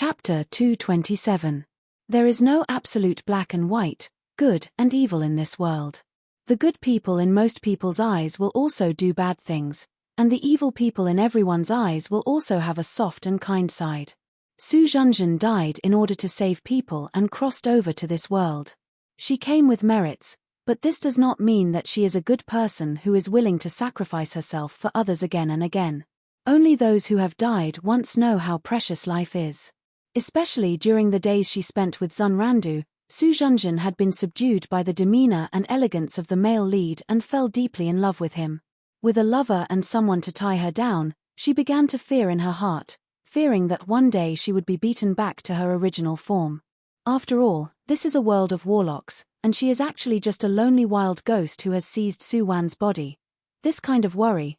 Chapter 227. There is no absolute black and white, good and evil in this world. The good people in most people's eyes will also do bad things, and the evil people in everyone's eyes will also have a soft and kind side. Su Zhenjin died in order to save people and crossed over to this world. She came with merits, but this does not mean that she is a good person who is willing to sacrifice herself for others again and again. Only those who have died once know how precious life is. Especially during the days she spent with Zunrandu, Su Zhenjin had been subdued by the demeanor and elegance of the male lead and fell deeply in love with him. With a lover and someone to tie her down, she began to fear in her heart, fearing that one day she would be beaten back to her original form. After all, this is a world of warlocks, and she is actually just a lonely wild ghost who has seized Su Wan's body. This kind of worry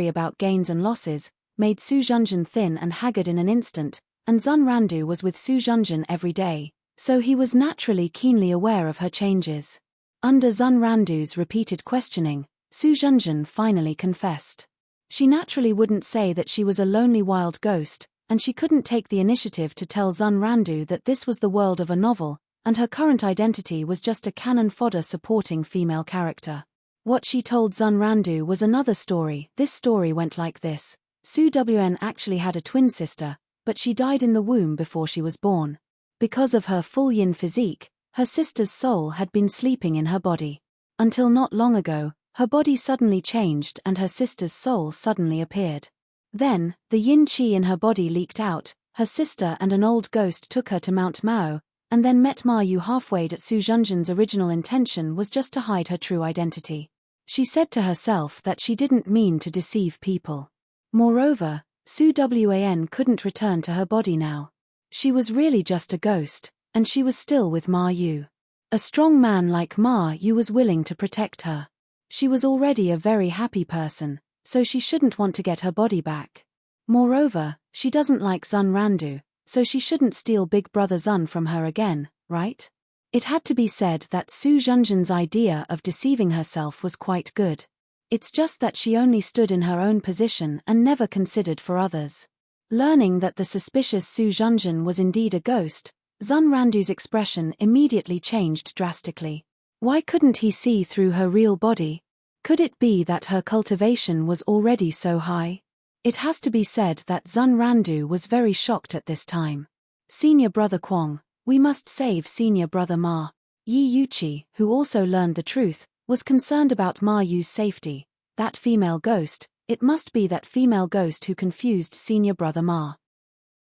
about gains and losses, made Su Zhenjin thin and haggard in an instant, and Zunrandu was with Su Zhenjin every day, so he was naturally keenly aware of her changes. Under Zunrandu's repeated questioning, Su Zhenjin finally confessed. She naturally wouldn't say that she was a lonely wild ghost, and she couldn't take the initiative to tell Zunrandu that this was the world of a novel, and her current identity was just a cannon fodder supporting female character. What she told Zunrandu was another story. This story went like this. Su Wn actually had a twin sister, but she died in the womb before she was born. Because of her full yin physique, her sister's soul had been sleeping in her body. Until not long ago, her body suddenly changed and her sister's soul suddenly appeared. Then, the yin qi in her body leaked out, her sister and an old ghost took her to Mount Mao, and then met Ma Yu halfway. Su Zhenjin's original intention was just to hide her true identity. She said to herself that she didn't mean to deceive people. Moreover, Su Wan couldn't return to her body now. She was really just a ghost, and she was still with Ma Yu. A strong man like Ma Yu was willing to protect her. She was already a very happy person, so she shouldn't want to get her body back. Moreover, she doesn't like Zunrandu, so she shouldn't steal Big Brother Zun from her again, right? It had to be said that Su Zhenjin's idea of deceiving herself was quite good. It's just that she only stood in her own position and never considered for others. Learning that the suspicious Su Zhenjin was indeed a ghost, Zunrandu's expression immediately changed drastically. Why couldn't he see through her real body? Could it be that her cultivation was already so high? It has to be said that Zunrandu was very shocked at this time. Senior brother Kwong, we must save senior brother Ma. Yi Yuqi, who also learned the truth, was concerned about Ma Yu's safety. That female ghost, it must be that female ghost who confused senior brother Ma.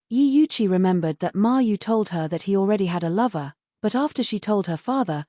Yi Yuqi remembered that Ma Yu told her that he already had a lover, but after she told her father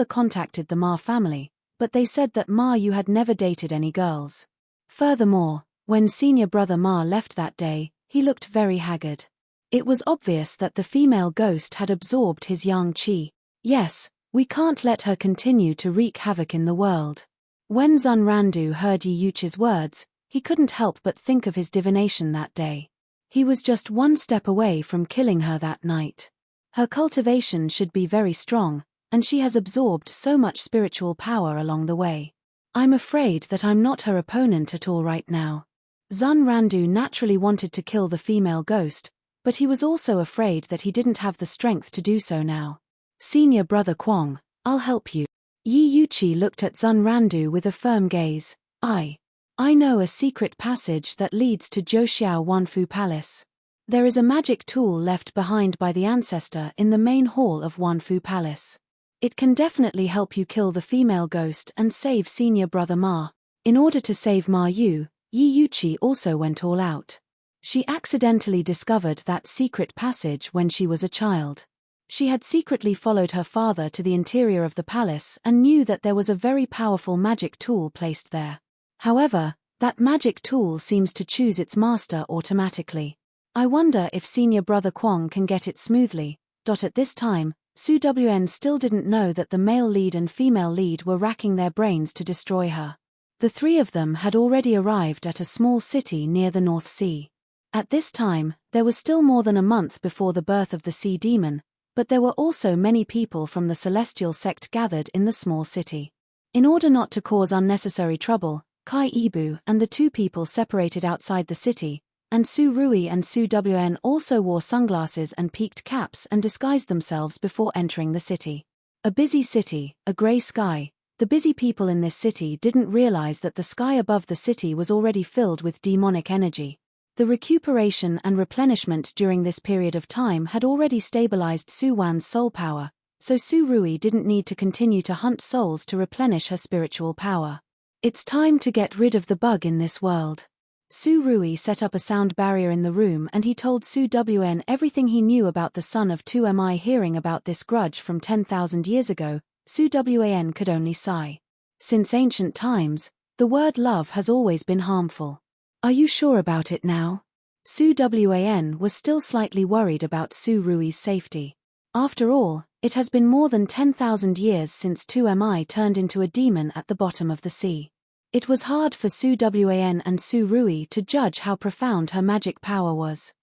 contacted the Ma family, but they said that Ma Yu had never dated any girls. Furthermore, when senior brother Ma left that day, he looked very haggard. It was obvious that the female ghost had absorbed his yang qi. Yes, we can't let her continue to wreak havoc in the world. When Zunrandu heard Yi Yuqi's words, he couldn't help but think of his divination that day. He was just one step away from killing her that night. Her cultivation should be very strong, and she has absorbed so much spiritual power along the way. I'm afraid that I'm not her opponent at all right now. Zunrandu naturally wanted to kill the female ghost, but he was also afraid that he didn't have the strength to do so now. Senior brother Kwong, I'll help you. Yi Yuqi looked at Zunrandu with a firm gaze. I know a secret passage that leads to Zhouxiao Wanfu Palace. There is a magic tool left behind by the ancestor in the main hall of Wanfu Palace. It can definitely help you kill the female ghost and save senior brother Ma. In order to save Ma Yu, Yi Yuqi also went all out. She accidentally discovered that secret passage when she was a child. She had secretly followed her father to the interior of the palace and knew that there was a very powerful magic tool placed there. However, that magic tool seems to choose its master automatically. I wonder if senior brother Kwong can get it smoothly. At this time, Su Wn still didn't know that the male lead and female lead were racking their brains to destroy her. The three of them had already arrived at a small city near the North Sea. At this time, there was still more than a month before the birth of the sea demon, but there were also many people from the celestial sect gathered in the small city. In order not to cause unnecessary trouble, Kai Ibu and the two people separated outside the city, and Su Rui and Su Wn also wore sunglasses and peaked caps and disguised themselves before entering the city. A busy city, a grey sky. The busy people in this city didn't realize that the sky above the city was already filled with demonic energy. The recuperation and replenishment during this period of time had already stabilized Su Wan's soul power, so Su Rui didn't need to continue to hunt souls to replenish her spiritual power. It's time to get rid of the bug in this world. Su Rui set up a sound barrier in the room and he told Su Wn everything he knew about the son of 2Mi. Hearing about this grudge from 10,000 years ago, Su Wan could only sigh. Since ancient times, the word love has always been harmful. Are you sure about it now? Su Wan was still slightly worried about Su Rui's safety. After all, it has been more than 10,000 years since 2Mi turned into a demon at the bottom of the sea. It was hard for Su Wan and Su Rui to judge how profound her magic power was.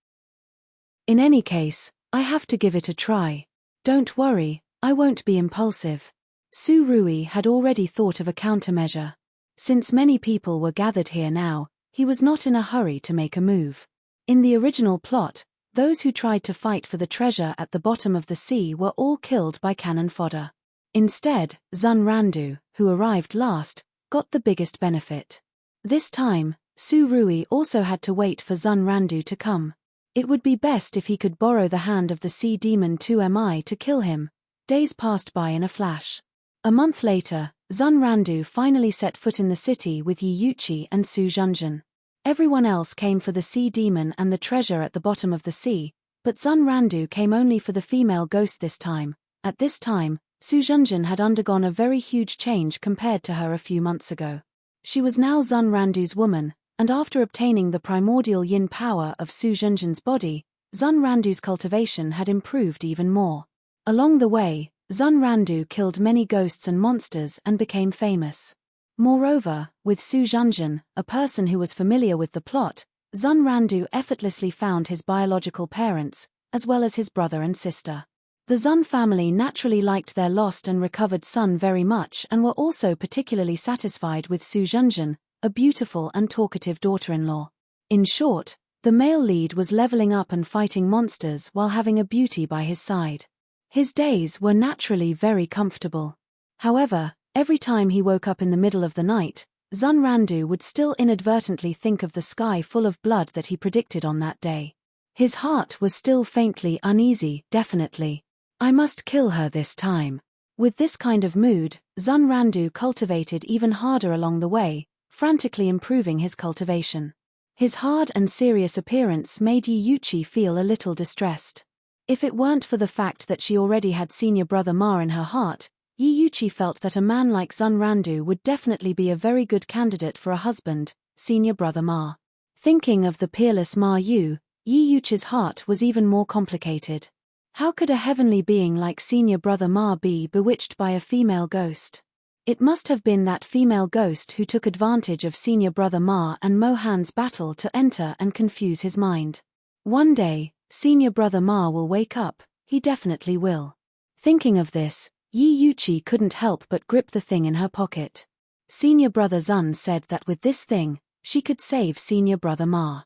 In any case, I have to give it a try. Don't worry, I won't be impulsive. Su Rui had already thought of a countermeasure. Since many people were gathered here now, he was not in a hurry to make a move. In the original plot, those who tried to fight for the treasure at the bottom of the sea were all killed by cannon fodder. Instead, Zun Randu, who arrived last, got the biggest benefit. This time, Su Rui also had to wait for Zun Randu to come. It would be best if he could borrow the hand of the sea demon 2Mi to kill him. Days passed by in a flash. A month later, Zun Randu finally set foot in the city with Yi Yuqi and Su Zhenzhen. Everyone else came for the sea demon and the treasure at the bottom of the sea, but Zun Randu came only for the female ghost this time. At this time, Su Zhenzhen had undergone a very huge change compared to her a few months ago. She was now Zun Randu's woman, and after obtaining the primordial yin power of Su Zhenzhen's body, Zun Randu's cultivation had improved even more. Along the way, Zun Randu killed many ghosts and monsters and became famous. Moreover, with Su Zhenzhen, a person who was familiar with the plot, Zun Randu effortlessly found his biological parents, as well as his brother and sister. The Zun family naturally liked their lost and recovered son very much and were also particularly satisfied with Su Zhenzhen, a beautiful and talkative daughter-in-law. In short, the male lead was leveling up and fighting monsters while having a beauty by his side. His days were naturally very comfortable. However, every time he woke up in the middle of the night, Zun Randu would still inadvertently think of the sky full of blood that he predicted on that day. His heart was still faintly uneasy. Definitely. I must kill her this time. With this kind of mood, Zun Randu cultivated even harder along the way, frantically improving his cultivation. His hard and serious appearance made Yi Yuqi feel a little distressed. If it weren't for the fact that she already had senior brother Ma in her heart, Yi Yuqi felt that a man like Zun Randu would definitely be a very good candidate for a husband, senior brother Ma. Thinking of the peerless Ma Yu, Yi Yuqi's heart was even more complicated. How could a heavenly being like senior brother Ma be bewitched by a female ghost? It must have been that female ghost who took advantage of senior brother Ma and Mohan's battle to enter and confuse his mind. One day, senior brother Ma will wake up, he definitely will. Thinking of this, Yi Yuqi couldn't help but grip the thing in her pocket. Senior brother Zun said that with this thing, she could save senior brother Ma.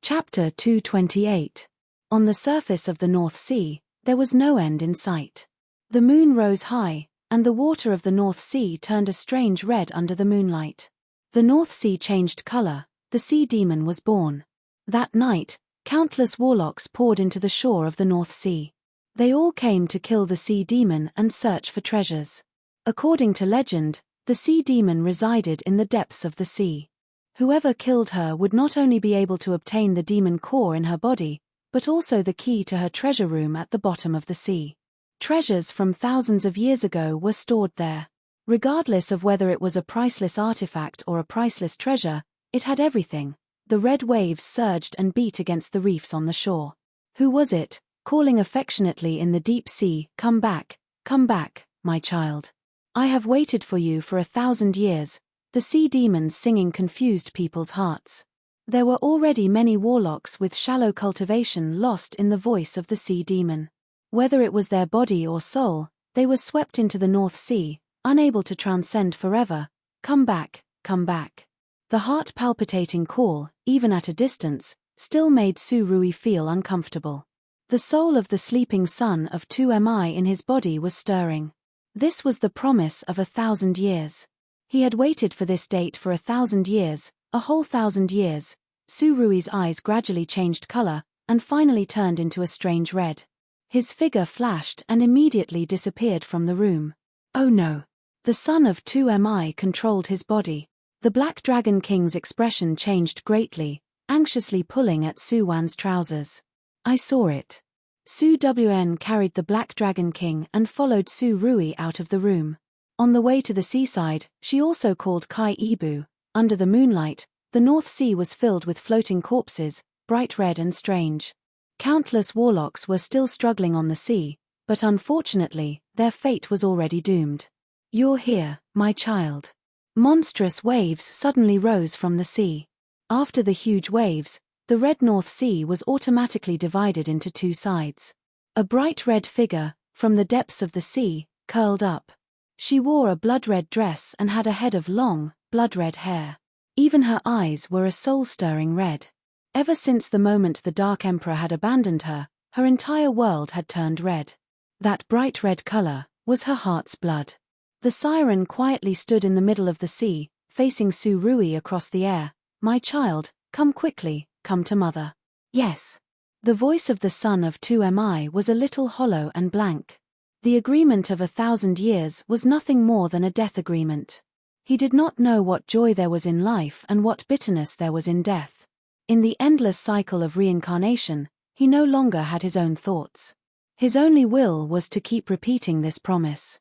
Chapter 228. On the surface of the North Sea, there was no end in sight. The moon rose high, and the water of the North Sea turned a strange red under the moonlight. The North Sea changed color, the sea demon was born. That night, countless warlocks poured into the shore of the North Sea. They all came to kill the sea demon and search for treasures. According to legend, the sea demon resided in the depths of the sea. Whoever killed her would not only be able to obtain the demon core in her body, but also the key to her treasure room at the bottom of the sea. Treasures from thousands of years ago were stored there. Regardless of whether it was a priceless artifact or a priceless treasure, it had everything. The red waves surged and beat against the reefs on the shore. Who was it, calling affectionately in the deep sea, come back, my child. I have waited for you for 1,000 years, the sea demons singing confused people's hearts. There were already many warlocks with shallow cultivation lost in the voice of the sea demon. Whether it was their body or soul, they were swept into the North Sea, unable to transcend forever. Come back, come back. The heart-palpitating call, even at a distance, still made Su Rui feel uncomfortable. The soul of the sleeping son of 2Mi in his body was stirring. This was the promise of 1,000 years. He had waited for this date for 1,000 years, a whole 1,000 years. Su Rui's eyes gradually changed color, and finally turned into a strange red. His figure flashed and immediately disappeared from the room. Oh no! The son of 2Mi controlled his body. The Black Dragon King's expression changed greatly, anxiously pulling at Su Wan's trousers. I saw it. Su Wn carried the Black Dragon King and followed Su Rui out of the room. On the way to the seaside, she also called Kai Ibu. Under the moonlight, the North Sea was filled with floating corpses, bright red and strange. Countless warlocks were still struggling on the sea, but unfortunately, their fate was already doomed. You're here, my child. Monstrous waves suddenly rose from the sea. After the huge waves, the red North Sea was automatically divided into two sides. A bright red figure, from the depths of the sea, curled up. She wore a blood-red dress and had a head of long, blood-red hair. Even her eyes were a soul-stirring red. Ever since the moment the Dark Emperor had abandoned her, her entire world had turned red. That bright red color was her heart's blood. The siren quietly stood in the middle of the sea, facing Su Rui across the air. My child, come quickly, come to mother. Yes. The voice of the son of 2Mi was a little hollow and blank. The agreement of 1,000 years was nothing more than a death agreement. He did not know what joy there was in life and what bitterness there was in death. In the endless cycle of reincarnation, he no longer had his own thoughts. His only will was to keep repeating this promise.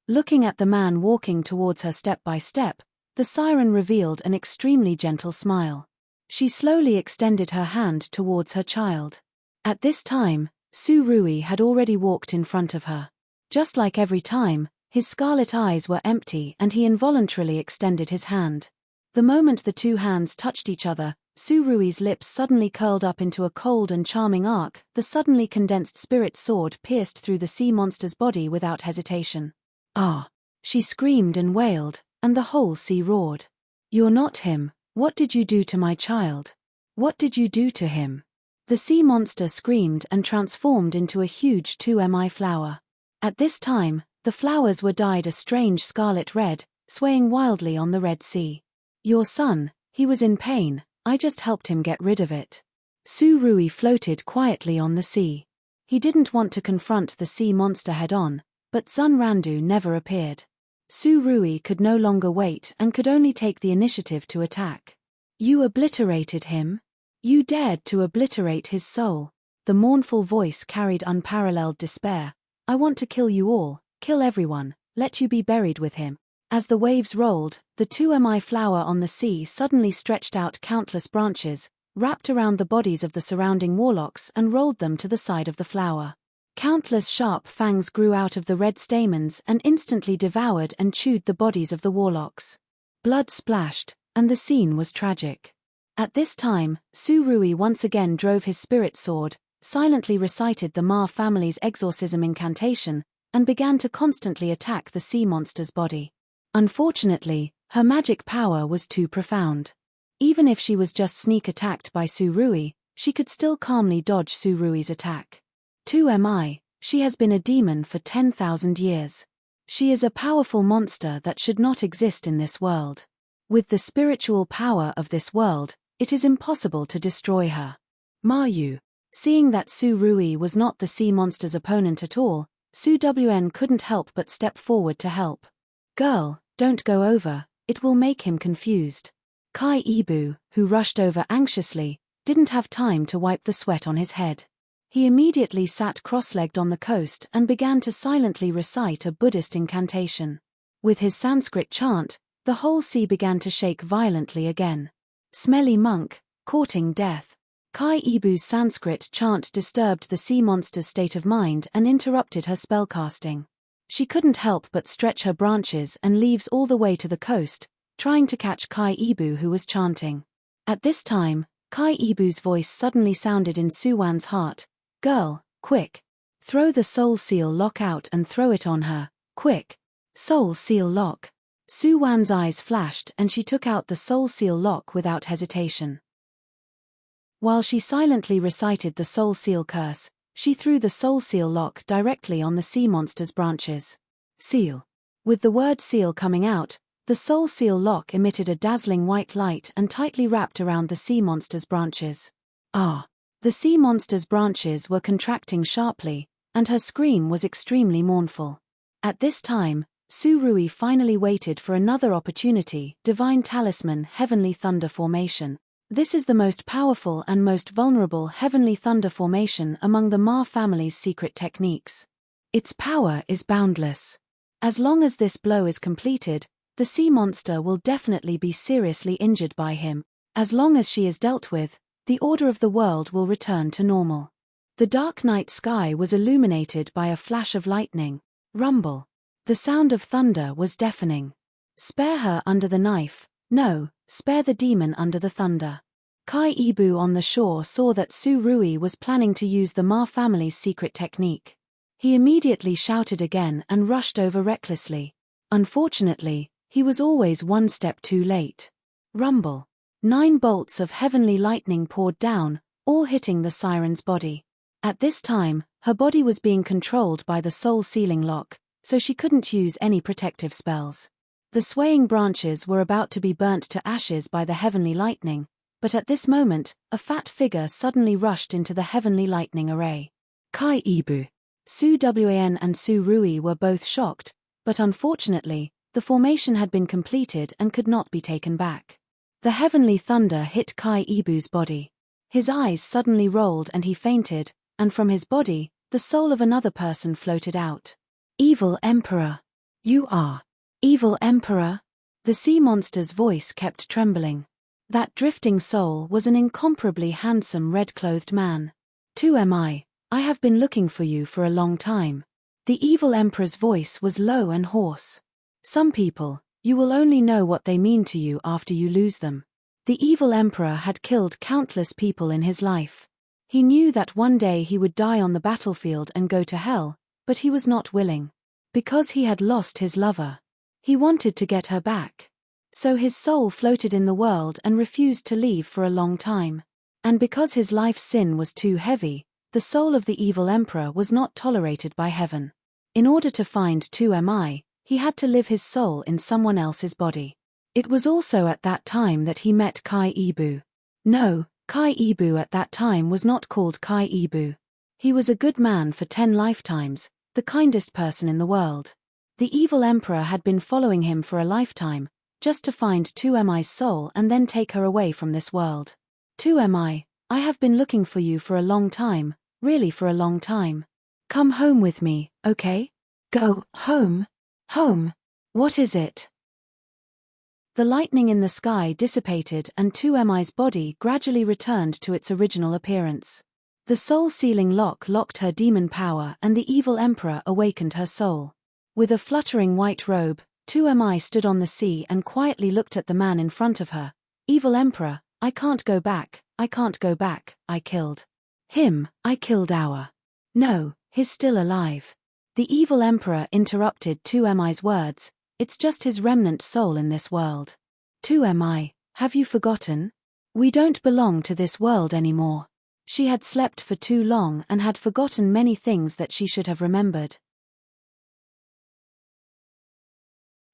Looking at the man walking towards her step by step, the siren revealed an extremely gentle smile. She slowly extended her hand towards her child. At this time, Su Rui had already walked in front of her. Just like every time, his scarlet eyes were empty and he involuntarily extended his hand. The moment the two hands touched each other, Su Rui's lips suddenly curled up into a cold and charming arc. The suddenly condensed spirit sword pierced through the sea monster's body without hesitation. Ah! She screamed and wailed, and the whole sea roared. You're not him. What did you do to my child? What did you do to him? The sea monster screamed and transformed into a huge 2Mi flower. At this time, the flowers were dyed a strange scarlet red, swaying wildly on the Red Sea. Your son, he was in pain, I just helped him get rid of it. Su Rui floated quietly on the sea. He didn't want to confront the sea monster head-on, but Zun Randu never appeared. Su Rui could no longer wait and could only take the initiative to attack. You obliterated him? You dared to obliterate his soul. The mournful voice carried unparalleled despair. I want to kill you all, kill everyone, let you be buried with him. As the waves rolled, the 2Mi flower on the sea suddenly stretched out countless branches, wrapped around the bodies of the surrounding warlocks and rolled them to the side of the flower. Countless sharp fangs grew out of the red stamens and instantly devoured and chewed the bodies of the warlocks. Blood splashed, and the scene was tragic. At this time, Su Rui once again drove his spirit sword, silently recited the Ma family's exorcism incantation, and began to constantly attack the sea monster's body. Unfortunately, her magic power was too profound. Even if she was just sneak attacked by Su Rui, she could still calmly dodge Su Rui's attack. 2Mi, she has been a demon for 10,000 years. She is a powerful monster that should not exist in this world. With the spiritual power of this world, it is impossible to destroy her. Ma Yu. Seeing that Su Rui was not the sea monster's opponent at all, Su Wn couldn't help but step forward to help. Girl, don't go over, it will make him confused. Kai Ibu, who rushed over anxiously, didn't have time to wipe the sweat on his head. He immediately sat cross-legged on the coast and began to silently recite a Buddhist incantation. With his Sanskrit chant, the whole sea began to shake violently again. Smelly monk, courting death. Kai Ibu's Sanskrit chant disturbed the sea monster's state of mind and interrupted her spellcasting. She couldn't help but stretch her branches and leaves all the way to the coast, trying to catch Kai Ibu who was chanting. At this time, Kai Ibu's voice suddenly sounded in Su Wan's heart. Girl, quick. Throw the soul seal lock out and throw it on her, quick. Soul seal lock. Su Wan's eyes flashed and she took out the soul seal lock without hesitation. While she silently recited the soul seal curse, she threw the soul seal lock directly on the sea monster's branches. Seal. With the word seal coming out, the soul seal lock emitted a dazzling white light and tightly wrapped around the sea monster's branches. Ah! The sea monster's branches were contracting sharply, and her scream was extremely mournful. At this time, Su Rui finally waited for another opportunity. Divine Talisman Heavenly Thunder Formation. This is the most powerful and most vulnerable Heavenly Thunder Formation among the Ma family's secret techniques. Its power is boundless. As long as this blow is completed, the sea monster will definitely be seriously injured by him. As long as she is dealt with, the order of the world will return to normal. The dark night sky was illuminated by a flash of lightning. Rumble. The sound of thunder was deafening. Spare her under the knife, no, spare the demon under the thunder. Kai Ibu on the shore saw that Su Rui was planning to use the Ma family's secret technique. He immediately shouted again and rushed over recklessly. Unfortunately, he was always one step too late. Rumble. 9 bolts of heavenly lightning poured down, all hitting the siren's body. At this time, her body was being controlled by the soul sealing lock, so she couldn't use any protective spells. The swaying branches were about to be burnt to ashes by the heavenly lightning, but at this moment, a fat figure suddenly rushed into the heavenly lightning array. Kai Ibu. Su Wan and Su Rui were both shocked, but unfortunately, the formation had been completed and could not be taken back. The heavenly thunder hit Kai Ibu's body. His eyes suddenly rolled and he fainted, and from his body, the soul of another person floated out. Evil Emperor. You are. Evil Emperor? The sea monster's voice kept trembling. That drifting soul was an incomparably handsome red-clothed man. "Too am I have been looking for you for a long time." The evil emperor's voice was low and hoarse. "Some people, you will only know what they mean to you after you lose them." The evil emperor had killed countless people in his life. He knew that one day he would die on the battlefield and go to hell, but he was not willing. Because he had lost his lover. He wanted to get her back. So his soul floated in the world and refused to leave for a long time. And because his life's sin was too heavy, the soul of the evil emperor was not tolerated by heaven. In order to find 2Mi, he had to live his soul in someone else's body. It was also at that time that he met Kai Ibu. No, Kai Ibu at that time was not called Kai Ibu. He was a good man for 10 lifetimes, the kindest person in the world. The evil emperor had been following him for a lifetime, just to find 2Mi's soul and then take her away from this world. 2Mi, I have been looking for you for a long time, really for a long time. Come home with me, okay? Go, home? Home? What is it? The lightning in the sky dissipated and 2Mi's body gradually returned to its original appearance. The soul-sealing lock locked her demon power and the evil emperor awakened her soul. With a fluttering white robe, 2Mi stood on the sea and quietly looked at the man in front of her. "Evil emperor, I can't go back, I can't go back, I killed him, I killed our. No, he's still alive." The evil emperor interrupted 2Mi's words, "It's just his remnant soul in this world. 2Mi, have you forgotten? We don't belong to this world anymore." She had slept for too long and had forgotten many things that she should have remembered.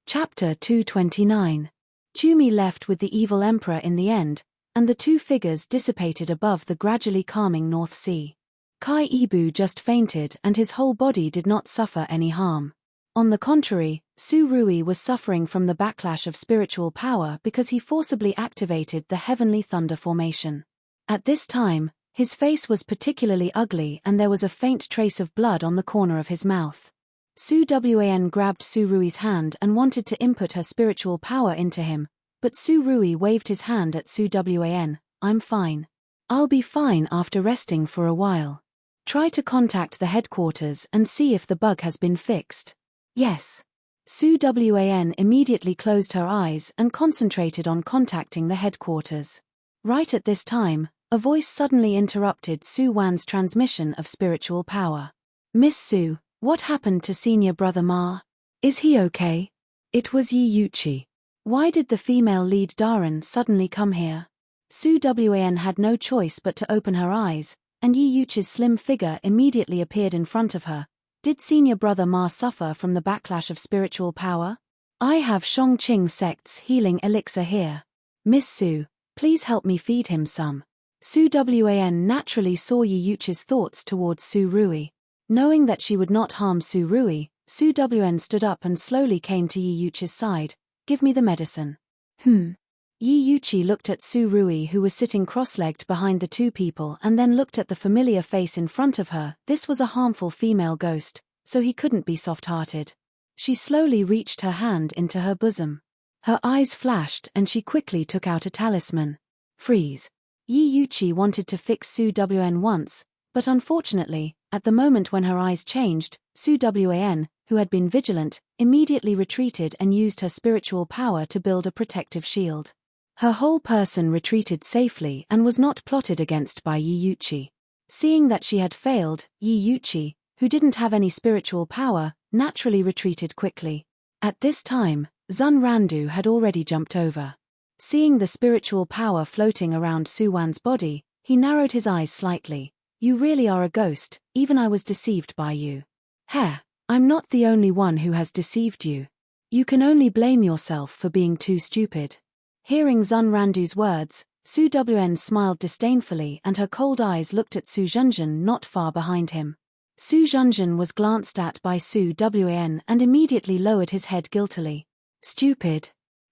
Chapter 229. Tumi left with the evil emperor in the end, and the two figures dissipated above the gradually calming North Sea. Kai Ibu just fainted and his whole body did not suffer any harm. On the contrary, Su Rui was suffering from the backlash of spiritual power because he forcibly activated the heavenly thunder formation. At this time, his face was particularly ugly and there was a faint trace of blood on the corner of his mouth. Su Wan grabbed Su Rui's hand and wanted to input her spiritual power into him, but Su Rui waved his hand at Su Wan. "I'm fine. I'll be fine after resting for a while. Try to contact the headquarters and see if the bug has been fixed." "Yes." Su Wan immediately closed her eyes and concentrated on contacting the headquarters. Right at this time, a voice suddenly interrupted Su Wan's transmission of spiritual power. "Miss Su, what happened to senior brother Ma? Is he okay?" It was Yi Yuchi. Why did the female lead Darren suddenly come here? Su Wan had no choice but to open her eyes, and Yi Yuchi's slim figure immediately appeared in front of her. Did senior brother Ma suffer from the backlash of spiritual power? I have Shongqing sect's healing elixir here. Miss Su, please help me feed him some. Su Wan naturally saw Yi Yuchi's thoughts towards Su Rui. Knowing that she would not harm Su Rui, Su Wan stood up and slowly came to Yi Yuchi's side. Give me the medicine. Yi Yuchi looked at Su Rui, who was sitting cross-legged behind the two people, and then looked at the familiar face in front of her. This was a harmful female ghost, so he couldn't be soft-hearted. She slowly reached her hand into her bosom. Her eyes flashed and she quickly took out a talisman. Freeze. Yi Yuchi wanted to fix Su Wan once, but unfortunately, at the moment when her eyes changed, Su Wan, who had been vigilant, immediately retreated and used her spiritual power to build a protective shield. Her whole person retreated safely and was not plotted against by Yi Yuchi. Seeing that she had failed, Yi Yuchi, who didn't have any spiritual power, naturally retreated quickly. At this time, Zun Randu had already jumped over. Seeing the spiritual power floating around Su Wan's body, he narrowed his eyes slightly. You really are a ghost, even I was deceived by you. Heh, I'm not the only one who has deceived you. You can only blame yourself for being too stupid. Hearing Zun Randu's words, Su Wan smiled disdainfully and her cold eyes looked at Su Zhenzhen not far behind him. Su Zhenzhen was glanced at by Su Wan and immediately lowered his head guiltily. Stupid.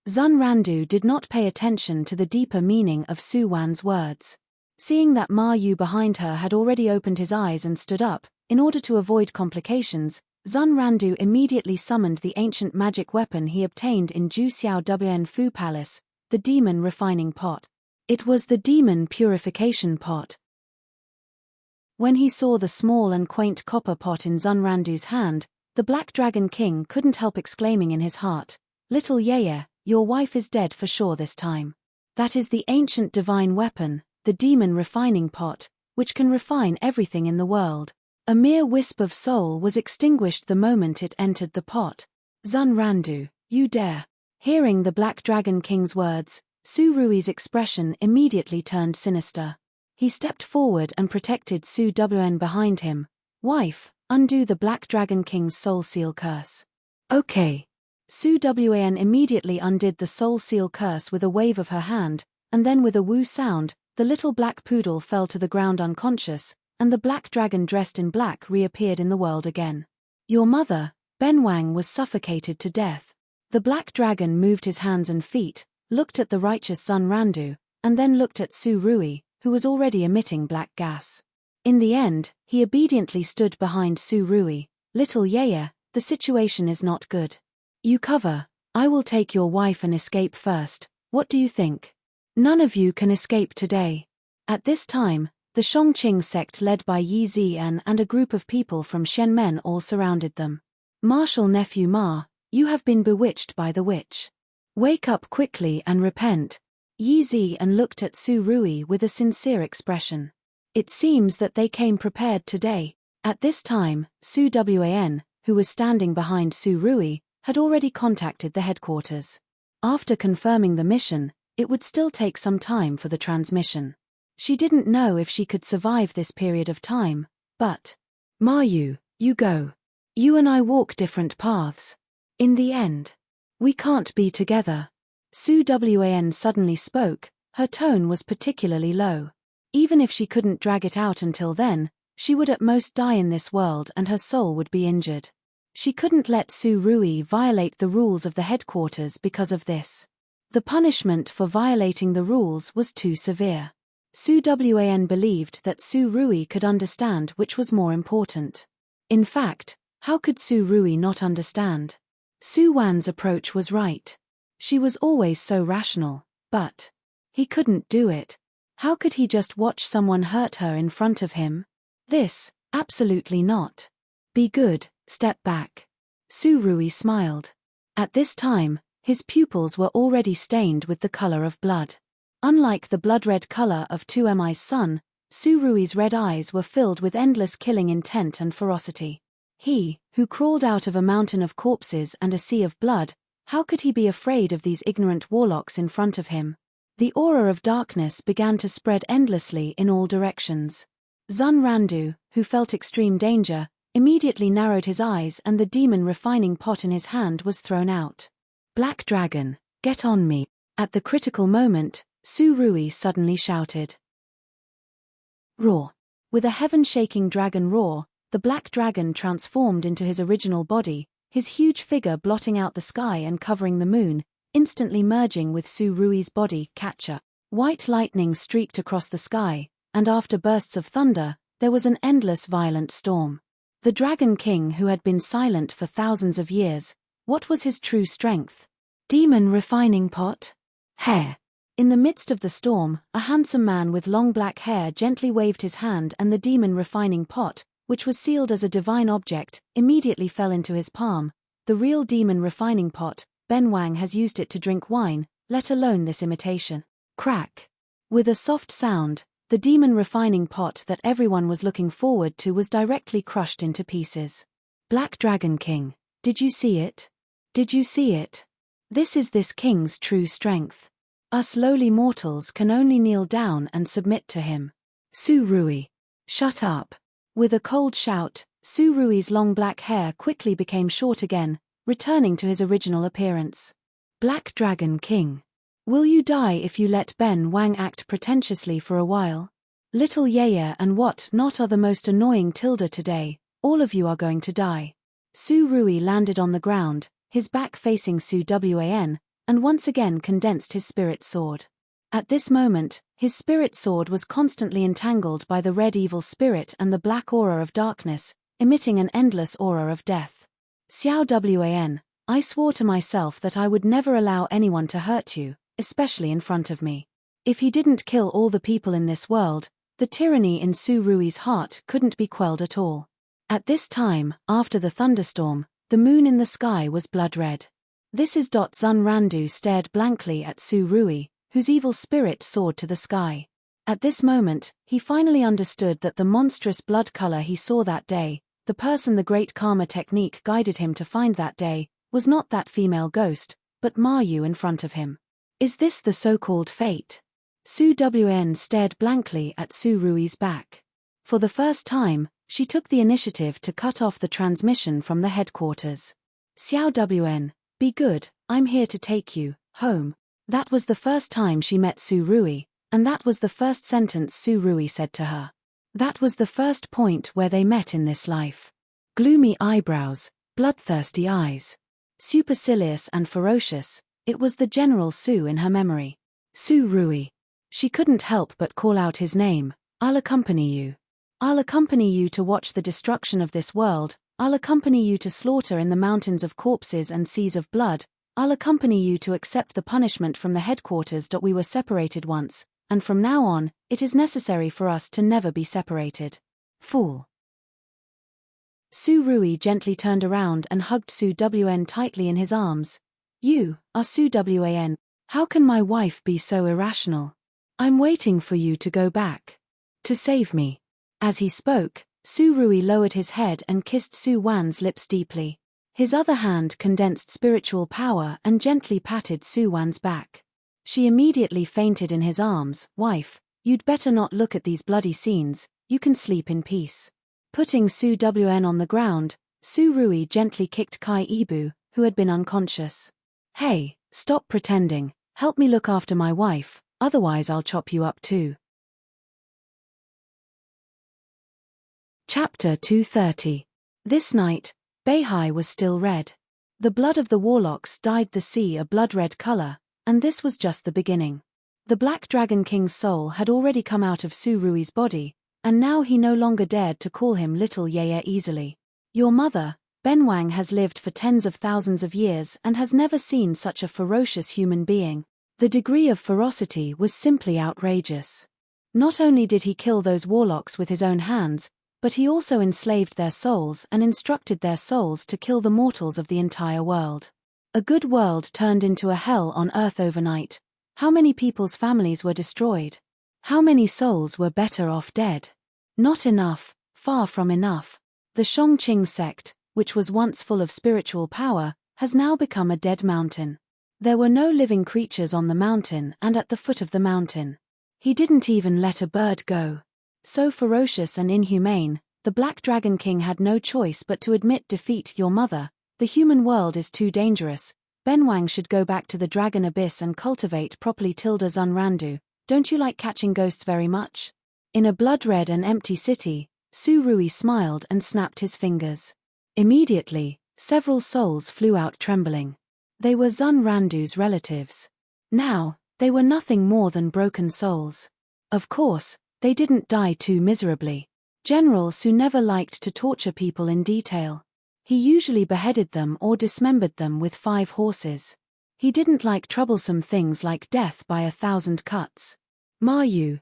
Zun Randu did not pay attention to the deeper meaning of Su Wan's words. Seeing that Ma Yu behind her had already opened his eyes and stood up, in order to avoid complications, Zun Randu immediately summoned the ancient magic weapon he obtained in Ju Xiao Wen Fu Palace, the demon refining pot. It was the demon purification pot. When he saw the small and quaint copper pot in Zun Randu's hand, the Black Dragon King couldn't help exclaiming in his heart, Little Yeye, your wife is dead for sure this time. That is the ancient divine weapon, the demon refining pot, which can refine everything in the world. A mere wisp of soul was extinguished the moment it entered the pot. Zun Randu, you dare. Hearing the Black Dragon King's words, Su Rui's expression immediately turned sinister. He stepped forward and protected Su Wan behind him. Wife, undo the Black Dragon King's soul seal curse. Okay. Su Wan immediately undid the soul seal curse with a wave of her hand, and then with a woo sound, the little black poodle fell to the ground unconscious, and the black dragon dressed in black reappeared in the world again. Your mother, Ben Wang, was suffocated to death. The black dragon moved his hands and feet, looked at the righteous Zun Randu, and then looked at Su Rui, who was already emitting black gas. In the end, he obediently stood behind Su Rui. Little Yeye, the situation is not good. You cover. I will take your wife and escape first. What do you think? None of you can escape today. At this time, the Shongqing sect led by Yi Zian and a group of people from Shenmen all surrounded them. Martial nephew Ma, you have been bewitched by the witch. Wake up quickly and repent. Yi Zian looked at Su Rui with a sincere expression. It seems that they came prepared today. At this time, Su Wan, who was standing behind Su Rui, had already contacted the headquarters. After confirming the mission, it would still take some time for the transmission. She didn't know if she could survive this period of time, but... Ma Yu, you go. You and I walk different paths. In the end, we can't be together. Su Wan suddenly spoke, her tone was particularly low. Even if she couldn't drag it out until then, she would at most die in this world and her soul would be injured. She couldn't let Su Rui violate the rules of the headquarters because of this. The punishment for violating the rules was too severe. Su Wan believed that Su Rui could understand which was more important. In fact, how could Su Rui not understand? Su Wan's approach was right. She was always so rational, but he couldn't do it. How could he just watch someone hurt her in front of him? This, absolutely not. Be good, step back. Su Rui smiled. At this time, his pupils were already stained with the color of blood. Unlike the blood-red color of Tu Mi's son, Su Rui's red eyes were filled with endless killing intent and ferocity. He, who crawled out of a mountain of corpses and a sea of blood, How could he be afraid of these ignorant warlocks in front of him? The aura of darkness began to spread endlessly in all directions. Zun Randu, who felt extreme danger, immediately narrowed his eyes and the demon refining pot in his hand was thrown out. Black Dragon, get on me. At the critical moment, Su Rui suddenly shouted. Roar. With a heaven-shaking dragon roar, the black dragon transformed into his original body, his huge figure blotting out the sky and covering the moon, instantly merging with Su Rui's body, Catcher. White lightning streaked across the sky, and after bursts of thunder, there was an endless violent storm. The Dragon King, who had been silent for thousands of years, what was his true strength? Demon refining pot? Hair. In the midst of the storm, a handsome man with long black hair gently waved his hand and the demon refining pot, which was sealed as a divine object, immediately fell into his palm. The real demon refining pot, Ben Wang has used it to drink wine, let alone this imitation. Crack. With a soft sound, the demon refining pot that everyone was looking forward to was directly crushed into pieces. Black Dragon King, did you see it? Did you see it? This is this king's true strength. Us lowly mortals can only kneel down and submit to him. Su Rui. Shut up. With a cold shout, Su Rui's long black hair quickly became short again, returning to his original appearance. Black Dragon King. Will you die if you let Ben Wang act pretentiously for a while? Little Yaya and what not are the most annoying Tilda today, all of you are going to die. Su Rui landed on the ground, his back facing Su Wan, and once again condensed his spirit sword. At this moment, his spirit sword was constantly entangled by the red evil spirit and the black aura of darkness, emitting an endless aura of death. Xiao Wan, I swore to myself that I would never allow anyone to hurt you, especially in front of me. If he didn't kill all the people in this world, the tyranny in Su Rui's heart couldn't be quelled at all. At this time, after the thunderstorm, the moon in the sky was blood red. This is. Zun Randu stared blankly at Su Rui, whose evil spirit soared to the sky. At this moment, he finally understood that the monstrous blood color he saw that day, the person the great karma technique guided him to find that day, was not that female ghost, but Ma Yu in front of him. Is this the so-called fate? Su Wan stared blankly at Su Rui's back. For the first time, she took the initiative to cut off the transmission from the headquarters. Xiao Wan, be good, I'm here to take you home. That was the first time she met Su Rui, and that was the first sentence Su Rui said to her. That was the first point where they met in this life. Gloomy eyebrows, bloodthirsty eyes. Supercilious and ferocious, it was the General Su in her memory. Su Rui. She couldn't help but call out his name. I'll accompany you. I'll accompany you to watch the destruction of this world. I'll accompany you to slaughter in the mountains of corpses and seas of blood. I'll accompany you to accept the punishment from the headquarters. We were separated once, and from now on, it is necessary for us to never be separated. Fool. Su Rui gently turned around and hugged Su Wan tightly in his arms. You are Su Wan. How can my wife be so irrational? I'm waiting for you to go back. To save me. As he spoke, Su Rui lowered his head and kissed Su Wan's lips deeply. His other hand condensed spiritual power and gently patted Su Wan's back. She immediately fainted in his arms. Wife, you'd better not look at these bloody scenes, you can sleep in peace. Putting Su Wan on the ground, Su Rui gently kicked Kai Ibu, who had been unconscious. Hey, stop pretending, help me look after my wife, otherwise I'll chop you up too. Chapter 230. This night, Beihai was still red. The blood of the warlocks dyed the sea a blood-red color, and this was just the beginning. The Black Dragon King's soul had already come out of Su Rui's body, and now he no longer dared to call him Little Yaya easily. Your mother, Ben Wang, has lived for tens of thousands of years and has never seen such a ferocious human being. The degree of ferocity was simply outrageous. Not only did he kill those warlocks with his own hands, but he also enslaved their souls and instructed their souls to kill the mortals of the entire world. A good world turned into a hell on earth overnight. How many people's families were destroyed? How many souls were better off dead? Not enough, far from enough. The Shongqing sect, which was once full of spiritual power, has now become a dead mountain. There were no living creatures on the mountain and at the foot of the mountain. He didn't even let a bird go. So ferocious and inhumane, the Black Dragon King had no choice but to admit defeat. Your mother, the human world is too dangerous. Benwang should go back to the Dragon Abyss and cultivate properly. Zunrandu, don't you like catching ghosts very much? In a blood-red and empty city, Su Rui smiled and snapped his fingers. Immediately, several souls flew out trembling. They were Zunrandu's relatives. Now, they were nothing more than broken souls. Of course, they didn't die too miserably. General Su never liked to torture people in detail. He usually beheaded them or dismembered them with 5 horses. He didn't like troublesome things like death by 1,000 cuts. Ma you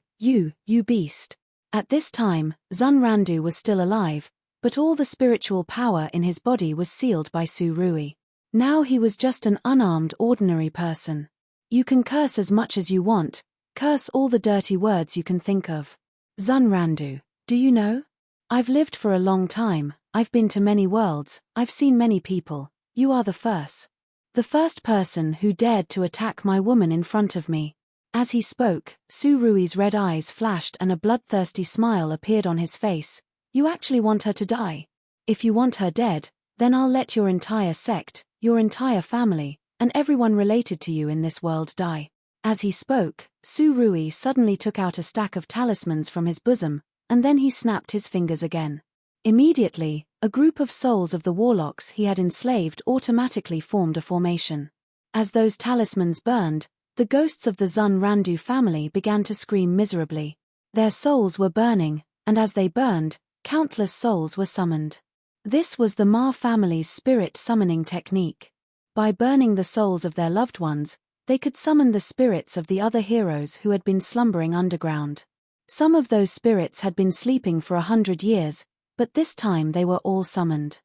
beast. At this time, Zunrandu was still alive, but all the spiritual power in his body was sealed by Su Rui. Now he was just an unarmed ordinary person. You can curse as much as you want, curse all the dirty words you can think of. Zunrandu, do you know? I've lived for a long time, I've been to many worlds, I've seen many people, you are the first. The first person who dared to attack my woman in front of me. As he spoke, Su Rui's red eyes flashed and a bloodthirsty smile appeared on his face. You actually want her to die? If you want her dead, then I'll let your entire sect, your entire family, and everyone related to you in this world die. As he spoke, Su Rui suddenly took out a stack of talismans from his bosom, and then he snapped his fingers again. Immediately, a group of souls of the warlocks he had enslaved automatically formed a formation. As those talismans burned, the ghosts of the Zunrandu family began to scream miserably. Their souls were burning, and as they burned, countless souls were summoned. This was the Ma family's spirit summoning technique. By burning the souls of their loved ones, they could summon the spirits of the other heroes who had been slumbering underground. Some of those spirits had been sleeping for 100 years, but this time they were all summoned.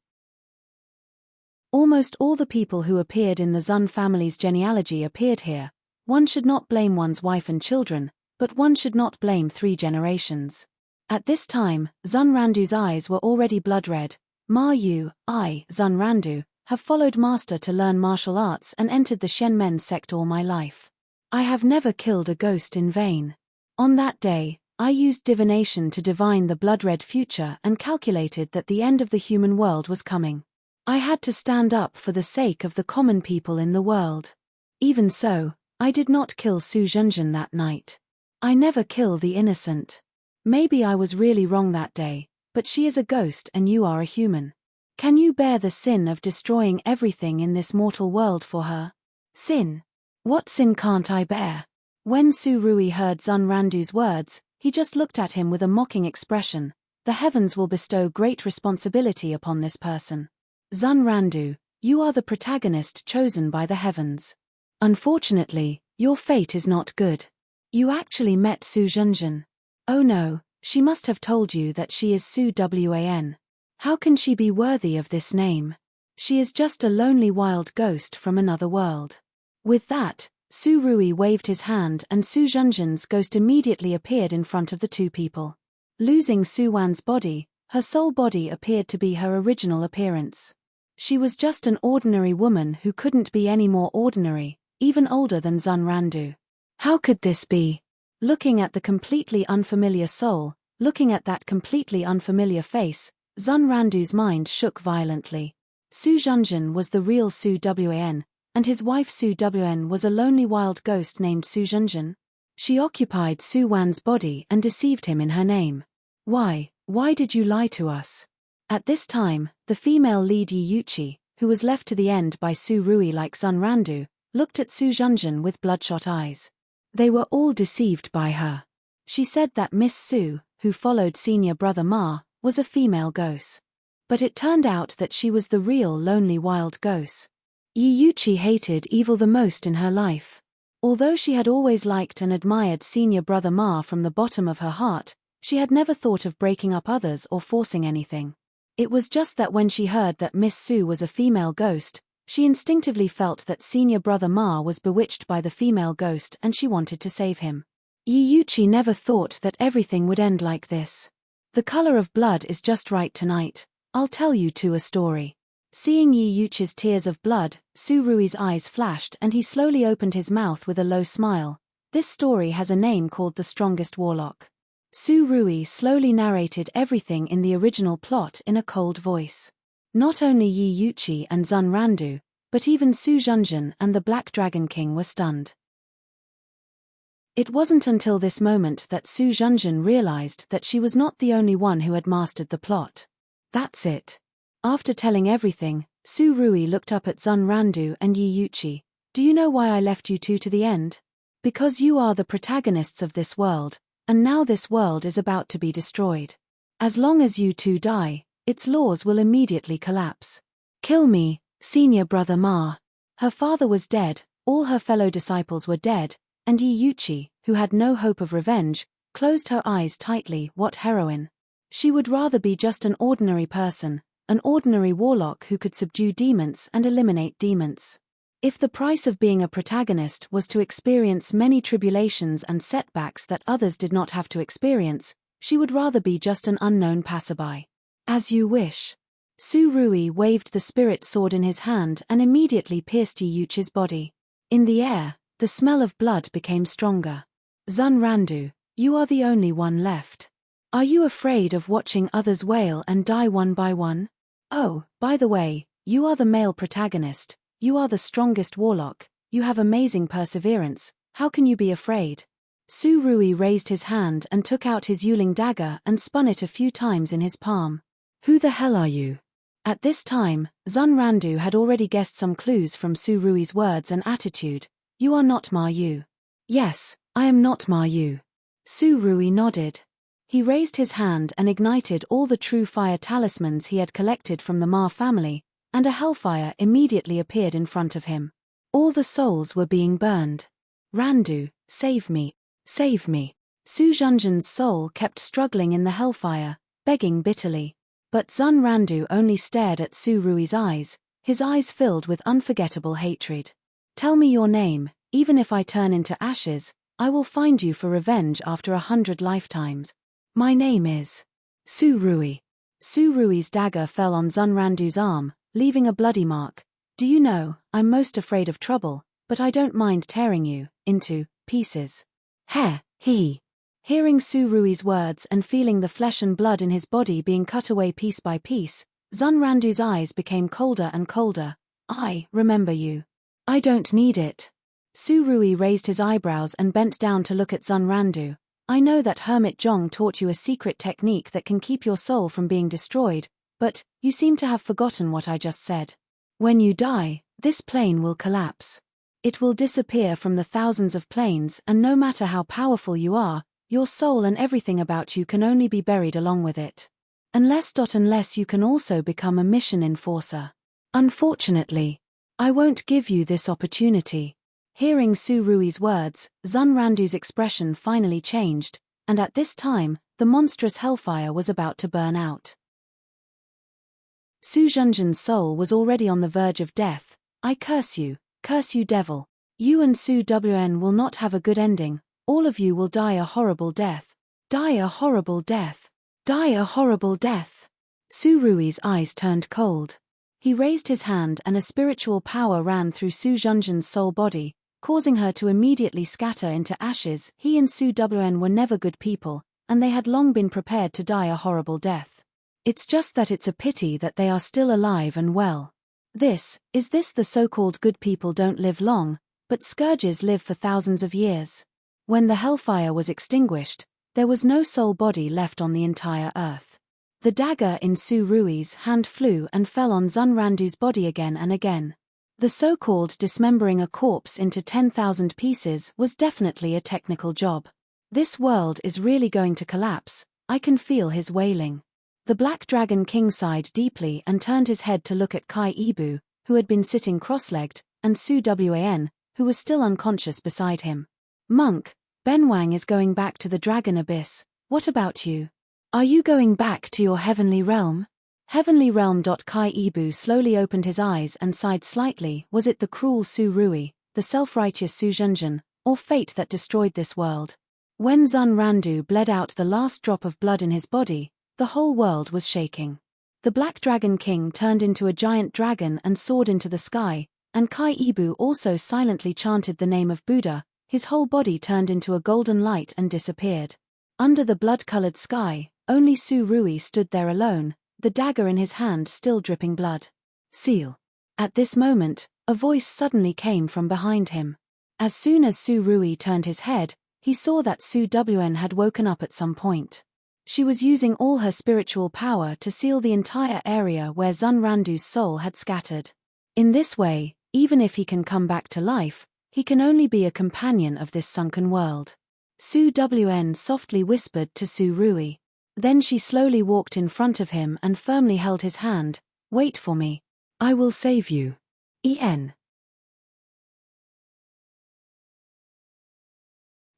Almost all the people who appeared in the Zun family's genealogy appeared here. One should not blame one's wife and children, but one should not blame 3 generations. At this time, Zunrandu's eyes were already blood-red. Zunrandu, have followed Master to learn martial arts and entered the Shenmen sect all my life. I have never killed a ghost in vain. On that day, I used divination to divine the blood-red future and calculated that the end of the human world was coming. I had to stand up for the sake of the common people in the world. Even so, I did not kill Su Zhenjun that night. I never kill the innocent. Maybe I was really wrong that day, but she is a ghost and you are a human. Can you bear the sin of destroying everything in this mortal world for her? Sin? What sin can't I bear? When Su Rui heard Zunrandu's words, he just looked at him with a mocking expression. The heavens will bestow great responsibility upon this person. Zunrandu, you are the protagonist chosen by the heavens. Unfortunately, your fate is not good. You actually met Su Zhenjun. Oh no, she must have told you that she is Su Wan. How can she be worthy of this name? She is just a lonely wild ghost from another world. With that, Su Rui waved his hand and Su Zhenjun's ghost immediately appeared in front of the 2 people. Losing Su Wan's body, her soul body appeared to be her original appearance. She was just an ordinary woman who couldn't be any more ordinary, even older than Zunrandu. How could this be? Looking at the completely unfamiliar soul, looking at that completely unfamiliar face, Zunrandu's mind shook violently. Su Zhenjun was the real Su Wan, and his wife Su Wan was a lonely wild ghost named Su Zhenjun. She occupied Su Wan's body and deceived him in her name. Why did you lie to us? At this time, the female lead Yi Yuqi, who was left to the end by Su Rui like Zunrandu, looked at Su Zhenjun with bloodshot eyes. They were all deceived by her. She said that Miss Su, who followed senior brother Ma, was a female ghost. But it turned out that she was the real lonely wild ghost. Yi Yuqi hated evil the most in her life. Although she had always liked and admired senior brother Ma from the bottom of her heart, she had never thought of breaking up others or forcing anything. It was just that when she heard that Miss Su was a female ghost, she instinctively felt that senior brother Ma was bewitched by the female ghost and she wanted to save him. Yi Yuqi never thought that everything would end like this. The color of blood is just right tonight. I'll tell you 2 a story. Seeing Yi Yuchi's tears of blood, Su Rui's eyes flashed and he slowly opened his mouth with a low smile. This story has a name called The Strongest Warlock. Su Rui slowly narrated everything in the original plot in a cold voice. Not only Yi Yuchi and Zun Randu, but even Su Zhenjin and the Black Dragon King were stunned. It wasn't until this moment that Su Zhenjin realized that she was not the only one who had mastered the plot. That's it. After telling everything, Su Rui looked up at Zun Randu and Yi Yuchi. Do you know why I left you two to the end? Because you are the protagonists of this world, and now this world is about to be destroyed. As long as you two die, its laws will immediately collapse. Kill me, senior brother Ma. Her father was dead, all her fellow disciples were dead, and Yi Yuchi, who had no hope of revenge, closed her eyes tightly. What heroine? She would rather be just an ordinary person, an ordinary warlock who could subdue demons and eliminate demons. If the price of being a protagonist was to experience many tribulations and setbacks that others did not have to experience, she would rather be just an unknown passerby. As you wish. Su Rui waved the spirit sword in his hand and immediately pierced Yi Yuchi's body. In the air, the smell of blood became stronger. Zun Randu, you are the only one left. Are you afraid of watching others wail and die one by one? Oh, by the way, you are the male protagonist, you are the strongest warlock, you have amazing perseverance, how can you be afraid? Su Rui raised his hand and took out his Yuling dagger and spun it a few times in his palm. Who the hell are you? At this time, Zun Randu had already guessed some clues from Su Rui's words and attitude. You are not Ma Yu. Yes, I am not Ma Yu. Su Rui nodded. He raised his hand and ignited all the true fire talismans he had collected from the Ma family, and a hellfire immediately appeared in front of him. All the souls were being burned. Randu, save me, save me. Su Zhenjin's soul kept struggling in the hellfire, begging bitterly. But Zun Randu only stared at Su Rui's eyes, his eyes filled with unforgettable hatred. Tell me your name, even if I turn into ashes, I will find you for revenge after 100 lifetimes. My name is Su Rui. Su Rui's dagger fell on Zun Randu's arm, leaving a bloody mark. Do you know, I'm most afraid of trouble, but I don't mind tearing you into pieces. He. Hearing Su Rui's words and feeling the flesh and blood in his body being cut away piece by piece, Zun Randu's eyes became colder and colder. I remember you. I don't need it. Su Rui raised his eyebrows and bent down to look at Zun Randu. I know that Hermit Zhong taught you a secret technique that can keep your soul from being destroyed, but you seem to have forgotten what I just said. When you die, this plane will collapse. It will disappear from the thousands of planes, and no matter how powerful you are, your soul and everything about you can only be buried along with it. Unless you can also become a mission enforcer. Unfortunately, I won't give you this opportunity. Hearing Su Rui's words, Zun Randu's expression finally changed, and at this time, the monstrous hellfire was about to burn out. Su Zhenjin's soul was already on the verge of death. I curse you devil. You and Su Wn will not have a good ending, all of you will die a horrible death. Die a horrible death. Die a horrible death. Su Rui's eyes turned cold. He raised his hand and a spiritual power ran through Su Zhenjin's soul body, causing her to immediately scatter into ashes. He and Su Wn were never good people, and they had long been prepared to die a horrible death. It's just that it's a pity that they are still alive and well. This the so-called good people don't live long, but scourges live for thousands of years. When the hellfire was extinguished, there was no soul body left on the entire earth. The dagger in Su Rui's hand flew and fell on Zun Randu's body again and again. The so-called dismembering a corpse into 10,000 pieces was definitely a technical job. This world is really going to collapse, I can feel his wailing. The Black Dragon King sighed deeply and turned his head to look at Kai Ibu, who had been sitting cross-legged, and Su Wan, who was still unconscious beside him. Monk, Ben Wang is going back to the Dragon Abyss, what about you? Are you going back to your heavenly realm? Heavenly realm. Kai Ibu slowly opened his eyes and sighed slightly. Was it the cruel Su Rui, the self-righteous Su Zhenjin, or fate that destroyed this world? When Zun Randu bled out the last drop of blood in his body, the whole world was shaking. The Black Dragon King turned into a giant dragon and soared into the sky, and Kai Ibu also silently chanted the name of Buddha. His whole body turned into a golden light and disappeared. Under the blood-colored sky, only Su Rui stood there alone, the dagger in his hand still dripping blood. Seal. At this moment, a voice suddenly came from behind him. As soon as Su Rui turned his head, he saw that Su Wen had woken up at some point. She was using all her spiritual power to seal the entire area where Zun Randu's soul had scattered. In this way, even if he can come back to life, he can only be a companion of this sunken world. Su Wen softly whispered to Su Rui. Then she slowly walked in front of him and firmly held his hand. Wait for me. I will save you. En.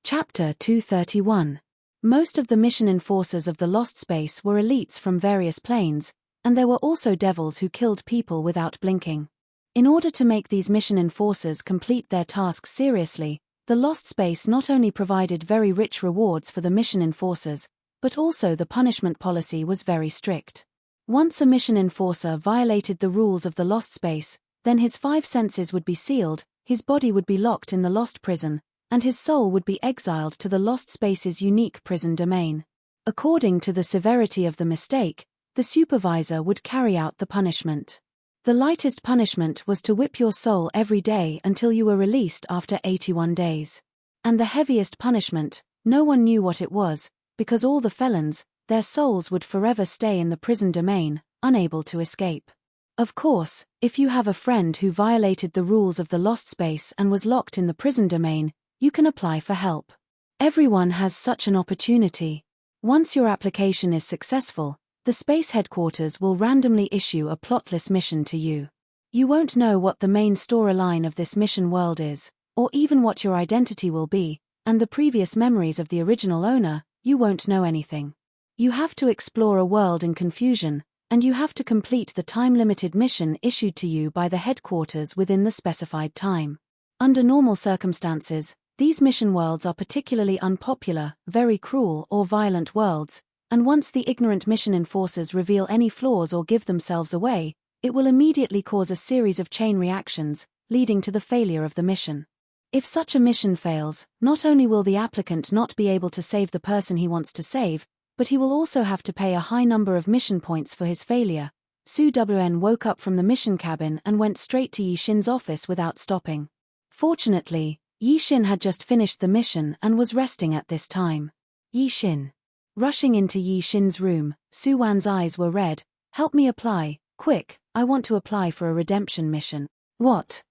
Chapter 231. Most of the mission enforcers of the Lost Space were elites from various planes, and there were also devils who killed people without blinking. In order to make these mission enforcers complete their tasks seriously, the Lost Space not only provided very rich rewards for the mission enforcers, but also the punishment policy was very strict. Once a mission enforcer violated the rules of the Lost Space, then his 5 senses would be sealed, his body would be locked in the Lost Prison, and his soul would be exiled to the Lost Space's unique prison domain. According to the severity of the mistake, the supervisor would carry out the punishment. The lightest punishment was to whip your soul every day until you were released after 81 days. And the heaviest punishment, no one knew what it was, because all the felons, their souls would forever stay in the prison domain, unable to escape. Of course, if you have a friend who violated the rules of the Lost Space and was locked in the prison domain, you can apply for help. Everyone has such an opportunity. Once your application is successful, the space headquarters will randomly issue a plotless mission to you. You won't know what the main storyline of this mission world is, or even what your identity will be, and the previous memories of the original owner, you won't know anything. You have to explore a world in confusion, and you have to complete the time-limited mission issued to you by the headquarters within the specified time. Under normal circumstances, these mission worlds are particularly unpopular, very cruel or violent worlds, and once the ignorant mission enforcers reveal any flaws or give themselves away, it will immediately cause a series of chain reactions, leading to the failure of the mission. If such a mission fails, not only will the applicant not be able to save the person he wants to save, but he will also have to pay a high number of mission points for his failure. Su Wen woke up from the mission cabin and went straight to Yi Xin's office without stopping. Fortunately, Yi Xin had just finished the mission and was resting at this time. Yi Xin. Rushing into Yi Xin's room, Su Wan's eyes were red. Help me apply, quick, I want to apply for a redemption mission. What?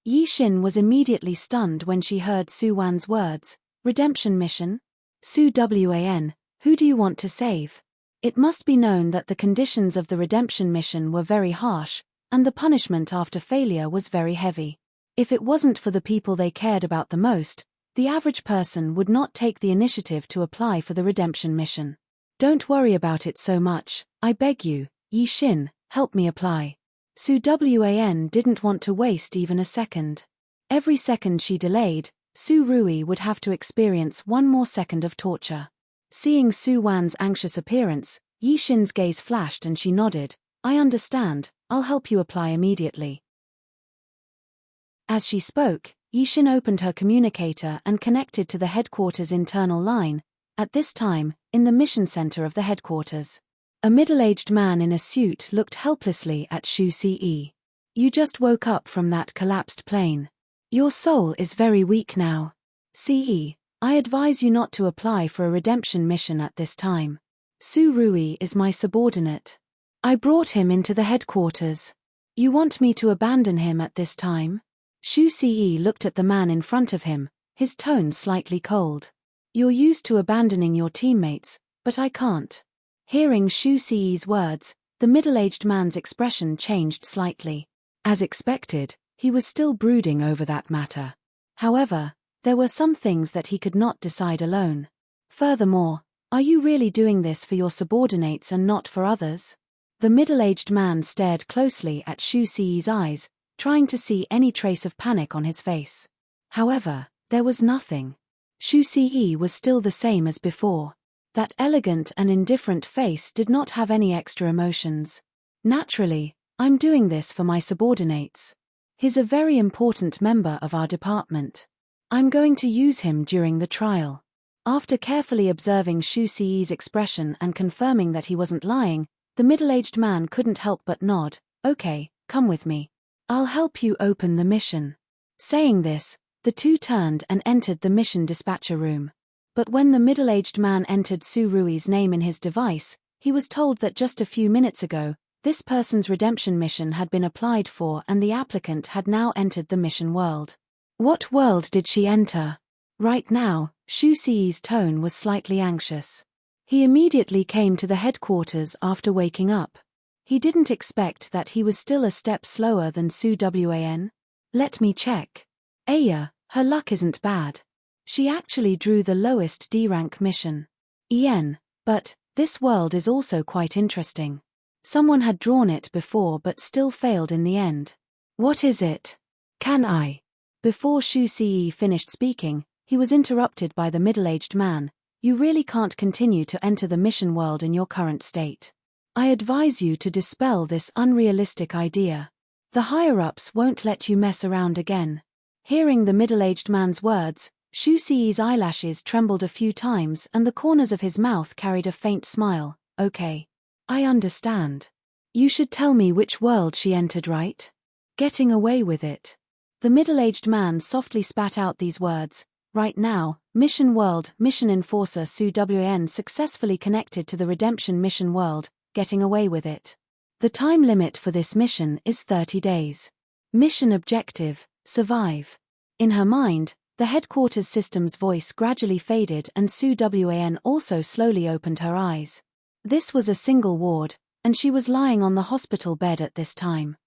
Yi Xin was immediately stunned when she heard Su Wan's words. Redemption mission? Su Wan, who do you want to save? It must be known that the conditions of the redemption mission were very harsh, and the punishment after failure was very heavy. If it wasn't for the people they cared about the most, the average person would not take the initiative to apply for the redemption mission. Don't worry about it so much, I beg you, Yi Xin, help me apply. Su Wan didn't want to waste even a second. Every second she delayed, Su Rui would have to experience one more second of torture. Seeing Su Wan's anxious appearance, Yi Xin's gaze flashed and she nodded. I understand, I'll help you apply immediately. As she spoke, Yi Xin opened her communicator and connected to the headquarters' internal line. At this time, in the mission center of the headquarters, a middle-aged man in a suit looked helplessly at Shu Ce. You just woke up from that collapsed plane. Your soul is very weak now. Ce, I advise you not to apply for a redemption mission at this time. Su Rui is my subordinate. I brought him into the headquarters. You want me to abandon him at this time? Shu Ce looked at the man in front of him, his tone slightly cold. You're used to abandoning your teammates, but I can't. Hearing Shu Ce's words, the middle-aged man's expression changed slightly. As expected, he was still brooding over that matter. However, there were some things that he could not decide alone. Furthermore, are you really doing this for your subordinates and not for others? The middle-aged man stared closely at Shu Ce's eyes, trying to see any trace of panic on his face. However, there was nothing. Shu Ce was still the same as before. That elegant and indifferent face did not have any extra emotions. Naturally, I'm doing this for my subordinates. He's a very important member of our department. I'm going to use him during the trial. After carefully observing Shu Si's expression and confirming that he wasn't lying, the middle-aged man couldn't help but nod. Okay, come with me. I'll help you open the mission. Saying this, the two turned and entered the mission dispatcher room. But when the middle-aged man entered Su Rui's name in his device, he was told that just a few minutes ago, this person's redemption mission had been applied for and the applicant had now entered the mission world. What world did she enter? Right now, Shu Si's tone was slightly anxious. He immediately came to the headquarters after waking up. He didn't expect that he was still a step slower than Su Wan. Let me check. Aya, her luck isn't bad. She actually drew the lowest D-rank mission. But this world is also quite interesting. Someone had drawn it before but still failed in the end. What is it? Can I? Before Shu Si finished speaking, he was interrupted by the middle-aged man. You really can't continue to enter the mission world in your current state. I advise you to dispel this unrealistic idea. The higher-ups won't let you mess around again. Hearing the middle-aged man's words, Shu Si's eyelashes trembled a few times and the corners of his mouth carried a faint smile. Okay. I understand. You should tell me which world she entered, right? Getting away with it. The middle-aged man softly spat out these words. Right now, Mission World, Mission Enforcer Su Wan successfully connected to the Redemption Mission World, getting away with it. The time limit for this mission is 30 days. Mission objective, survive. In her mind, the headquarters system's voice gradually faded and Su Wan also slowly opened her eyes. This was a single ward, and she was lying on the hospital bed at this time.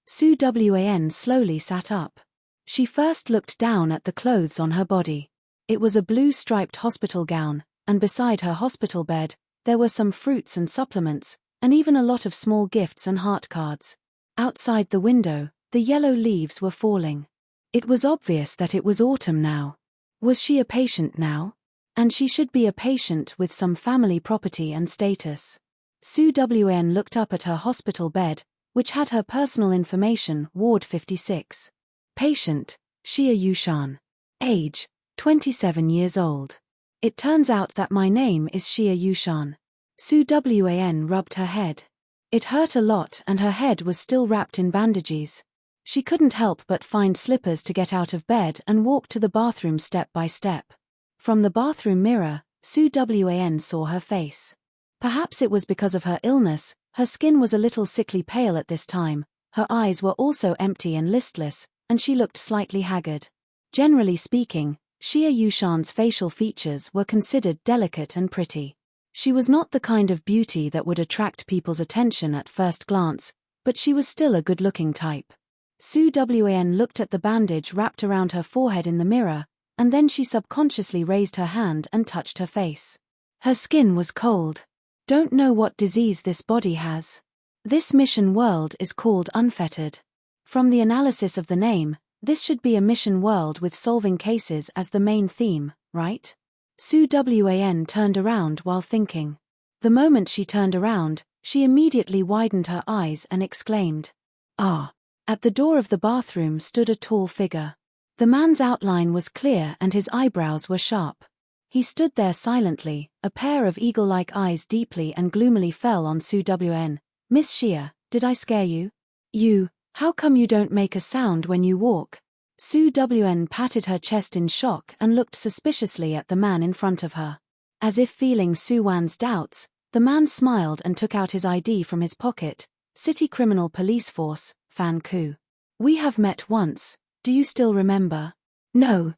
Su Wan slowly sat up. She first looked down at the clothes on her body. It was a blue striped hospital gown, and beside her hospital bed, there were some fruits and supplements, and even a lot of small gifts and heart cards. Outside the window, the yellow leaves were falling. It was obvious that it was autumn now. Was she a patient now? And she should be a patient with some family property and status. Su Wan looked up at her hospital bed, which had her personal information, Ward 56. Patient, Xia Yushan. Age, 27 years old. It turns out that my name is Xia Yushan. Su Wan rubbed her head. It hurt a lot and her head was still wrapped in bandages. She couldn't help but find slippers to get out of bed and walk to the bathroom step by step. From the bathroom mirror, Su Wan saw her face. Perhaps it was because of her illness, her skin was a little sickly pale at this time, her eyes were also empty and listless, and she looked slightly haggard. Generally speaking, Xia Yushan's facial features were considered delicate and pretty. She was not the kind of beauty that would attract people's attention at first glance, but she was still a good-looking type. Su Wan looked at the bandage wrapped around her forehead in the mirror, and then she subconsciously raised her hand and touched her face. Her skin was cold. Don't know what disease this body has. This mission world is called Unfettered. From the analysis of the name, this should be a mission world with solving cases as the main theme, right? Su Wan turned around while thinking. The moment she turned around, she immediately widened her eyes and exclaimed, "Ah!" At the door of the bathroom stood a tall figure. The man's outline was clear and his eyebrows were sharp. He stood there silently, a pair of eagle-like eyes deeply and gloomily fell on Su Wan. "Miss Xia, did I scare you? How come you don't make a sound when you walk?" Su Wan patted her chest in shock and looked suspiciously at the man in front of her. As if feeling Su Wan's doubts, the man smiled and took out his ID from his pocket. "City Criminal Police Force, Fan Ku. We have met once. Do you still remember?" No.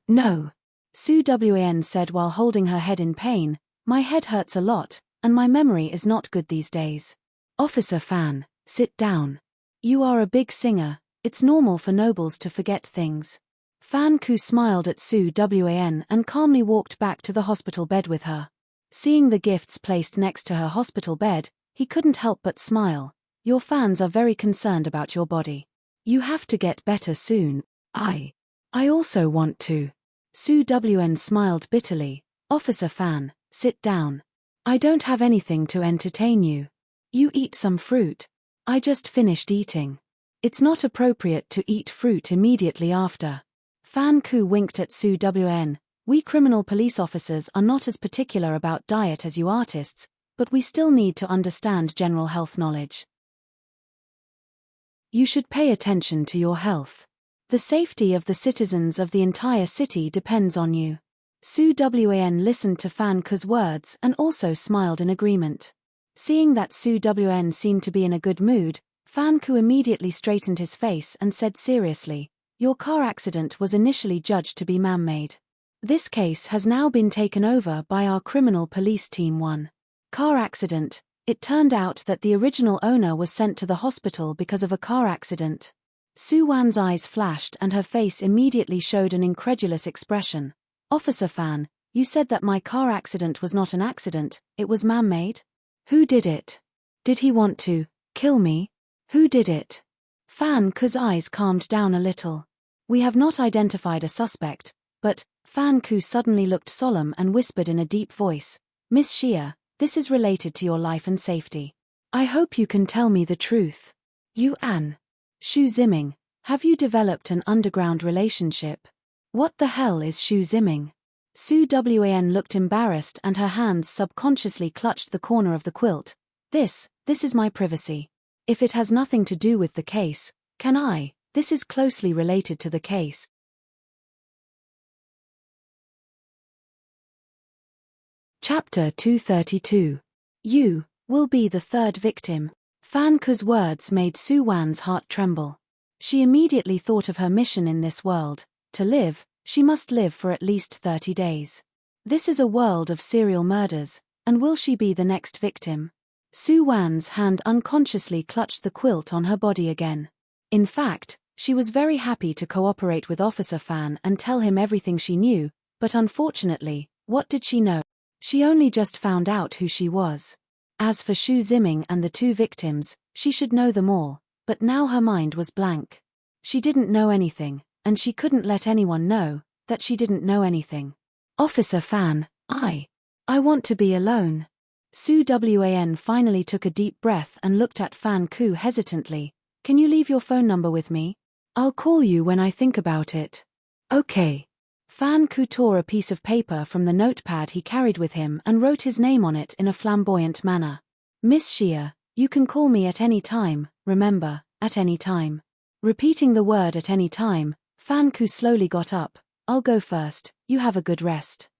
Su Wan said while holding her head in pain. "My head hurts a lot, and my memory is not good these days." "Officer Fan, sit down. You are a big singer, it's normal for nobles to forget things." Fan Ku smiled at Su Wan and calmly walked back to the hospital bed with her. Seeing the gifts placed next to her hospital bed, he couldn't help but smile. "Your fans are very concerned about your body. You have to get better soon." I also want to." Su Wan smiled bitterly. Officer Fan, sit down. I don't have anything to entertain you. You eat some fruit. I just finished eating. It's not appropriate to eat fruit immediately after. Fan Ku winked at Su Wn. We criminal police officers are not as particular about diet as you artists, but we still need to understand general health knowledge. You should pay attention to your health. The safety of the citizens of the entire city depends on you. Su Wn listened to Fan Ku's words and also smiled in agreement. Seeing that Su Wn seemed to be in a good mood, Fan Ku immediately straightened his face and said seriously, "Your car accident was initially judged to be man-made. This case has now been taken over by our criminal police team 1. Car accident. It turned out that the original owner was sent to the hospital because of a car accident." Su Wan's eyes flashed and her face immediately showed an incredulous expression. "Officer Fan, you said that my car accident was not an accident, it was man-made? Who did it? Did he want to kill me? Who did it?" Fan Ku's eyes calmed down a little. "We have not identified a suspect, but," Fan Ku suddenly looked solemn and whispered in a deep voice, "Miss Xia, this is related to your life and safety. I hope you can tell me the truth. You An. Shu Ziming, have you developed an underground relationship? What the hell is Shu Ziming?" Su Wan looked embarrassed and her hands subconsciously clutched the corner of the quilt. This is my privacy. If it has nothing to do with the case, can I? This is closely related to the case. Chapter 232. You will be the third victim. Fan Ku's words made Su Wan's heart tremble. She immediately thought of her mission in this world. To live, she must live for at least 30 days. This is a world of serial murders, and will she be the next victim? Su Wan's hand unconsciously clutched the quilt on her body again. In fact, she was very happy to cooperate with Officer Fan and tell him everything she knew, but unfortunately, what did she know? She only just found out who she was. As for Shu Ziming and the 2 victims, she should know them all, but now her mind was blank. She didn't know anything, and she couldn't let anyone know that she didn't know anything. "Officer Fan, I want to be alone." Su Wan finally took a deep breath and looked at Fan Ku hesitantly. "Can you leave your phone number with me? I'll call you when I think about it." "Okay." Fan Ku tore a piece of paper from the notepad he carried with him and wrote his name on it in a flamboyant manner. "Miss Xia, you can call me at any time, remember, at any time." Repeating the word "at any time," Fan Ku slowly got up. "I'll go first, you have a good rest.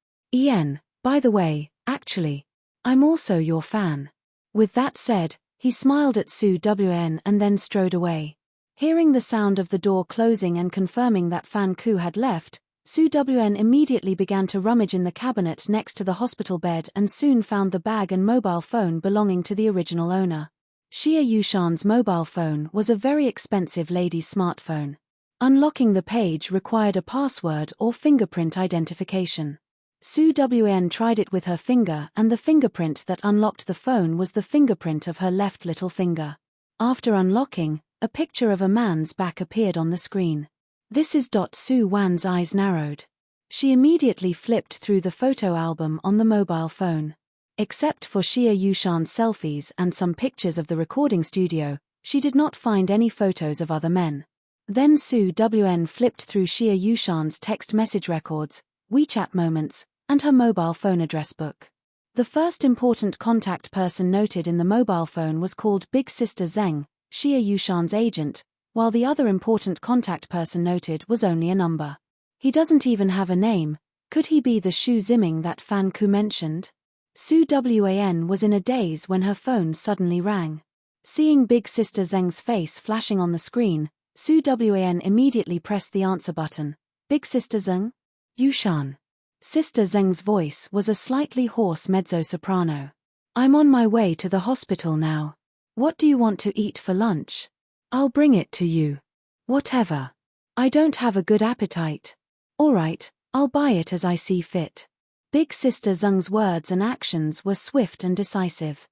By the way, actually, I'm also your fan." With that said, he smiled at Su Wan and then strode away. Hearing the sound of the door closing and confirming that Fan Ku had left, Su Wan immediately began to rummage in the cabinet next to the hospital bed and soon found the bag and mobile phone belonging to the original owner. Xia Yushan's mobile phone was a very expensive lady's smartphone. Unlocking the page required a password or fingerprint identification. Su Wan tried it with her finger and the fingerprint that unlocked the phone was the fingerprint of her left little finger. After unlocking, a picture of a man's back appeared on the screen. "This is." Su Wan's eyes narrowed. She immediately flipped through the photo album on the mobile phone. Except for Xia Yushan's selfies and some pictures of the recording studio, she did not find any photos of other men. Then Su Wan flipped through Xia Yushan's text message records, WeChat moments, and her mobile phone address book. The first important contact person noted in the mobile phone was called Big Sister Zeng, Xia Yushan's agent, while the other important contact person noted was only a number. He doesn't even have a name. Could he be the Shu Ziming that Fan Ku mentioned? Su Wan was in a daze when her phone suddenly rang. Seeing Big Sister Zeng's face flashing on the screen, Su Wan immediately pressed the answer button. "Big Sister Zeng? Yushan." Sister Zeng's voice was a slightly hoarse mezzo-soprano. "I'm on my way to the hospital now. What do you want to eat for lunch? I'll bring it to you. Whatever. I don't have a good appetite." "Alright, I'll buy it as I see fit." Big Sister Zeng's words and actions were swift and decisive.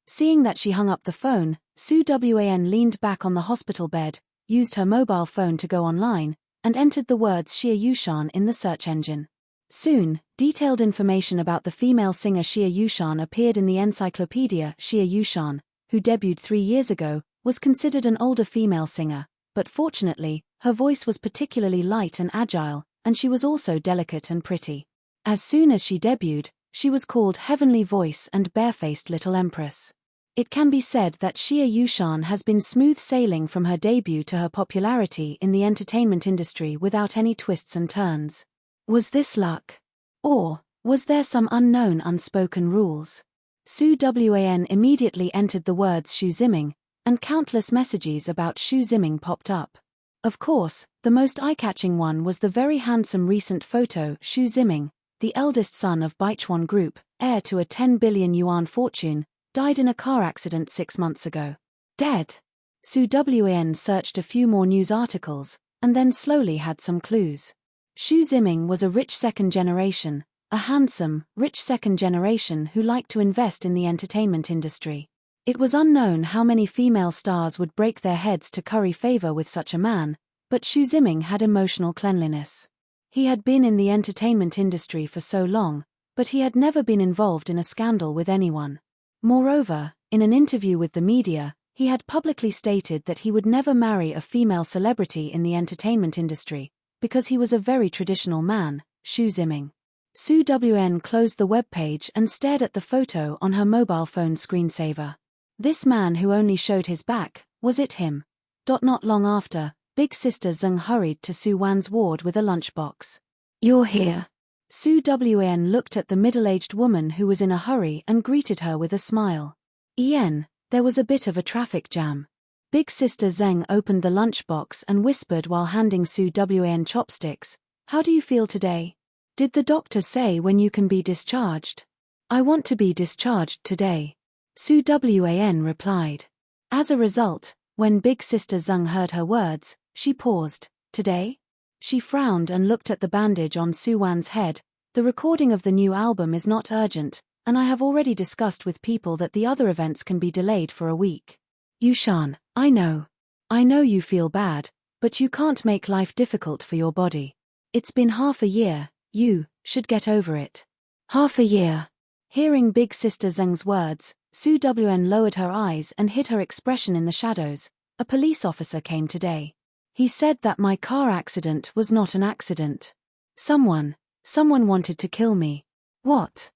Seeing that she hung up the phone, Su Wan leaned back on the hospital bed, used her mobile phone to go online, and entered the words Xia Yushan in the search engine. Soon, detailed information about the female singer Xia Yushan appeared in the encyclopedia. Xia Yushan, who debuted 3 years ago, was considered an older female singer, but fortunately, her voice was particularly light and agile, and she was also delicate and pretty. As soon as she debuted, she was called Heavenly Voice and Barefaced Little Empress. It can be said that Xia Yushan has been smooth sailing from her debut to her popularity in the entertainment industry without any twists and turns. Was this luck? Or was there some unknown unspoken rules? Su Wan immediately entered the words Shu Ziming, and countless messages about Shu Ziming popped up. Of course, the most eye-catching one was the very handsome recent photo. Shu Ziming, the eldest son of Baichuan Group, heir to a 10 billion yuan fortune, died in a car accident 6 months ago. Dead. Su Wan searched a few more news articles, and then slowly had some clues. Shu Ziming was a rich second generation, a handsome, rich second generation who liked to invest in the entertainment industry. It was unknown how many female stars would break their heads to curry favor with such a man, but Shu Ziming had emotional cleanliness. He had been in the entertainment industry for so long, but he had never been involved in a scandal with anyone. Moreover, in an interview with the media, he had publicly stated that he would never marry a female celebrity in the entertainment industry, because he was a very traditional man. Shu Ziming. Su Wan closed the webpage and stared at the photo on her mobile phone screensaver. This man who only showed his back, was it him? Not long after, big sister Zeng hurried to Su Wan's ward with a lunchbox. "You're here." Su Wan looked at the middle-aged woman who was in a hurry and greeted her with a smile. There was a bit of a traffic jam. Big sister Zeng opened the lunchbox and whispered while handing Su Wan chopsticks, "How do you feel today? Did the doctor say when you can be discharged?" "I want to be discharged today," Su Wan replied. As a result, when big sister Zeng heard her words, she paused. "Today?" She frowned and looked at the bandage on Su Wan's head. "The recording of the new album is not urgent, and I have already discussed with people that the other events can be delayed for a week." "Yushan, I know you feel bad, but you can't make life difficult for your body. It's been half a year, you should get over it." "Half a year." Hearing big sister Zeng's words, Su Wan lowered her eyes and hid her expression in the shadows. "A police officer came today. He said that my car accident was not an accident. Someone wanted to kill me." "What?"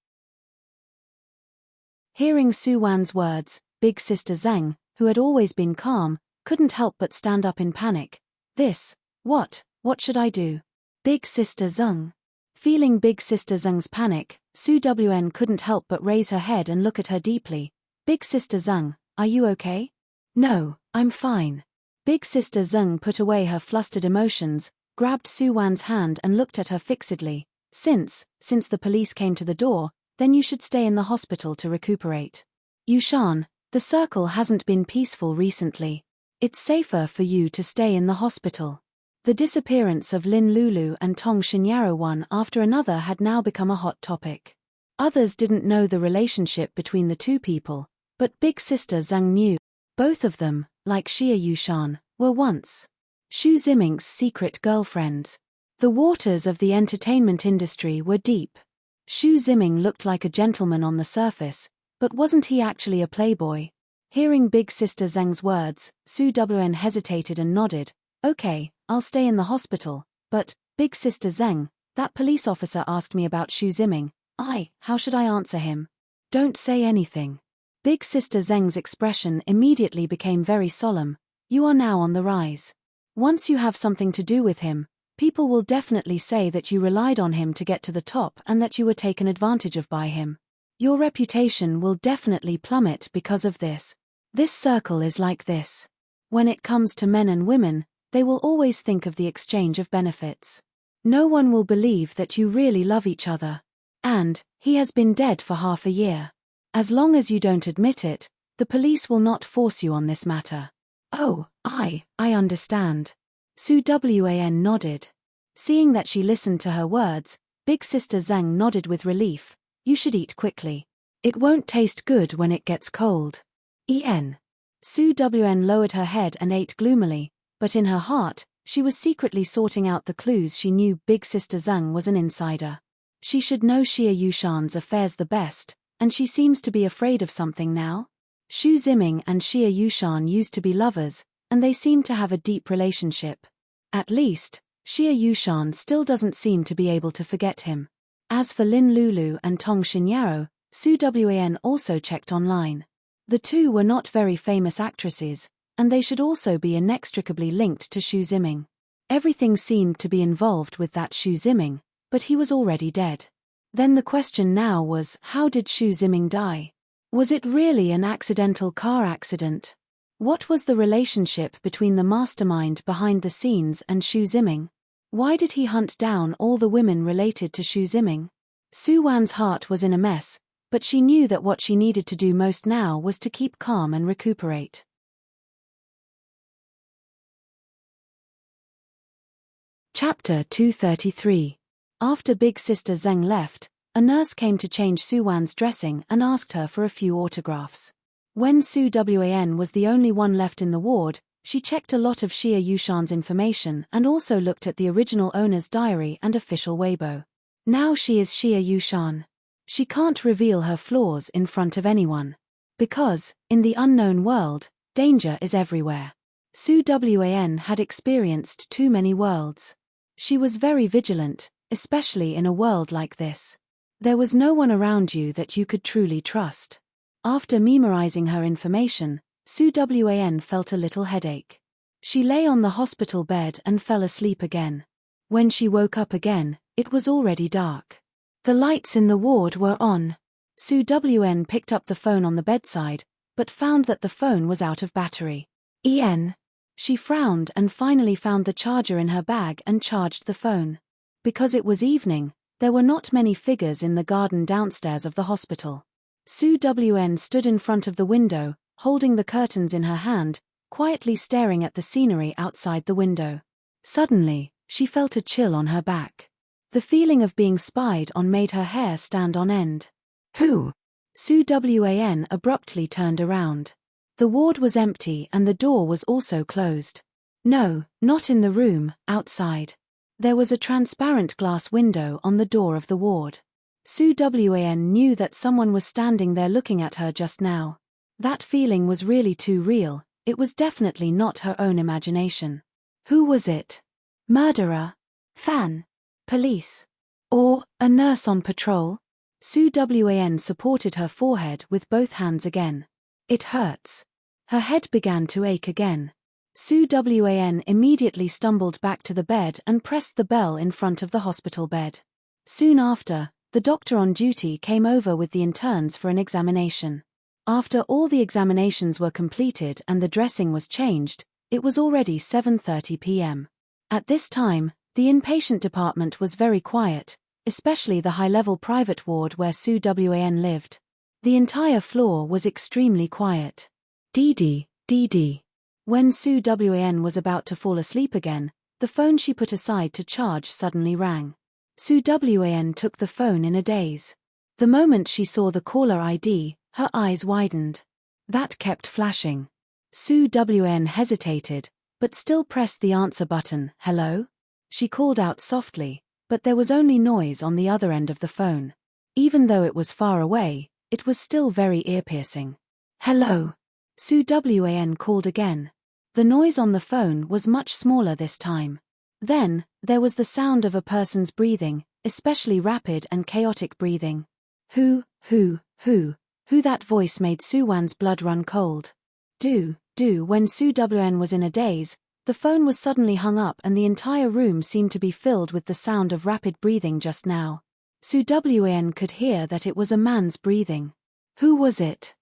Hearing Su Wan's words, big sister Zeng, who had always been calm, couldn't help but stand up in panic. What should I do?" "Big sister Zeng." Feeling big sister Zeng's panic, Su Wan couldn't help but raise her head and look at her deeply. "Big sister Zeng, are you okay?" "No, I'm fine." Big sister Zeng put away her flustered emotions, grabbed Su Wan's hand and looked at her fixedly. Since the police came to the door, then you should stay in the hospital to recuperate. Yushan, the circle hasn't been peaceful recently. It's safer for you to stay in the hospital." The disappearance of Lin Lulu and Tong Shinyaro one after another had now become a hot topic. Others didn't know the relationship between the two people, but big sister Zeng knew. Both of them, like Xia Yushan, were once Shu Ziming's secret girlfriends. The waters of the entertainment industry were deep. Shu Ziming looked like a gentleman on the surface, but wasn't he actually a playboy? Hearing big sister Zeng's words, Su Wan hesitated and nodded. "Okay, I'll stay in the hospital, but, big sister Zeng, that police officer asked me about Shu Ziming. How should I answer him?" "Don't say anything." Big sister Zeng's expression immediately became very solemn. "You are now on the rise. Once you have something to do with him, people will definitely say that you relied on him to get to the top and that you were taken advantage of by him. Your reputation will definitely plummet because of this. This circle is like this. When it comes to men and women, they will always think of the exchange of benefits. No one will believe that you really love each other. And he has been dead for half a year. As long as you don't admit it, the police will not force you on this matter." "Oh, I understand." Su Wan nodded. Seeing that she listened to her words, big sister Zeng nodded with relief. "You should eat quickly. It won't taste good when it gets cold." Su Wan lowered her head and ate gloomily, but in her heart, she was secretly sorting out the clues. She knew big sister Zeng was an insider. She should know Xia Yushan's affairs the best, and she seems to be afraid of something now. Xu Ziming and Xia Yushan used to be lovers, and they seem to have a deep relationship. At least, Xia Yushan still doesn't seem to be able to forget him. As for Lin Lulu and Tong Xinyao, Su Wan also checked online. The two were not very famous actresses, and they should also be inextricably linked to Xu Ziming. Everything seemed to be involved with that Xu Ziming, but he was already dead. Then the question now was, how did Xu Ziming die? Was it really an accidental car accident? What was the relationship between the mastermind behind the scenes and Xu Ziming? Why did he hunt down all the women related to Xu Ziming? Su Wan's heart was in a mess, but she knew that what she needed to do most now was to keep calm and recuperate. Chapter 233. After Big Sister Zheng left, a nurse came to change Su Wan's dressing and asked her for a few autographs. When Su Wan was the only one left in the ward, she checked a lot of Xia Yushan's information and also looked at the original owner's diary and official Weibo. Now she is Xia Yushan. She can't reveal her flaws in front of anyone. Because, in the unknown world, danger is everywhere. Su Wan had experienced too many worlds. She was very vigilant, especially in a world like this. There was no one around you that you could truly trust. After memorizing her information, Su Wan felt a little headache. She lay on the hospital bed and fell asleep again. When she woke up again, it was already dark. The lights in the ward were on. Su Wan picked up the phone on the bedside, but found that the phone was out of battery. She frowned and finally found the charger in her bag and charged the phone. Because it was evening, there were not many figures in the garden downstairs of the hospital. Su Wan stood in front of the window, holding the curtains in her hand, quietly staring at the scenery outside the window. Suddenly, she felt a chill on her back. The feeling of being spied on made her hair stand on end. Who? Su Wan abruptly turned around. The ward was empty and the door was also closed. No, not in the room, outside. There was a transparent glass window on the door of the ward. Su Wan knew that someone was standing there looking at her just now. That feeling was really too real, it was definitely not her own imagination. Who was it? Murderer? Fan? Police? Or a nurse on patrol? Su Wan supported her forehead with both hands again. It hurts. Her head began to ache again. Su Wan immediately stumbled back to the bed and pressed the bell in front of the hospital bed. Soon after, the doctor on duty came over with the interns for an examination. After all the examinations were completed and the dressing was changed, it was already 7:30 p.m. At this time, the inpatient department was very quiet, especially the high-level private ward where Su Wan lived. The entire floor was extremely quiet. Dee. When Su Wan was about to fall asleep again, the phone she put aside to charge suddenly rang. Su Wan took the phone in a daze. The moment she saw the caller ID, her eyes widened. That kept flashing. Su Wan hesitated, but still pressed the answer button. Hello? She called out softly, but there was only noise on the other end of the phone. Even though it was far away, it was still very ear-piercing. Hello? Su Wan called again. The noise on the phone was much smaller this time. Then, there was the sound of a person's breathing, especially rapid and chaotic breathing. Who, that voice made Su Wan's blood run cold. When Su Wan was in a daze, the phone was suddenly hung up and the entire room seemed to be filled with the sound of rapid breathing just now. Su Wan could hear that it was a man's breathing. Who was it?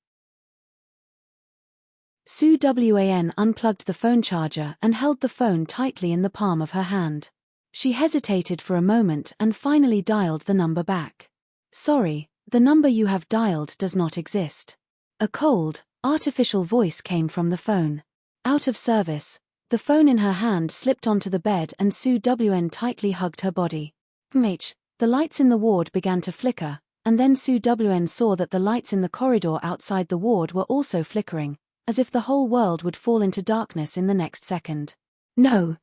Su Wan unplugged the phone charger and held the phone tightly in the palm of her hand. She hesitated for a moment and finally dialed the number back. Sorry, the number you have dialed does not exist. A cold, artificial voice came from the phone. Out of service, the phone in her hand slipped onto the bed and Su Wan tightly hugged her body. The lights in the ward began to flicker, and then Su Wan saw that the lights in the corridor outside the ward were also flickering, as if the whole world would fall into darkness in the next second. No.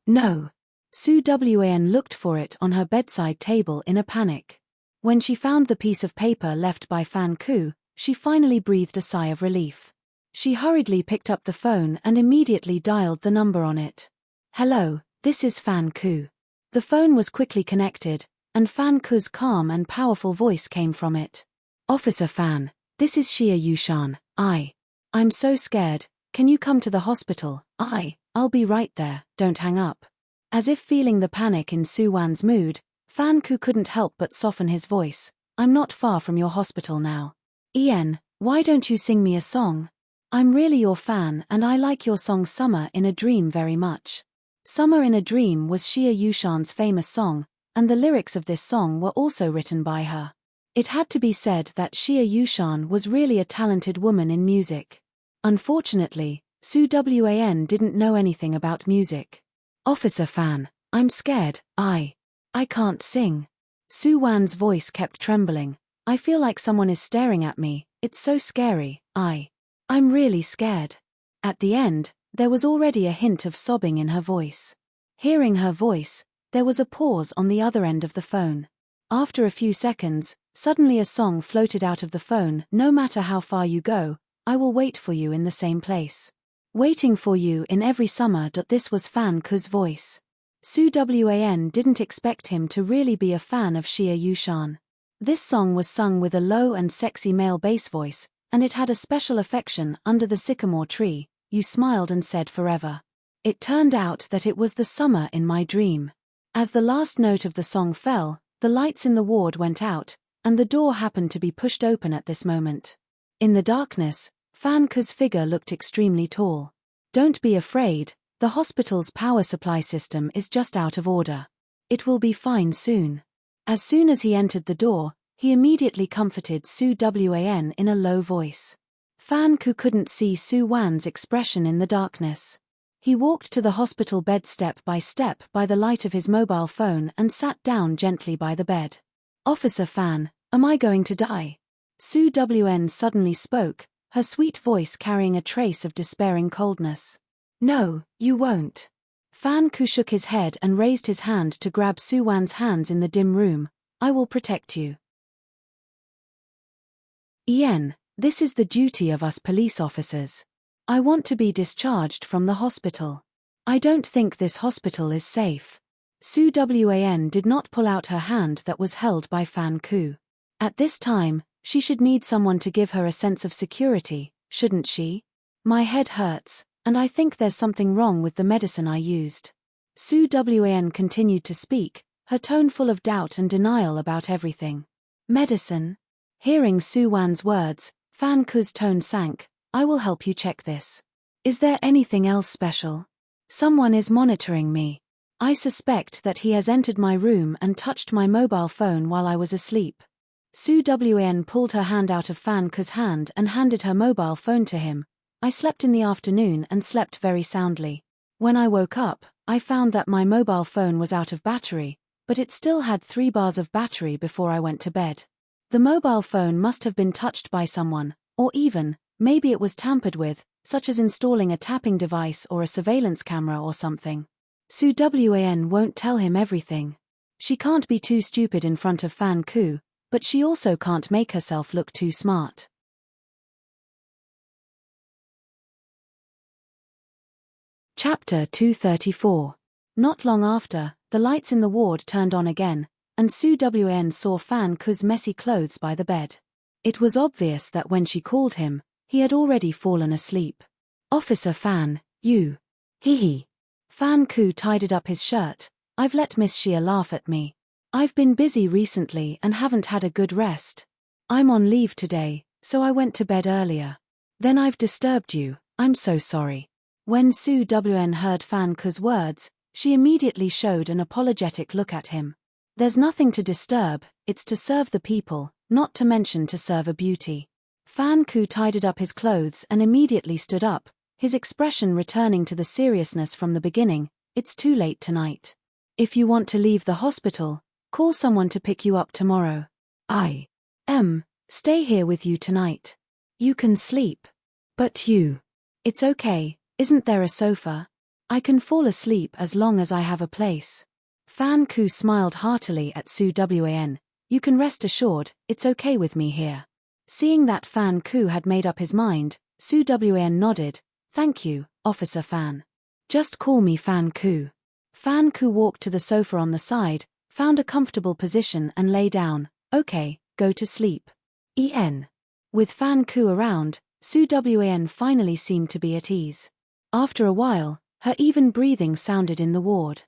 Su Wan looked for it on her bedside table in a panic. When she found the piece of paper left by Fan Ku, she finally breathed a sigh of relief. She hurriedly picked up the phone and immediately dialed the number on it. "Hello, this is Fan Ku." The phone was quickly connected, and Fan Ku's calm and powerful voice came from it. "Officer Fan, this is Xia Yushan. I'm so scared. Can you come to the hospital? I'll be right there, don't hang up." As if feeling the panic in Su Wan's mood, Fan Ku couldn't help but soften his voice. "I'm not far from your hospital now. Ian, why don't you sing me a song? I'm really your fan and I like your song Summer in a Dream very much." Summer in a Dream was Xia Yushan's famous song, and the lyrics of this song were also written by her. It had to be said that Xia Yushan was really a talented woman in music. Unfortunately, Su Wan didn't know anything about music. "Officer Fan, I'm scared. I can't sing." Su Wan's voice kept trembling. "I feel like someone is staring at me. It's so scary. I'm really scared." At the end, there was already a hint of sobbing in her voice. Hearing her voice, there was a pause on the other end of the phone. After a few seconds, suddenly a song floated out of the phone. "No matter how far you go, I will wait for you in the same place. Waiting for you in every summer." This was Fan Ku's voice. Su Wan didn't expect him to really be a fan of Xia Yushan. This song was sung with a low and sexy male bass voice, and it had a special affection. "Under the sycamore tree, you smiled and said forever. It turned out that it was the summer in my dream." As the last note of the song fell, the lights in the ward went out, and the door happened to be pushed open at this moment. In the darkness, Fan Ku's figure looked extremely tall. "Don't be afraid, the hospital's power supply system is just out of order. It will be fine soon." As soon as he entered the door, he immediately comforted Su Wan in a low voice. Fan Ku couldn't see Su Wan's expression in the darkness. He walked to the hospital bed step by the light of his mobile phone and sat down gently by the bed. "Officer Fan, am I going to die?" Su Wan suddenly spoke, her sweet voice carrying a trace of despairing coldness. "No, you won't." Fan Ku shook his head and raised his hand to grab Su Wan's hands in the dim room. "I will protect you. Ian, this is the duty of us police officers. I want to be discharged from the hospital. I don't think this hospital is safe." Su Wan did not pull out her hand that was held by Fan Ku. At this time, she should need someone to give her a sense of security, shouldn't she? "My head hurts, and I think there's something wrong with the medicine I used." Su Wan continued to speak, her tone full of doubt and denial about everything. "Medicine?" Hearing Su Wan's words, Fan Ku's tone sank. "I will help you check this. Is there anything else special? Someone is monitoring me. I suspect that he has entered my room and touched my mobile phone while I was asleep." Su Wan pulled her hand out of Fan Ku's hand and handed her mobile phone to him. "I slept in the afternoon and slept very soundly. When I woke up, I found that my mobile phone was out of battery, but it still had 3 bars of battery before I went to bed. The mobile phone must have been touched by someone, or even, maybe it was tampered with, such as installing a tapping device or a surveillance camera or something." Su Wan won't tell him everything. She can't be too stupid in front of Fan Ku, but she also can't make herself look too smart. Chapter 234. Not long after, the lights in the ward turned on again, and Su Wan saw Fan Ku's messy clothes by the bed. It was obvious that when she called him, he had already fallen asleep. "Officer Fan, you." Hee. Fan Ku tidied up his shirt. "I've let Miss Xia laugh at me. I've been busy recently and haven't had a good rest. I'm on leave today, so I went to bed earlier. Then I've disturbed you. I'm so sorry." When Su Wan heard Fan Ku's words, she immediately showed an apologetic look at him. "There's nothing to disturb, it's to serve the people, not to mention to serve a beauty." Fan Ku tidied up his clothes and immediately stood up, his expression returning to the seriousness from the beginning. "It's too late tonight. If you want to leave the hospital, call someone to pick you up tomorrow. I stay here with you tonight. You can sleep. But you. It's okay, isn't there a sofa? I can fall asleep as long as I have a place." Fan Ku smiled heartily at Su Wan. You can rest assured, it's okay with me here. Seeing that Fan Ku had made up his mind, Su Wan nodded. Thank you, Officer Fan. Just call me Fan Ku. Fan Ku walked to the sofa on the side, found a comfortable position and lay down. Okay, go to sleep. With Fan Ku around, Su Wan finally seemed to be at ease. After a while, her even breathing sounded in the ward.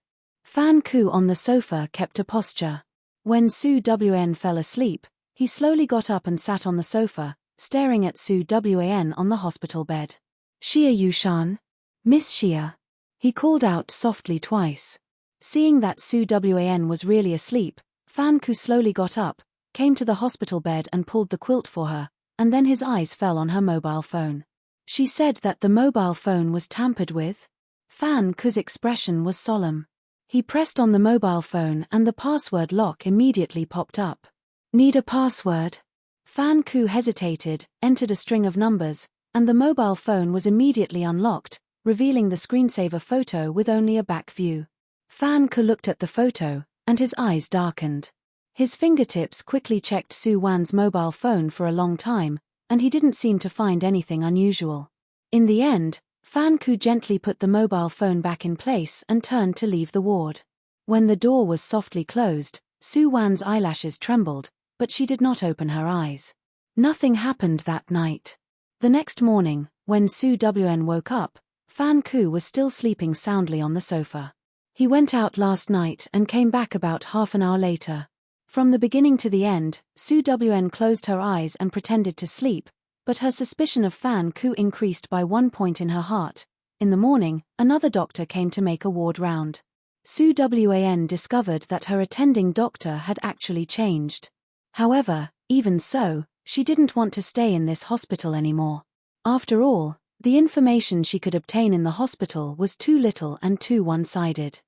Fan Ku on the sofa kept a posture. When Su Wan fell asleep, he slowly got up and sat on the sofa, staring at Su Wan on the hospital bed. Xia Yushan? Miss Xia? He called out softly twice. Seeing that Su Wan was really asleep, Fan Ku slowly got up, came to the hospital bed and pulled the quilt for her, and then his eyes fell on her mobile phone. She said that the mobile phone was tampered with. Fan Ku's expression was solemn. He pressed on the mobile phone and the password lock immediately popped up. Need a password? Fan Ku hesitated, entered a string of numbers, and the mobile phone was immediately unlocked, revealing the screensaver photo with only a back view. Fan Ku looked at the photo, and his eyes darkened. His fingertips quickly checked Su Wan's mobile phone for a long time, and he didn't seem to find anything unusual. In the end, Fan Ku gently put the mobile phone back in place and turned to leave the ward. When the door was softly closed, Su Wan's eyelashes trembled, but she did not open her eyes. Nothing happened that night. The next morning, when Su Wan woke up, Fan Ku was still sleeping soundly on the sofa. He went out last night and came back about half an hour later. From the beginning to the end, Su Wan closed her eyes and pretended to sleep, but her suspicion of Fan Ku increased by 1 point in her heart. In the morning, another doctor came to make a ward round. Su Wan discovered that her attending doctor had actually changed. However, even so, she didn't want to stay in this hospital anymore. After all, the information she could obtain in the hospital was too little and too one-sided.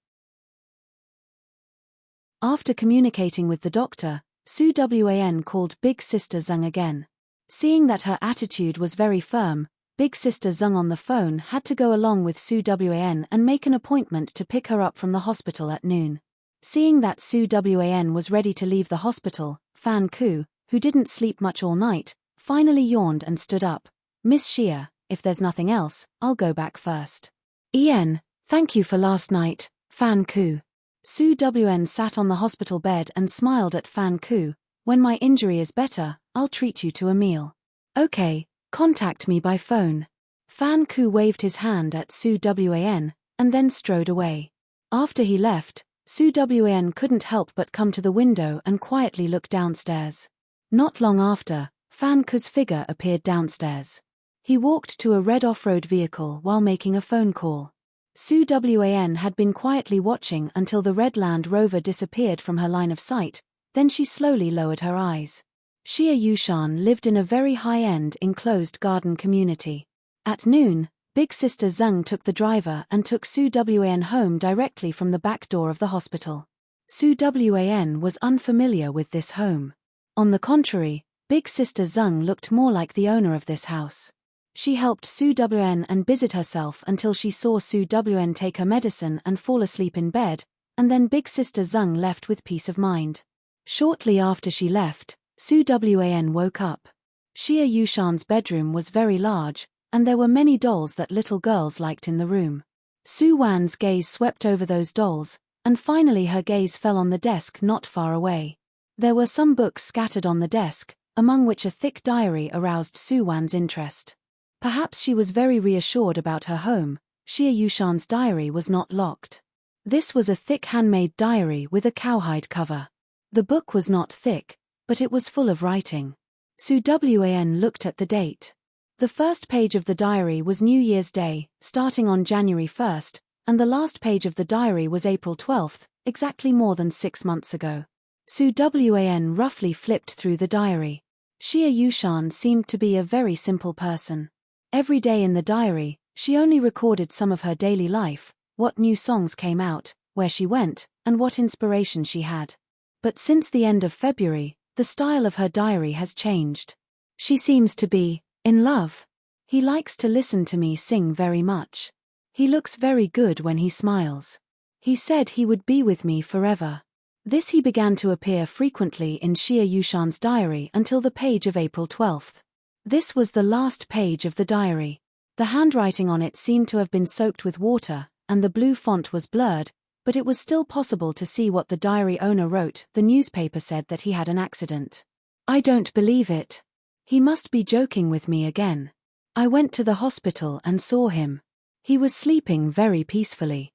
After communicating with the doctor, Su Wan called Big Sister Zeng again. Seeing that her attitude was very firm, Big Sister Zeng on the phone had to go along with Su Wan and make an appointment to pick her up from the hospital at noon. Seeing that Su Wan was ready to leave the hospital, Fan Ku, who didn't sleep much all night, finally yawned and stood up. Miss Xia, if there's nothing else, I'll go back first. Thank you for last night, Fan Ku. Su Wan sat on the hospital bed and smiled at Fan Ku. When my injury is better, I'll treat you to a meal. Okay, contact me by phone. Fan Ku waved his hand at Su Wan, and then strode away. After he left, Su Wan couldn't help but come to the window and quietly look downstairs. Not long after, Fan Ku's figure appeared downstairs. He walked to a red off-road vehicle while making a phone call. Su Wan had been quietly watching until the red Land Rover disappeared from her line of sight, then she slowly lowered her eyes. Xia Yushan lived in a very high-end enclosed garden community. At noon, Big Sister Zeng took the driver and took Su Wan home directly from the back door of the hospital. Su Wan was unfamiliar with this home. On the contrary, Big Sister Zeng looked more like the owner of this house. She helped Su Wan and busied herself until she saw Su Wan take her medicine and fall asleep in bed, and then Big Sister Zeng left with peace of mind. Shortly after she left, Su Wan woke up. Xia Yushan's bedroom was very large, and there were many dolls that little girls liked in the room. Su Wan's gaze swept over those dolls, and finally her gaze fell on the desk not far away. There were some books scattered on the desk, among which a thick diary aroused Su Wan's interest. Perhaps she was very reassured about her home. Xia Yushan's diary was not locked. This was a thick handmade diary with a cowhide cover. The book was not thick, but it was full of writing. Su Wan looked at the date. The first page of the diary was New Year's Day, starting on January 1st, and the last page of the diary was April 12th, exactly more than 6 months ago. Su Wan roughly flipped through the diary. Xia Yushan seemed to be a very simple person. Every day in the diary, she only recorded some of her daily life, what new songs came out, where she went, and what inspiration she had. But since the end of February, the style of her diary has changed. She seems to be in love. He likes to listen to me sing very much. He looks very good when he smiles. He said he would be with me forever. This he began to appear frequently in Xia Yushan's diary until the page of April 12. This was the last page of the diary. The handwriting on it seemed to have been soaked with water, and the blue font was blurred, but it was still possible to see what the diary owner wrote. The newspaper said that he had an accident. I don't believe it. He must be joking with me again. I went to the hospital and saw him. He was sleeping very peacefully.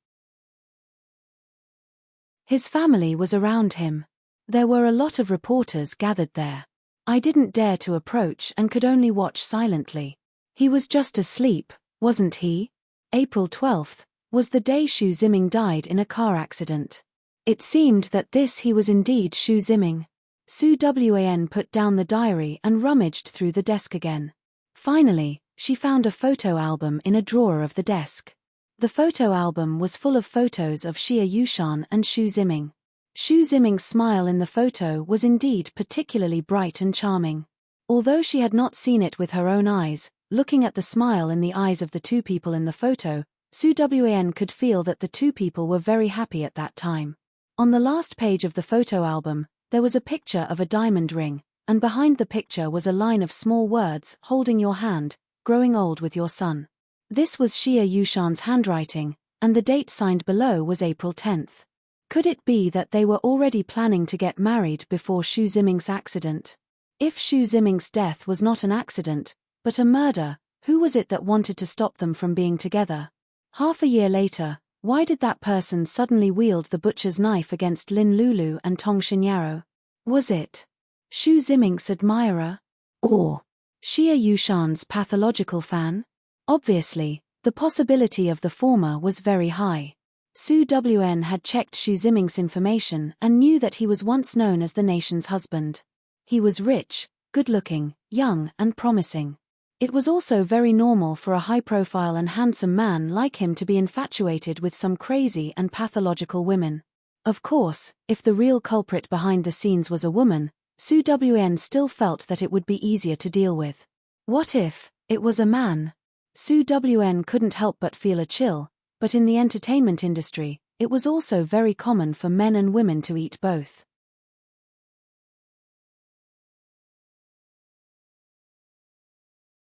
His family was around him. There were a lot of reporters gathered there. I didn't dare to approach and could only watch silently. He was just asleep, wasn't he? April 12th was the day Xu Ziming died in a car accident. It seemed that he was indeed Xu Ziming. Su Wan put down the diary and rummaged through the desk again. Finally, she found a photo album in a drawer of the desk. The photo album was full of photos of Xia Yushan and Xu Ziming. Xu Ziming's smile in the photo was indeed particularly bright and charming. Although she had not seen it with her own eyes, looking at the smile in the eyes of the two people in the photo, Su Wan could feel that the two people were very happy at that time. On the last page of the photo album, there was a picture of a diamond ring, and behind the picture was a line of small words, holding your hand, growing old with your son. This was Xia Yushan's handwriting, and the date signed below was April 10th. Could it be that they were already planning to get married before Xu Ziming's accident? If Xu Ziming's death was not an accident, but a murder, who was it that wanted to stop them from being together? Half a year later, why did that person suddenly wield the butcher's knife against Lin Lulu and Tong Xinyaro? Was it Xu Ziming's admirer? Or Xia Yushan's pathological fan? Obviously, the possibility of the former was very high. Su Wan had checked Xu Ziming's information and knew that he was once known as the nation's husband. He was rich, good-looking, young and promising. It was also very normal for a high-profile and handsome man like him to be infatuated with some crazy and pathological women. Of course, if the real culprit behind the scenes was a woman, Su Wan still felt that it would be easier to deal with. What if it was a man? Su Wan couldn't help but feel a chill, but in the entertainment industry, it was also very common for men and women to eat both.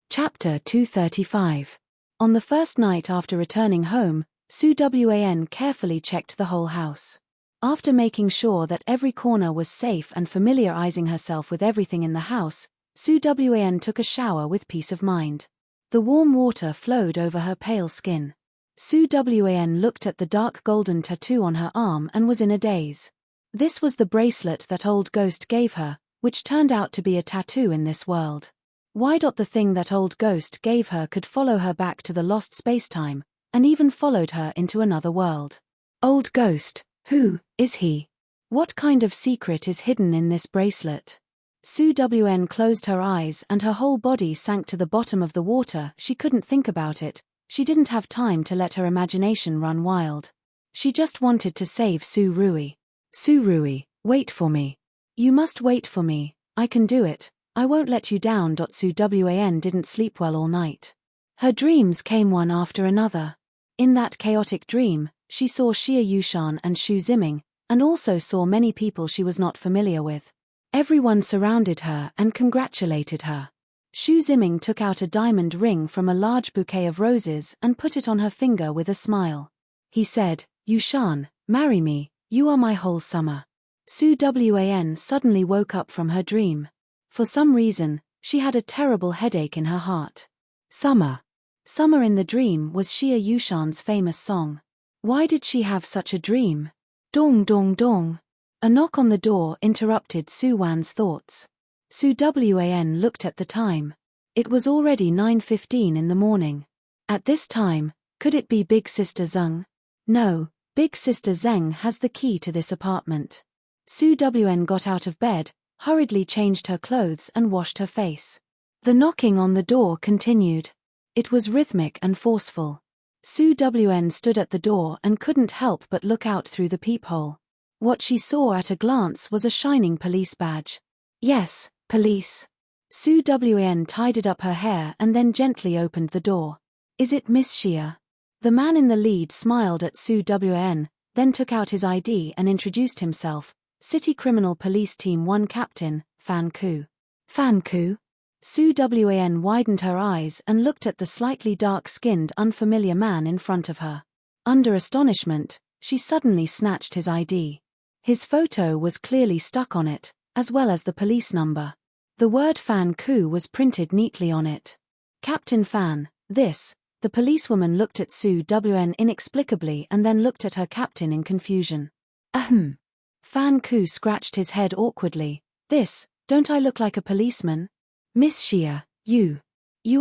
Chapter 235. On the first night after returning home, Su Wan carefully checked the whole house. After making sure that every corner was safe and familiarizing herself with everything in the house, Su Wan took a shower with peace of mind. The warm water flowed over her pale skin. Su Wan looked at the dark golden tattoo on her arm and was in a daze. This was the bracelet that Old Ghost gave her, which turned out to be a tattoo in this world. Why? The thing that Old Ghost gave her could follow her back to the lost spacetime, and even followed her into another world. Old Ghost, who is he? What kind of secret is hidden in this bracelet? Su Wan closed her eyes and her whole body sank to the bottom of the water. She couldn't think about it. She didn't have time to let her imagination run wild. She just wanted to save Su Rui. Su Rui, wait for me. You must wait for me. I can do it. I won't let you down. Su Wan didn't sleep well all night. Her dreams came one after another. In that chaotic dream, she saw Xia Yushan and Xu Ziming, and also saw many people she was not familiar with. Everyone surrounded her and congratulated her. Xu Ziming took out a diamond ring from a large bouquet of roses and put it on her finger with a smile. He said, "Yushan, marry me, you are my whole summer." Su Wan suddenly woke up from her dream. For some reason, she had a terrible headache in her heart. Summer. Summer in the dream was Xia Yushan's famous song. Why did she have such a dream? Dong dong dong. A knock on the door interrupted Su Wan's thoughts. Su Wan looked at the time. It was already 9:15 in the morning. At this time, could it be Big Sister Zeng? No, Big Sister Zeng has the key to this apartment. Su Wan got out of bed, hurriedly changed her clothes and washed her face. The knocking on the door continued. It was rhythmic and forceful. Su Wan stood at the door and couldn't help but look out through the peephole. What she saw at a glance was a shining police badge. Yes, police. Su Wan tidied up her hair and then gently opened the door. Is it Miss Xia? The man in the lead smiled at Su Wan, then took out his ID and introduced himself, City Criminal Police Team 1 Captain, Fan Ku. Fan Ku? Sue Wan widened her eyes and looked at the slightly dark-skinned unfamiliar man in front of her. Under astonishment, she suddenly snatched his ID. His photo was clearly stuck on it, as well as the police number. The word Fan Ku was printed neatly on it. Captain Fan, this. The policewoman looked at Sue Wan inexplicably and then looked at her captain in confusion. Ahem. Fan Ku scratched his head awkwardly. This, don't I look like a policeman? Miss Xia, you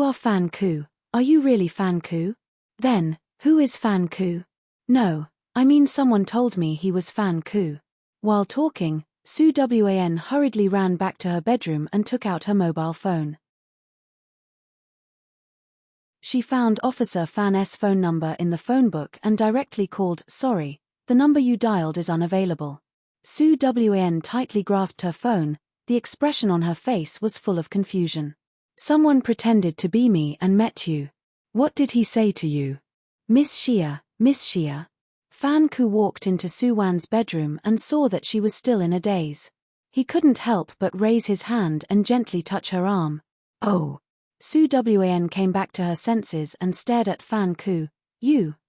are Fan Ku. Are you really Fan Ku? Then, who is Fan Ku? No, I mean someone told me he was Fan Ku. While talking, Sue Wan hurriedly ran back to her bedroom and took out her mobile phone. She found Officer Fan's phone number in the phone book and directly called. Sorry, the number you dialed is unavailable. Sue Wan tightly grasped her phone. The expression on her face was full of confusion. Someone pretended to be me and met you. What did he say to you? Miss Xia. Fan Ku walked into Sue Wan's bedroom and saw that she was still in a daze. He couldn't help but raise his hand and gently touch her arm. Oh. Sue Wan came back to her senses and stared at Fan Ku.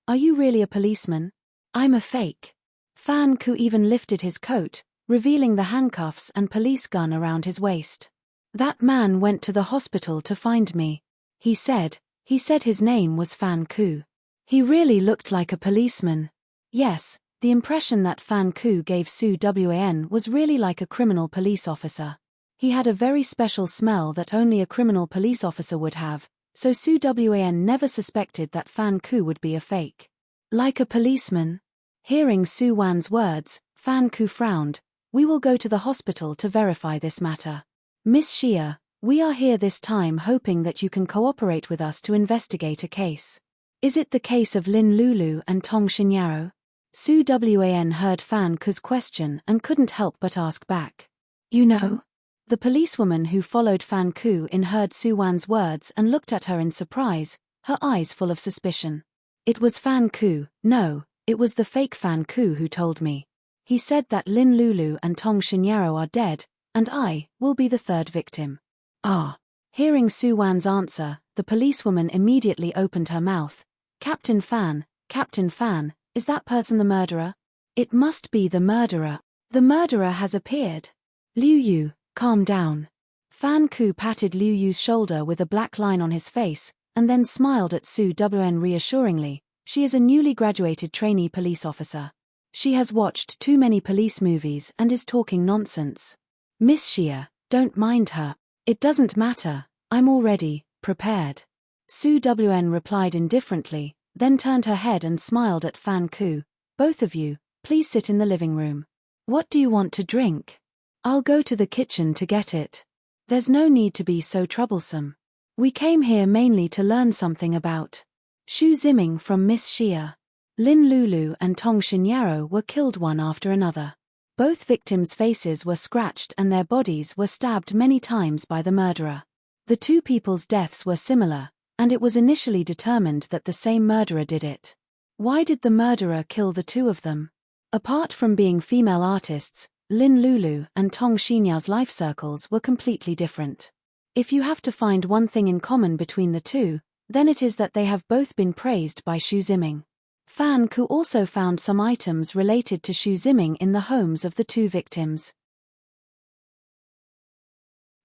Are you really a policeman? I'm a fake. Fan Ku even lifted his coat, revealing the handcuffs and police gun around his waist. That man went to the hospital to find me. He said his name was Fan Ku. He really looked like a policeman. Yes, the impression that Fan Ku gave Sue Wan was really like a criminal police officer. He had a very special smell that only a criminal police officer would have, so Sue Wan never suspected that Fan Ku would be a fake. Like a policeman? Hearing Sue Wan's words, Fan Ku frowned. We will go to the hospital to verify this matter. Miss Xia, we are here this time hoping that you can cooperate with us to investigate a case. Is it the case of Lin Lulu and Tong Xinyaro? Sue Wan heard Fan Ku's question and couldn't help but ask back. You know? The policewoman who followed Fan Ku heard Sue Wan's words and looked at her in surprise, her eyes full of suspicion. It was Fan Ku. No, it was the fake Fan Ku who told me. He said that Lin Lulu and Tong Xinyaro are dead, and I will be the third victim. Ah. Hearing Sue Wan's answer, the policewoman immediately opened her mouth. Captain Fan, is that person the murderer? It must be the murderer. The murderer has appeared. Liu Yu, calm down. Fan Ku patted Liu Yu's shoulder with a black line on his face, and then smiled at Sue Wan reassuringly. She is a newly graduated trainee police officer. She has watched too many police movies and is talking nonsense. Miss Xia, don't mind her. It doesn't matter, I'm already prepared. Sue Wan replied indifferently, then turned her head and smiled at Fan Ku. Both of you, please sit in the living room. What do you want to drink? I'll go to the kitchen to get it. There's no need to be so troublesome. We came here mainly to learn something about Xu Ziming from Miss Xia. Lin Lulu and Tong Xinyaro were killed one after another. Both victims' faces were scratched and their bodies were stabbed many times by the murderer. The two people's deaths were similar, and it was initially determined that the same murderer did it. Why did the murderer kill the two of them? Apart from being female artists, Lin Lulu and Tong Xinyao's life circles were completely different. If you have to find one thing in common between the two, then it is that they have both been praised by Xu Ziming. Fan Ku also found some items related to Xu Ziming in the homes of the two victims.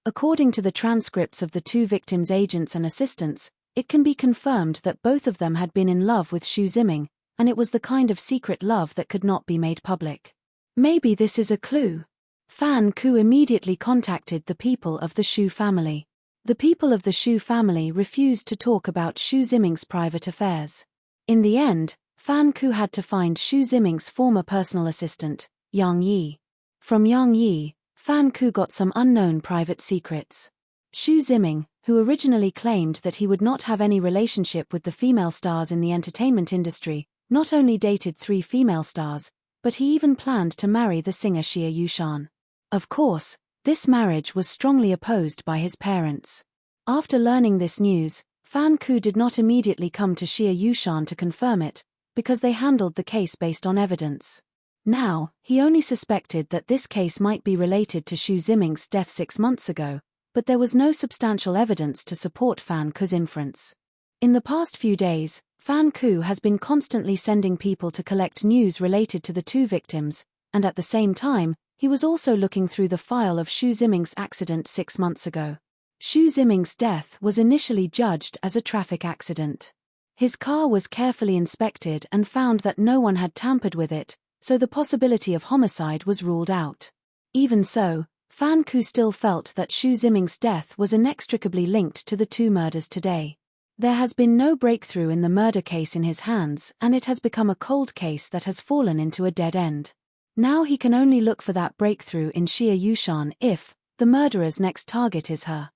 According to the transcripts of the two victims' agents and assistants, it can be confirmed that both of them had been in love with Xu Ziming, and it was the kind of secret love that could not be made public. Maybe this is a clue. Fan Ku immediately contacted the people of the Xu family. The people of the Xu family refused to talk about Xu Ziming's private affairs. In the end, Fan Ku had to find Xu Ziming's former personal assistant, Yang Yi. From Yang Yi, Fan Ku got some unknown private secrets. Xu Ziming, who originally claimed that he would not have any relationship with the female stars in the entertainment industry, not only dated 3 female stars, but he even planned to marry the singer Xia Yushan. Of course, this marriage was strongly opposed by his parents. After learning this news, Fan Ku did not immediately come to Xia Yushan to confirm it, because they handled the case based on evidence. Now, he only suspected that this case might be related to Xu Ziming's death 6 months ago, but there was no substantial evidence to support Fan Ku's inference. In the past few days, Fan Ku has been constantly sending people to collect news related to the two victims, and at the same time, he was also looking through the file of Xu Ziming's accident 6 months ago. Xu Ziming's death was initially judged as a traffic accident. His car was carefully inspected and found that no one had tampered with it, so the possibility of homicide was ruled out. Even so, Fan Ku still felt that Xu Ziming's death was inextricably linked to the two murders today. There has been no breakthrough in the murder case in his hands, and it has become a cold case that has fallen into a dead end. Now he can only look for that breakthrough in Xia Yushan if the murderer's next target is her.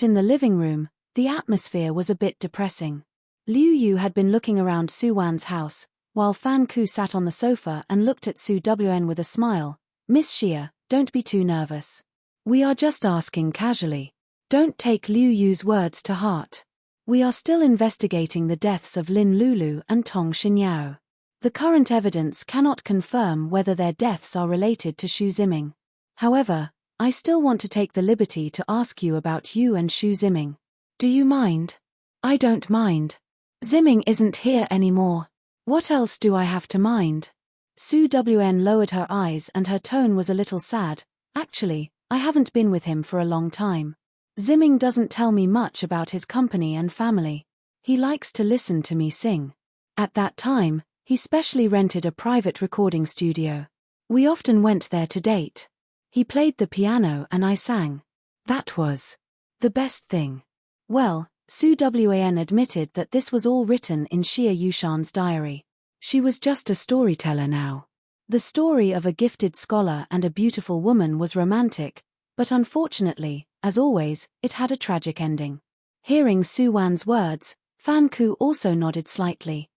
In the living room, the atmosphere was a bit depressing. Liu Yu had been looking around Su Wan's house, while Fan Ku sat on the sofa and looked at Su Wn with a smile. "Miss Xia, don't be too nervous. We are just asking casually. Don't take Liu Yu's words to heart. We are still investigating the deaths of Lin Lulu and Tong Xinyao. The current evidence cannot confirm whether their deaths are related to Xu Ziming. However, I still want to take the liberty to ask you about you and Xu Ziming. Do you mind?" "I don't mind. Ziming isn't here anymore. What else do I have to mind?" Su Wn lowered her eyes and her tone was a little sad. "Actually, I haven't been with him for a long time. Ziming doesn't tell me much about his company and family. He likes to listen to me sing. At that time, he specially rented a private recording studio. We often went there to date. He played the piano and I sang. That was the best thing." Well, Su Wan admitted that this was all written in Xia Yushan's diary. She was just a storyteller now. The story of a gifted scholar and a beautiful woman was romantic, but unfortunately, as always, it had a tragic ending. Hearing Su Wan's words, Fan Ku also nodded slightly.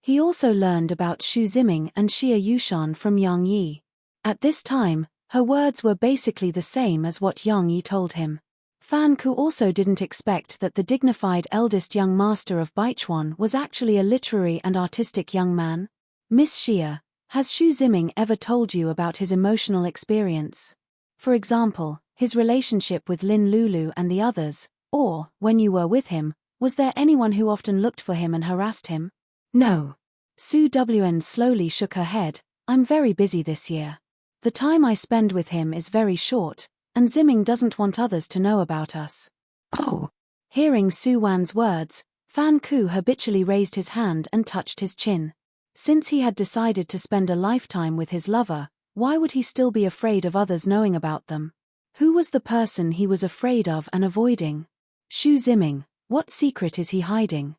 He also learned about Xu Ziming and Xia Yushan from Yang Yi. At this time, her words were basically the same as what Yang Yi told him. Fan Ku also didn't expect that the dignified eldest young master of Baichuan was actually a literary and artistic young man. "Miss Xia, has Xu Ziming ever told you about his emotional experience? For example, his relationship with Lin Lulu and the others, or, when you were with him, was there anyone who often looked for him and harassed him?" "No." Su Wn slowly shook her head. "I'm very busy this year. The time I spend with him is very short, and Ziming doesn't want others to know about us." "Oh." Hearing Su Wan's words, Fan Ku habitually raised his hand and touched his chin. Since he had decided to spend a lifetime with his lover, why would he still be afraid of others knowing about them? Who was the person he was afraid of and avoiding? Xu Ziming. What secret is he hiding?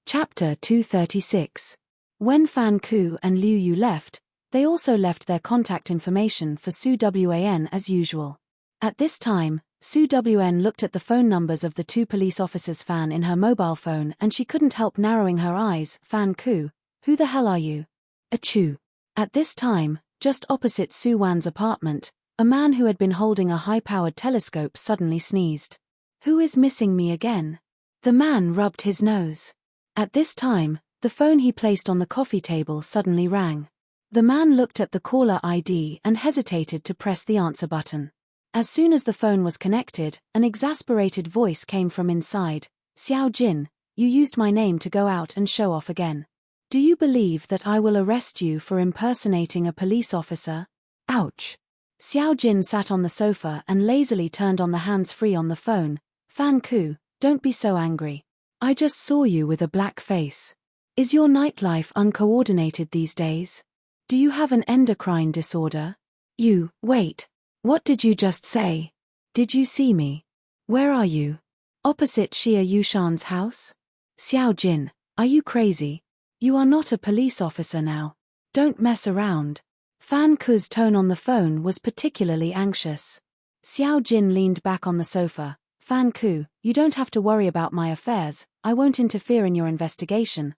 Chapter 236. When Fan Ku and Liu Yu left, they also left their contact information for Su Wan as usual. At this time, Su Wn looked at the phone numbers of the two police officers' Fan in her mobile phone and she couldn't help narrowing her eyes. "Fan Ku, who the hell are you?" "Achoo." At this time, just opposite Su Wan's apartment, a man who had been holding a high-powered telescope suddenly sneezed. "Who is missing me again?" The man rubbed his nose. At this time, the phone he placed on the coffee table suddenly rang. The man looked at the caller ID and hesitated to press the answer button. As soon as the phone was connected, an exasperated voice came from inside. "Xiao Jin, you used my name to go out and show off again. Do you believe that I will arrest you for impersonating a police officer?" Ouch. Xiao Jin sat on the sofa and lazily turned on the hands-free on the phone. "Fan Ku, don't be so angry. I just saw you with a black face. Is your nightlife uncoordinated these days? Do you have an endocrine disorder? Wait. What did you just say? Did you see me? Where are you? Opposite Xia Yushan's house? Xiao Jin, are you crazy? You are not a police officer now. Don't mess around." Fan Ku's tone on the phone was particularly anxious. Xiao Jin leaned back on the sofa. "Fan Ku, you don't have to worry about my affairs. I won't interfere in your investigation.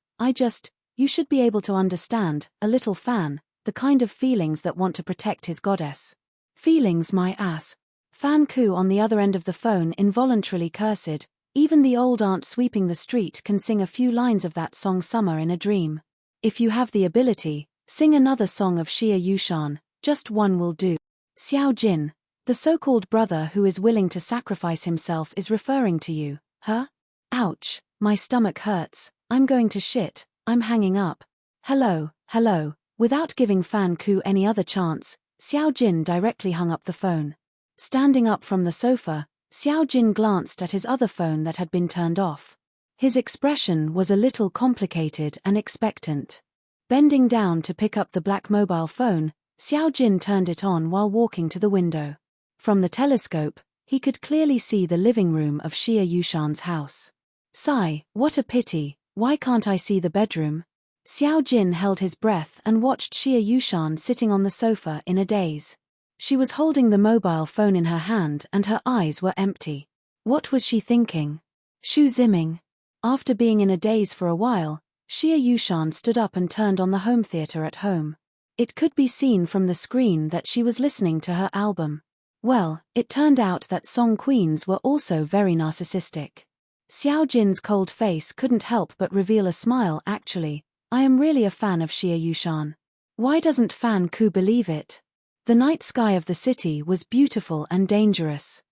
You should be able to understand, a little fan, the kind of feelings that want to protect his goddess." "Feelings my ass." Fan Ku on the other end of the phone involuntarily cursed. Even the old aunt sweeping the street can sing a few lines of that song Summer in a Dream. If you have the ability, sing another song of Xia Yushan, just one will do. Xiao Jin, the so-called brother who is willing to sacrifice himself, is referring to you, huh? Ouch, my stomach hurts, I'm going to shit, I'm hanging up. Hello. Without giving Fan Ku any other chance, Xiao Jin directly hung up the phone. Standing up from the sofa, Xiao Jin glanced at his other phone that had been turned off. His expression was a little complicated and expectant. Bending down to pick up the black mobile phone, Xiao Jin turned it on while walking to the window. From the telescope, he could clearly see the living room of Xia Yushan's house. Sigh, what a pity, why can't I see the bedroom? Xiao Jin held his breath and watched Xia Yushan sitting on the sofa in a daze. She was holding the mobile phone in her hand and her eyes were empty. What was she thinking? Shu Ziming. After being in a daze for a while, Xia Yushan stood up and turned on the home theater at home. It could be seen from the screen that she was listening to her album. Well, it turned out that song queens were also very narcissistic. Xiao Jin's cold face couldn't help but reveal a smile. Actually, I am really a fan of Xia Yushan. Why doesn't Fan Ku believe it? The night sky of the city was beautiful and dangerous.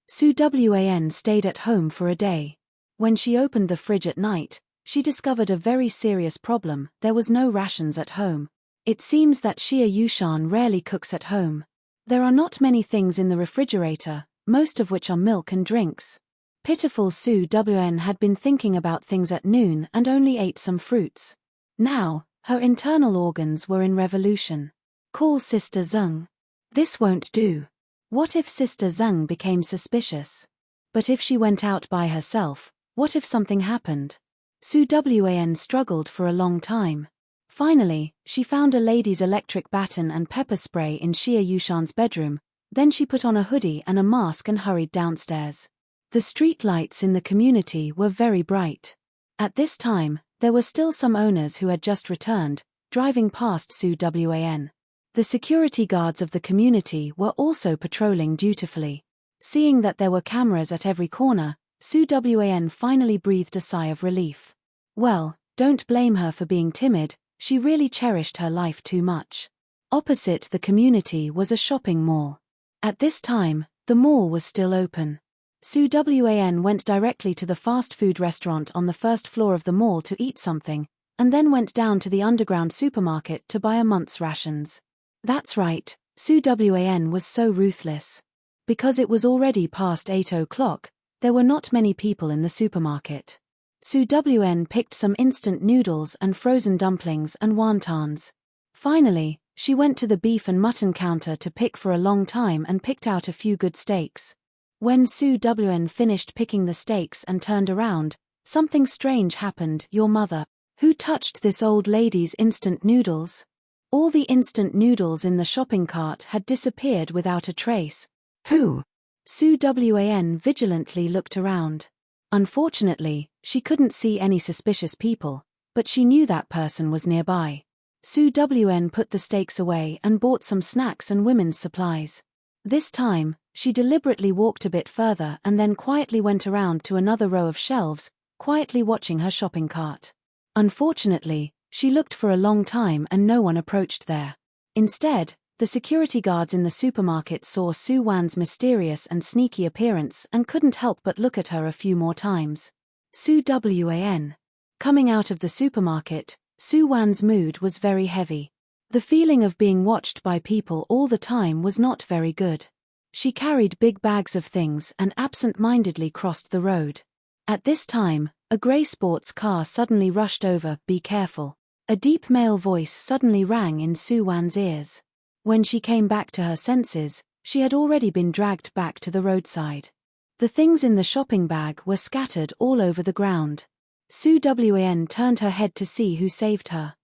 Su Wan stayed at home for a day. When she opened the fridge at night, she discovered a very serious problem. There was no rations at home. It seems that Xia Yushan rarely cooks at home. There are not many things in the refrigerator, most of which are milk and drinks. Pitiful Su Wan had been thinking about things at noon and only ate some fruits. Now, her internal organs were in revolution. Call Sister Zeng. This won't do. What if Sister Zeng became suspicious? But if she went out by herself, what if something happened? Su Wan struggled for a long time. Finally, she found a lady's electric baton and pepper spray in Xia Yushan's bedroom, then she put on a hoodie and a mask and hurried downstairs. The street lights in the community were very bright. At this time, there were still some owners who had just returned, driving past Su Wan. The security guards of the community were also patrolling dutifully. Seeing that there were cameras at every corner, Su Wan finally breathed a sigh of relief. Well, don't blame her for being timid, she really cherished her life too much. Opposite the community was a shopping mall. At this time, the mall was still open. Su Wan went directly to the fast food restaurant on the first floor of the mall to eat something, and then went down to the underground supermarket to buy a month's rations. That's right, Su Wan was so ruthless. Because it was already past 8 o'clock, there were not many people in the supermarket. Su Wan picked some instant noodles and frozen dumplings and wontons. Finally, she went to the beef and mutton counter to pick for a long time and picked out a few good steaks. When Su Wan finished picking the steaks and turned around, something strange happened. Your mother. Who touched this old lady's instant noodles? All the instant noodles in the shopping cart had disappeared without a trace. Who? Su Wan vigilantly looked around. Unfortunately, she couldn't see any suspicious people, but she knew that person was nearby. Su Wan put the steaks away and bought some snacks and women's supplies. This time, she deliberately walked a bit further and then quietly went around to another row of shelves, quietly watching her shopping cart. Unfortunately, she looked for a long time and no one approached there. Instead, the security guards in the supermarket saw Su Wan's mysterious and sneaky appearance and couldn't help but look at her a few more times. Su Wan. Coming out of the supermarket, Su Wan's mood was very heavy. The feeling of being watched by people all the time was not very good. She carried big bags of things and absent-mindedly crossed the road. At this time, a grey sports car suddenly rushed over. Be careful. A deep male voice suddenly rang in Su Wan's ears. When she came back to her senses, she had already been dragged back to the roadside. The things in the shopping bag were scattered all over the ground. Su Wan turned her head to see who saved her.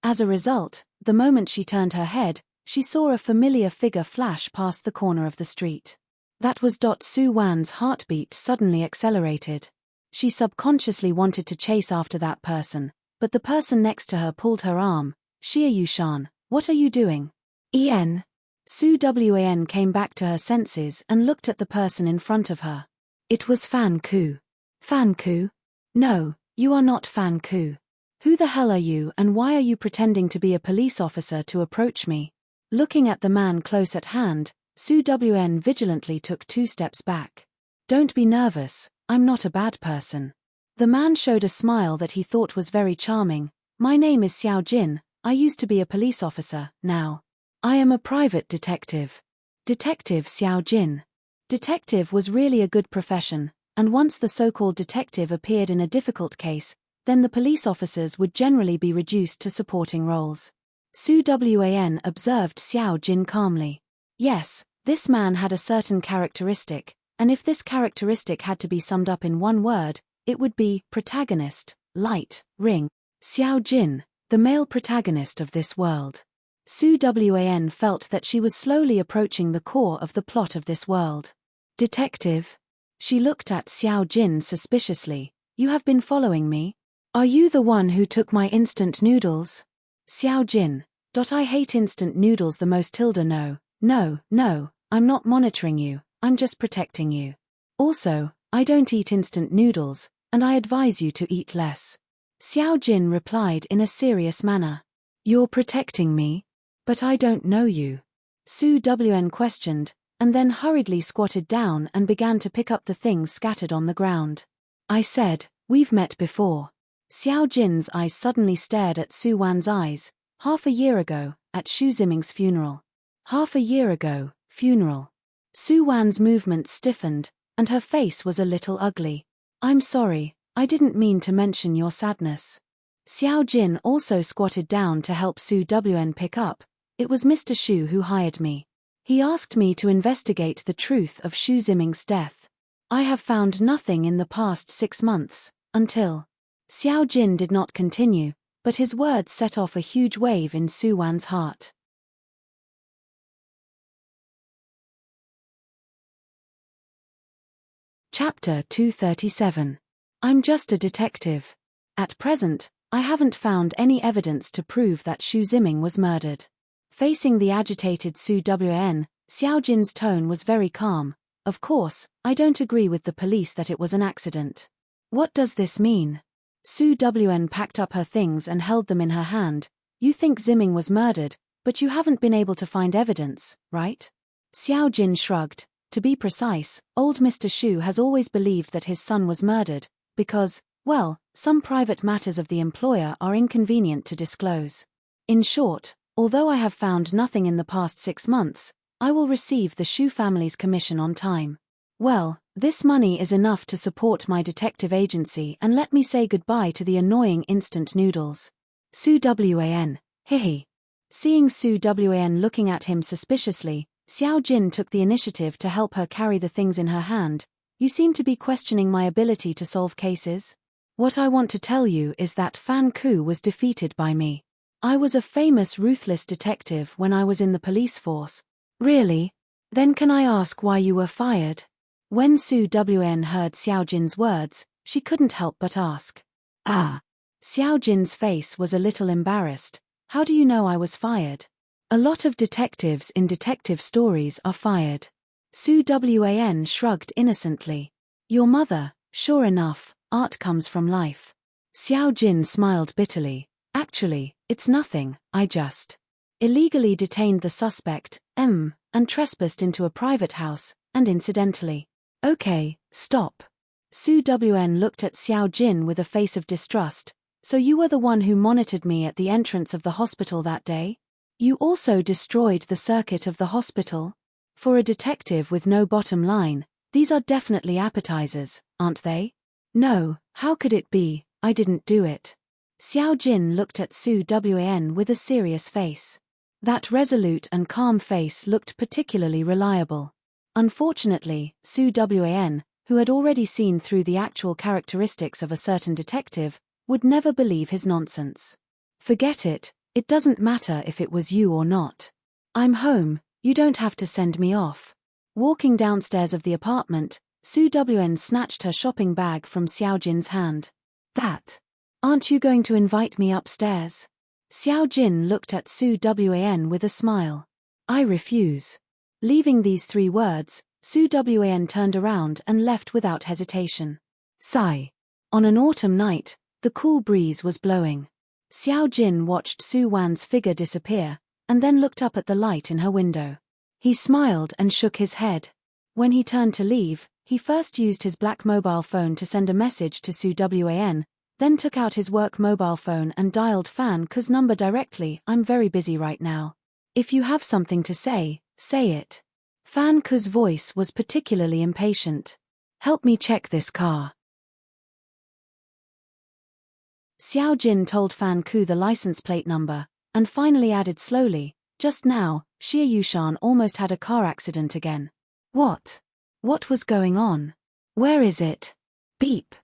As a result, the moment she turned her head, she saw a familiar figure flash past the corner of the street. That was Su Wan's heartbeat suddenly accelerated. She subconsciously wanted to chase after that person, but the person next to her pulled her arm. Xia Yushan, what are you doing? Su Wan came back to her senses and looked at the person in front of her. It was Fan Ku. Fan Ku? No, you are not Fan Ku. Who the hell are you and why are you pretending to be a police officer to approach me? Looking at the man close at hand, Su Wan vigilantly took 2 steps back. Don't be nervous, I'm not a bad person. The man showed a smile that he thought was very charming. My name is Xiao Jin, I used to be a police officer, now I am a private detective. Detective Xiao Jin. Detective was really a good profession, and once the so-called detective appeared in a difficult case, then the police officers would generally be reduced to supporting roles. Su Wan observed Xiao Jin calmly. Yes, this man had a certain characteristic, and if this characteristic had to be summed up in one word, it would be protagonist, light, ring. Xiao Jin, the male protagonist of this world. Su Wan felt that she was slowly approaching the core of the plot of this world. Detective? She looked at Xiao Jin suspiciously. You have been following me? Are you the one who took my instant noodles? Xiao Jin. I hate instant noodles the most. No, I'm not monitoring you, I'm just protecting you. Also, I don't eat instant noodles, and I advise you to eat less. Xiao Jin replied in a serious manner. You're protecting me? But I don't know you. Su Wan questioned, and then hurriedly squatted down and began to pick up the things scattered on the ground. I said, we've met before. Xiao Jin's eyes suddenly stared at Su Wan's eyes. Half a year ago, at Xu Ziming's funeral. Half a year ago, funeral. Su Wan's movements stiffened, and her face was a little ugly. I'm sorry, I didn't mean to mention your sadness. Xiao Jin also squatted down to help Su Wan pick up. It was Mr. Xu who hired me. He asked me to investigate the truth of Xu Ziming's death. I have found nothing in the past 6 months, until... Xiao Jin did not continue, but his words set off a huge wave in Su Wan's heart. Chapter 237. I'm just a detective. At present, I haven't found any evidence to prove that Xu Ziming was murdered. Facing the agitated Su Wan, Xiao Jin's tone was very calm. Of course, I don't agree with the police that it was an accident. What does this mean? Su Wan packed up her things and held them in her hand. You think Ziming was murdered, but you haven't been able to find evidence, right? Xiao Jin shrugged. To be precise, old Mr. Xu has always believed that his son was murdered, because, well, some private matters of the employer are inconvenient to disclose. In short, although I have found nothing in the past 6 months, I will receive the Xu family's commission on time. Well, this money is enough to support my detective agency and let me say goodbye to the annoying instant noodles. Su Wan, hihi. Seeing Su Wan looking at him suspiciously, Xiao Jin took the initiative to help her carry the things in her hand. You seem to be questioning my ability to solve cases? What I want to tell you is that Fan Ku was defeated by me. I was a famous ruthless detective when I was in the police force. Really? Then can I ask why you were fired? When Su Wan heard Xiao Jin's words, she couldn't help but ask. Ah. Xiao Jin's face was a little embarrassed. How do you know I was fired? A lot of detectives in detective stories are fired. Su Wan shrugged innocently. Your mother, sure enough, art comes from life. Xiao Jin smiled bitterly. Actually, it's nothing, I just illegally detained the suspect, and trespassed into a private house, and incidentally. Okay, stop. Su Wan looked at Xiao Jin with a face of distrust. So you were the one who monitored me at the entrance of the hospital that day? You also destroyed the circuit of the hospital? For a detective with no bottom line, these are definitely appetizers, aren't they? No, how could it be? I didn't do it. Xiao Jin looked at Su Wan with a serious face. That resolute and calm face looked particularly reliable. Unfortunately, Su Wan, who had already seen through the actual characteristics of a certain detective, would never believe his nonsense. Forget it, it doesn't matter if it was you or not. I'm home, you don't have to send me off. Walking downstairs of the apartment, Su Wan snatched her shopping bag from Xiao Jin's hand. That. Aren't you going to invite me upstairs? Xiao Jin looked at Su Wan with a smile. I refuse. Leaving these 3 words, Su Wan turned around and left without hesitation. Sigh. On an autumn night, the cool breeze was blowing. Xiao Jin watched Su Wan's figure disappear, and then looked up at the light in her window. He smiled and shook his head. When he turned to leave, he first used his black mobile phone to send a message to Su Wan, then took out his work mobile phone and dialed Fan Ku's number directly. I'm very busy right now. If you have something to say, say it. Fan Ku's voice was particularly impatient. Help me check this car. Xiao Jin told Fan Ku the license plate number, and finally added slowly, just now, Xie Yushan almost had a car accident again. What? What was going on? Where is it? Beep.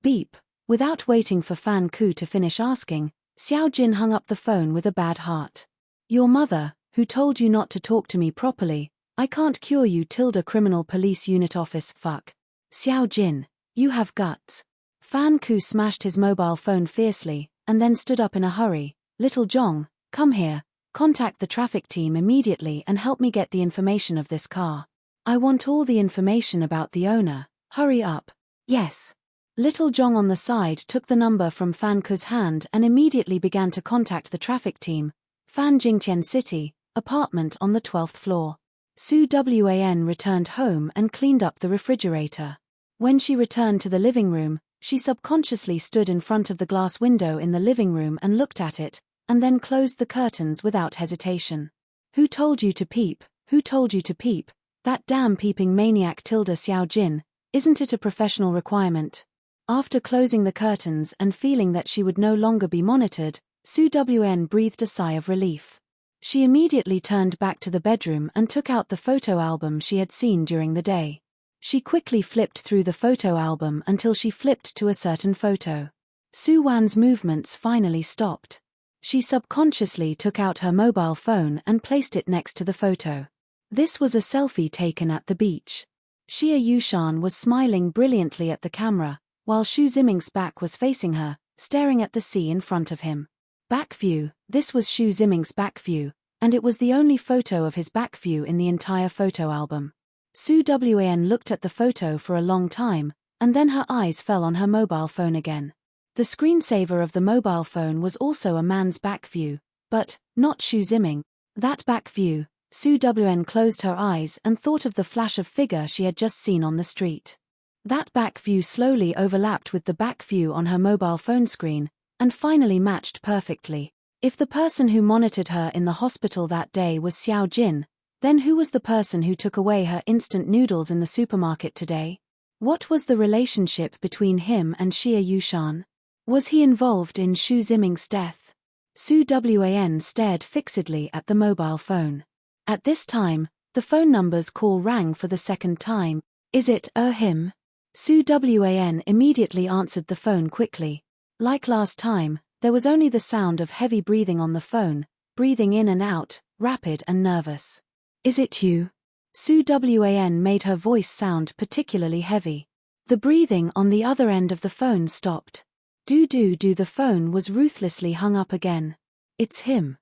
Beep. Without waiting for Fan Ku to finish asking, Xiao Jin hung up the phone with a bad heart. Your mother, who told you not to talk to me properly, I can't cure you. Criminal Police Unit Office. Fuck. Xiao Jin, you have guts. Fan Ku smashed his mobile phone fiercely, and then stood up in a hurry. Little Zhong, come here, contact the traffic team immediately and help me get the information of this car. I want all the information about the owner. Hurry up. Yes. Little Zhong on the side took the number from Fan Ku's hand and immediately began to contact the traffic team. Fan Jingtian City, apartment on the 12th floor. Su Wan returned home and cleaned up the refrigerator. When she returned to the living room, she subconsciously stood in front of the glass window in the living room and looked at it, and then closed the curtains without hesitation. Who told you to peep? Who told you to peep? That damn peeping maniac. Xiao Jin, isn't it a professional requirement? After closing the curtains and feeling that she would no longer be monitored, Su Wan breathed a sigh of relief. She immediately turned back to the bedroom and took out the photo album she had seen during the day. She quickly flipped through the photo album until she flipped to a certain photo. Su Wan's movements finally stopped. She subconsciously took out her mobile phone and placed it next to the photo. This was a selfie taken at the beach. Xie Yushan was smiling brilliantly at the camera, while Xu Ziming's back was facing her, staring at the sea in front of him. Back view. This was Xu Ziming's back view, and it was the only photo of his back view in the entire photo album. Su Wan looked at the photo for a long time, and then her eyes fell on her mobile phone again. The screensaver of the mobile phone was also a man's back view, but not Xu Ziming. That back view. Su Wan closed her eyes and thought of the flash of figure she had just seen on the street. That back view slowly overlapped with the back view on her mobile phone screen, and finally matched perfectly. If the person who monitored her in the hospital that day was Xiao Jin, then who was the person who took away her instant noodles in the supermarket today? What was the relationship between him and Xie Yushan? Was he involved in Xu Ziming's death? Su Wan stared fixedly at the mobile phone. At this time, the phone number's call rang for the second time. Is it him? Su Wan immediately answered the phone quickly. Like last time, there was only the sound of heavy breathing on the phone, breathing in and out, rapid and nervous. Is it you? Su Wan made her voice sound particularly heavy. The breathing on the other end of the phone stopped. The phone was ruthlessly hung up again. It's him.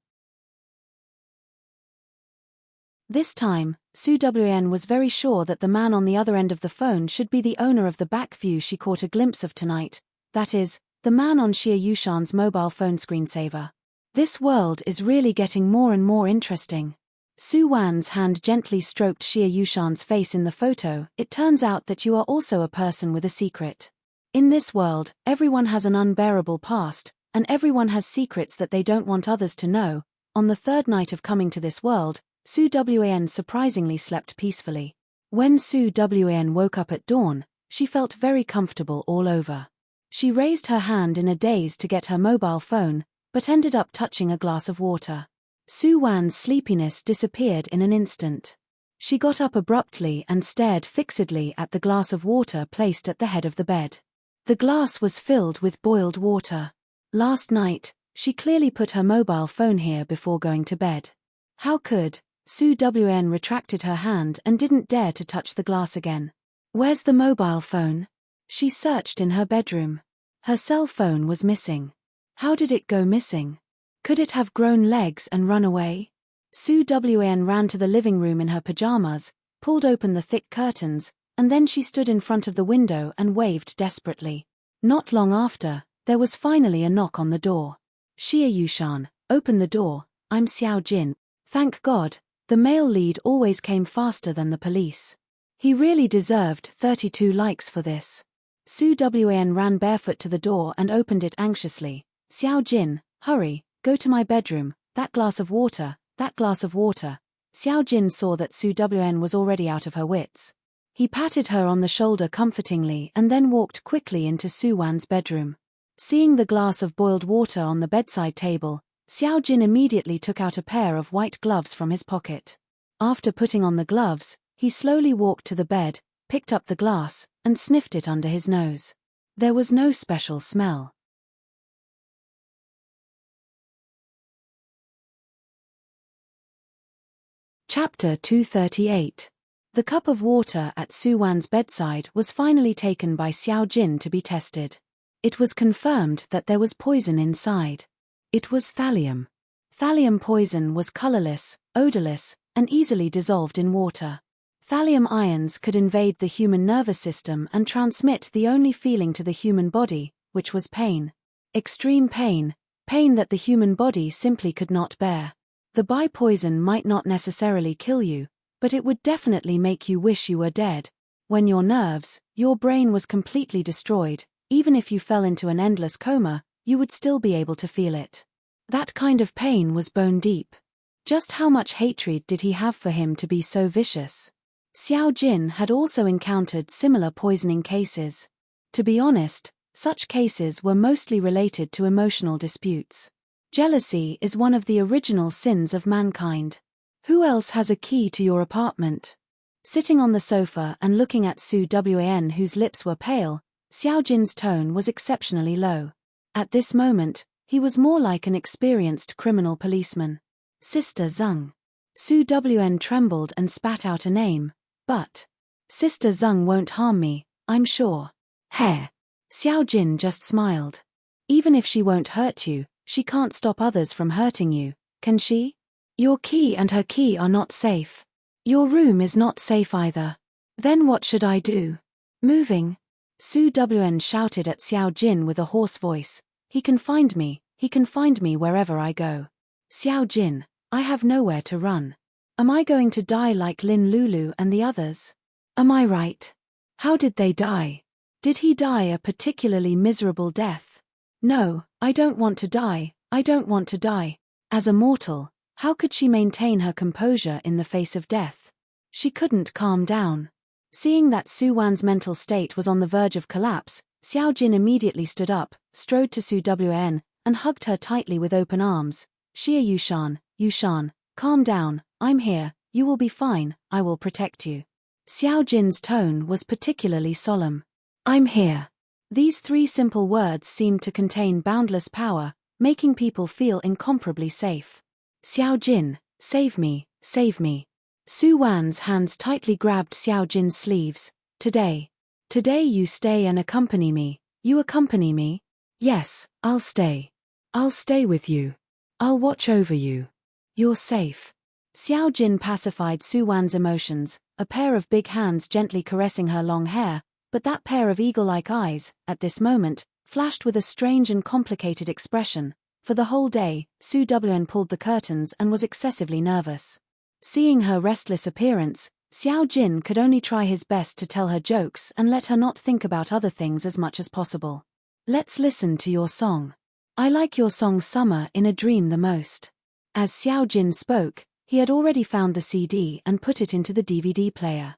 This time, Su Wan was very sure that the man on the other end of the phone should be the owner of the back view she caught a glimpse of tonight, that is, the man on Xie Yushan's mobile phone screensaver. This world is really getting more and more interesting. Su Wan's hand gently stroked Xie Yushan's face in the photo. It turns out that you are also a person with a secret. In this world, everyone has an unbearable past, and everyone has secrets that they don't want others to know. On the third night of coming to this world, Su Wan surprisingly slept peacefully. When Su Wan woke up at dawn, she felt very comfortable all over. She raised her hand in a daze to get her mobile phone, but ended up touching a glass of water. Su Wan's sleepiness disappeared in an instant. She got up abruptly and stared fixedly at the glass of water placed at the head of the bed. The glass was filled with boiled water. Last night, she clearly put her mobile phone here before going to bed. How could? Su Wan retracted her hand and didn't dare to touch the glass again. Where's the mobile phone? She searched in her bedroom. Her cell phone was missing. How did it go missing? Could it have grown legs and run away? Su Wan ran to the living room in her pajamas, pulled open the thick curtains, and then she stood in front of the window and waved desperately. Not long after, there was finally a knock on the door. Xia Yushan, open the door, I'm Xiao Jin. Thank God, the male lead always came faster than the police. He really deserved 32 likes for this. Su Wan ran barefoot to the door and opened it anxiously. Xiao Jin, hurry, go to my bedroom, that glass of water, that glass of water. Xiao Jin saw that Su Wan was already out of her wits. He patted her on the shoulder comfortingly and then walked quickly into Su Wan's bedroom. Seeing the glass of boiled water on the bedside table, Xiao Jin immediately took out a pair of white gloves from his pocket. After putting on the gloves, he slowly walked to the bed, picked up the glass, and sniffed it under his nose. There was no special smell. Chapter 238. The cup of water at Su Wan's bedside was finally taken by Xiao Jin to be tested. It was confirmed that there was poison inside. It was thallium. Thallium poison was colorless, odorless, and easily dissolved in water. Thallium ions could invade the human nervous system and transmit the only feeling to the human body, which was pain. Extreme pain, pain that the human body simply could not bear. The poison might not necessarily kill you, but it would definitely make you wish you were dead. When your nerves, your brain was completely destroyed, even if you fell into an endless coma, you would still be able to feel it. That kind of pain was bone deep. Just how much hatred did he have for him to be so vicious? Xiao Jin had also encountered similar poisoning cases. To be honest, such cases were mostly related to emotional disputes. Jealousy is one of the original sins of mankind. Who else has a key to your apartment? Sitting on the sofa and looking at Su Wan, whose lips were pale, Xiao Jin's tone was exceptionally low. At this moment, he was more like an experienced criminal policeman. Sister Zeng. Su Wan trembled and spat out a name. But Sister Zeng won't harm me, I'm sure. Heh. Xiao Jin just smiled. Even if she won't hurt you, she can't stop others from hurting you, can she? Your key and her key are not safe. Your room is not safe either. Then what should I do? Moving. Su Wan shouted at Xiao Jin with a hoarse voice. He can find me wherever I go. Xiao Jin, I have nowhere to run. Am I going to die like Lin Lulu and the others? Am I right? How did they die? Did he die a particularly miserable death? No, I don't want to die, I don't want to die. As a mortal, how could she maintain her composure in the face of death? She couldn't calm down. Seeing that Su Wan's mental state was on the verge of collapse, Xiao Jin immediately stood up, strode to Su Wan, and hugged her tightly with open arms. Xia Yushan, calm down, I'm here, you will be fine, I will protect you. Xiao Jin's tone was particularly solemn. I'm here. These three simple words seemed to contain boundless power, making people feel incomparably safe. Xiao Jin, save me, save me. Su Wan's hands tightly grabbed Xiao Jin's sleeves. Today you stay and accompany me. You accompany me? Yes, I'll stay. I'll stay with you. I'll watch over you. You're safe. Xiao Jin pacified Su Wan's emotions, a pair of big hands gently caressing her long hair, but that pair of eagle-like eyes, at this moment, flashed with a strange and complicated expression. For the whole day, Su Wan pulled the curtains and was excessively nervous. Seeing her restless appearance, Xiao Jin could only try his best to tell her jokes and let her not think about other things as much as possible. Let's listen to your song. I like your song Summer in a Dream the most. As Xiao Jin spoke, he had already found the CD and put it into the DVD player.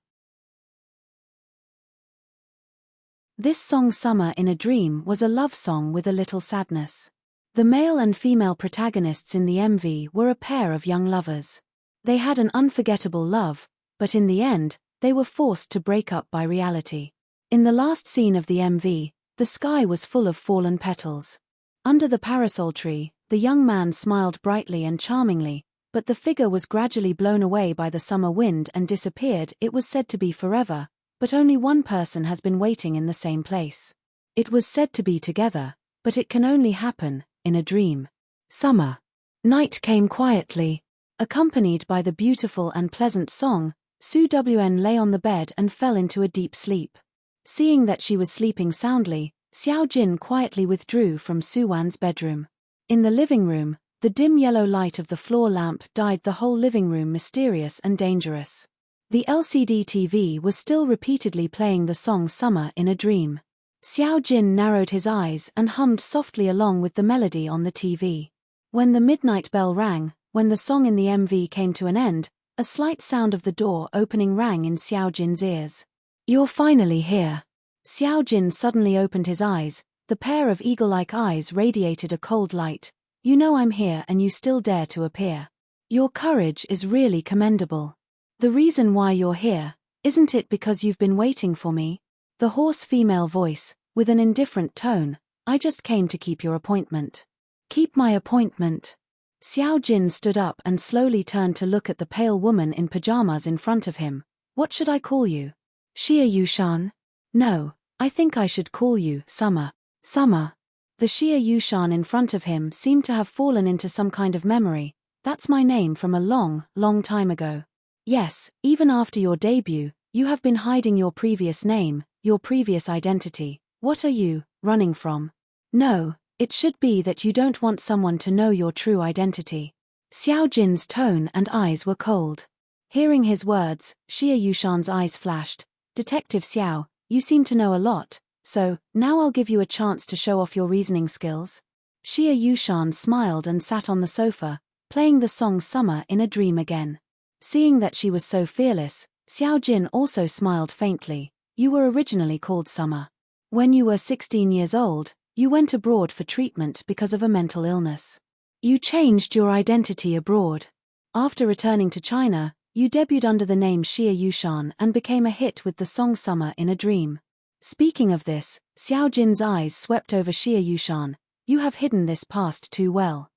This song Summer in a Dream was a love song with a little sadness. The male and female protagonists in the MV were a pair of young lovers. They had an unforgettable love, but in the end, they were forced to break up by reality. In the last scene of the MV, the sky was full of fallen petals. Under the parasol tree, the young man smiled brightly and charmingly, but the figure was gradually blown away by the summer wind and disappeared. It was said to be forever, but only one person has been waiting in the same place. It was said to be together, but it can only happen in a dream. Summer. Night came quietly. Accompanied by the beautiful and pleasant song, Su Wn lay on the bed and fell into a deep sleep. Seeing that she was sleeping soundly, Xiao Jin quietly withdrew from Su Wan's bedroom. In the living room, the dim yellow light of the floor lamp dyed the whole living room mysterious and dangerous. The LCD TV was still repeatedly playing the song Summer in a Dream. Xiao Jin narrowed his eyes and hummed softly along with the melody on the TV. When the midnight bell rang, when the song in the MV came to an end, a slight sound of the door opening rang in Xiao Jin's ears. "You're finally here." Xiao Jin suddenly opened his eyes. The pair of eagle-like eyes radiated a cold light. "You know I'm here and you still dare to appear. Your courage is really commendable. The reason why you're here, isn't it because you've been waiting for me?" The hoarse female voice, with an indifferent tone, "I just came to keep your appointment." "Keep my appointment?" Xiao Jin stood up and slowly turned to look at the pale woman in pajamas in front of him. "What should I call you? Xia Yushan?" "No, I think I should call you Summer." "Summer?" The Xia Yushan in front of him seemed to have fallen into some kind of memory. "That's my name from a long, long time ago." "Yes, even after your debut, you have been hiding your previous name, your previous identity. What are you running from?" "No, it should be that you don't want someone to know your true identity." Xiao Jin's tone and eyes were cold. Hearing his words, Xia Yushan's eyes flashed. "Detective Xiao, you seem to know a lot, so, now I'll give you a chance to show off your reasoning skills." Xia Yushan smiled and sat on the sofa, playing the song Summer in a Dream again. Seeing that she was so fearless, Xiao Jin also smiled faintly. "You were originally called Summer. When you were 16 years old, you went abroad for treatment because of a mental illness. You changed your identity abroad. After returning to China, you debuted under the name Xia Yushan and became a hit with the song Summer in a Dream." Speaking of this, Xiao Jin's eyes swept over Xia Yushan. "You have hidden this past too well.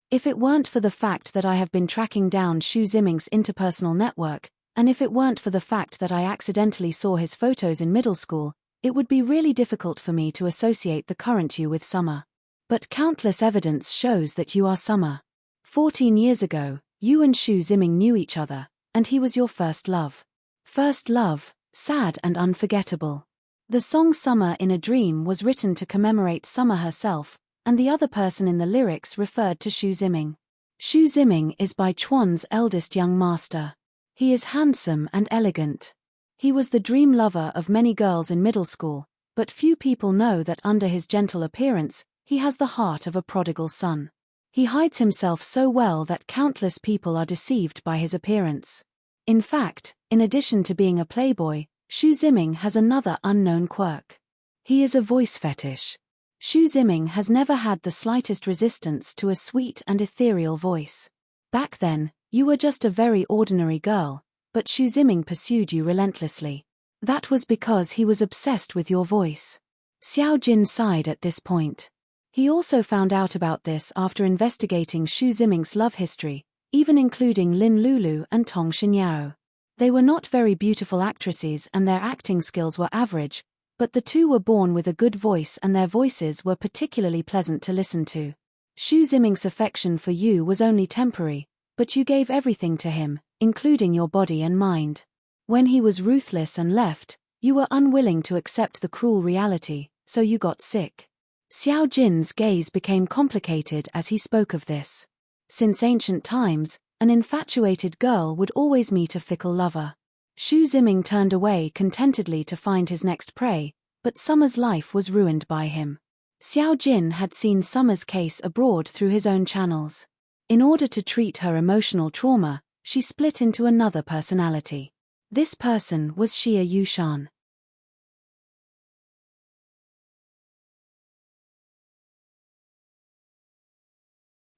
If it weren't for the fact that I have been tracking down Xu Ziming's interpersonal network, and if it weren't for the fact that I accidentally saw his photos in middle school, it would be really difficult for me to associate the current you with Summer. But countless evidence shows that you are Summer. 14 years ago, you and Xu Ziming knew each other, and he was your first love. First love, sad and unforgettable. The song Summer in a Dream was written to commemorate Summer herself, and the other person in the lyrics referred to Xu Ziming. Xu Ziming is Bai Chuan's eldest young master. He is handsome and elegant. He was the dream lover of many girls in middle school, but few people know that under his gentle appearance, he has the heart of a prodigal son. He hides himself so well that countless people are deceived by his appearance. In fact, in addition to being a playboy, Xu Ziming has another unknown quirk. He is a voice fetish. Xu Ziming has never had the slightest resistance to a sweet and ethereal voice. Back then, you were just a very ordinary girl, but Xu Ziming pursued you relentlessly. That was because he was obsessed with your voice. Xiao Jin sighed at this point. He also found out about this after investigating Xu Ziming's love history, even including Lin Lulu and Tong Xinyao. They were not very beautiful actresses and their acting skills were average, but the two were born with a good voice and their voices were particularly pleasant to listen to. Xu Ziming's affection for you was only temporary, but you gave everything to him, including your body and mind. When he was ruthless and left, you were unwilling to accept the cruel reality, so you got sick. Xiao Jin's gaze became complicated as he spoke of this. Since ancient times, an infatuated girl would always meet a fickle lover. Xu Ziming turned away contentedly to find his next prey, but Summer's life was ruined by him. Xiao Jin had seen Summer's case abroad through his own channels. In order to treat her emotional trauma, she split into another personality. This person was Xia Yushan.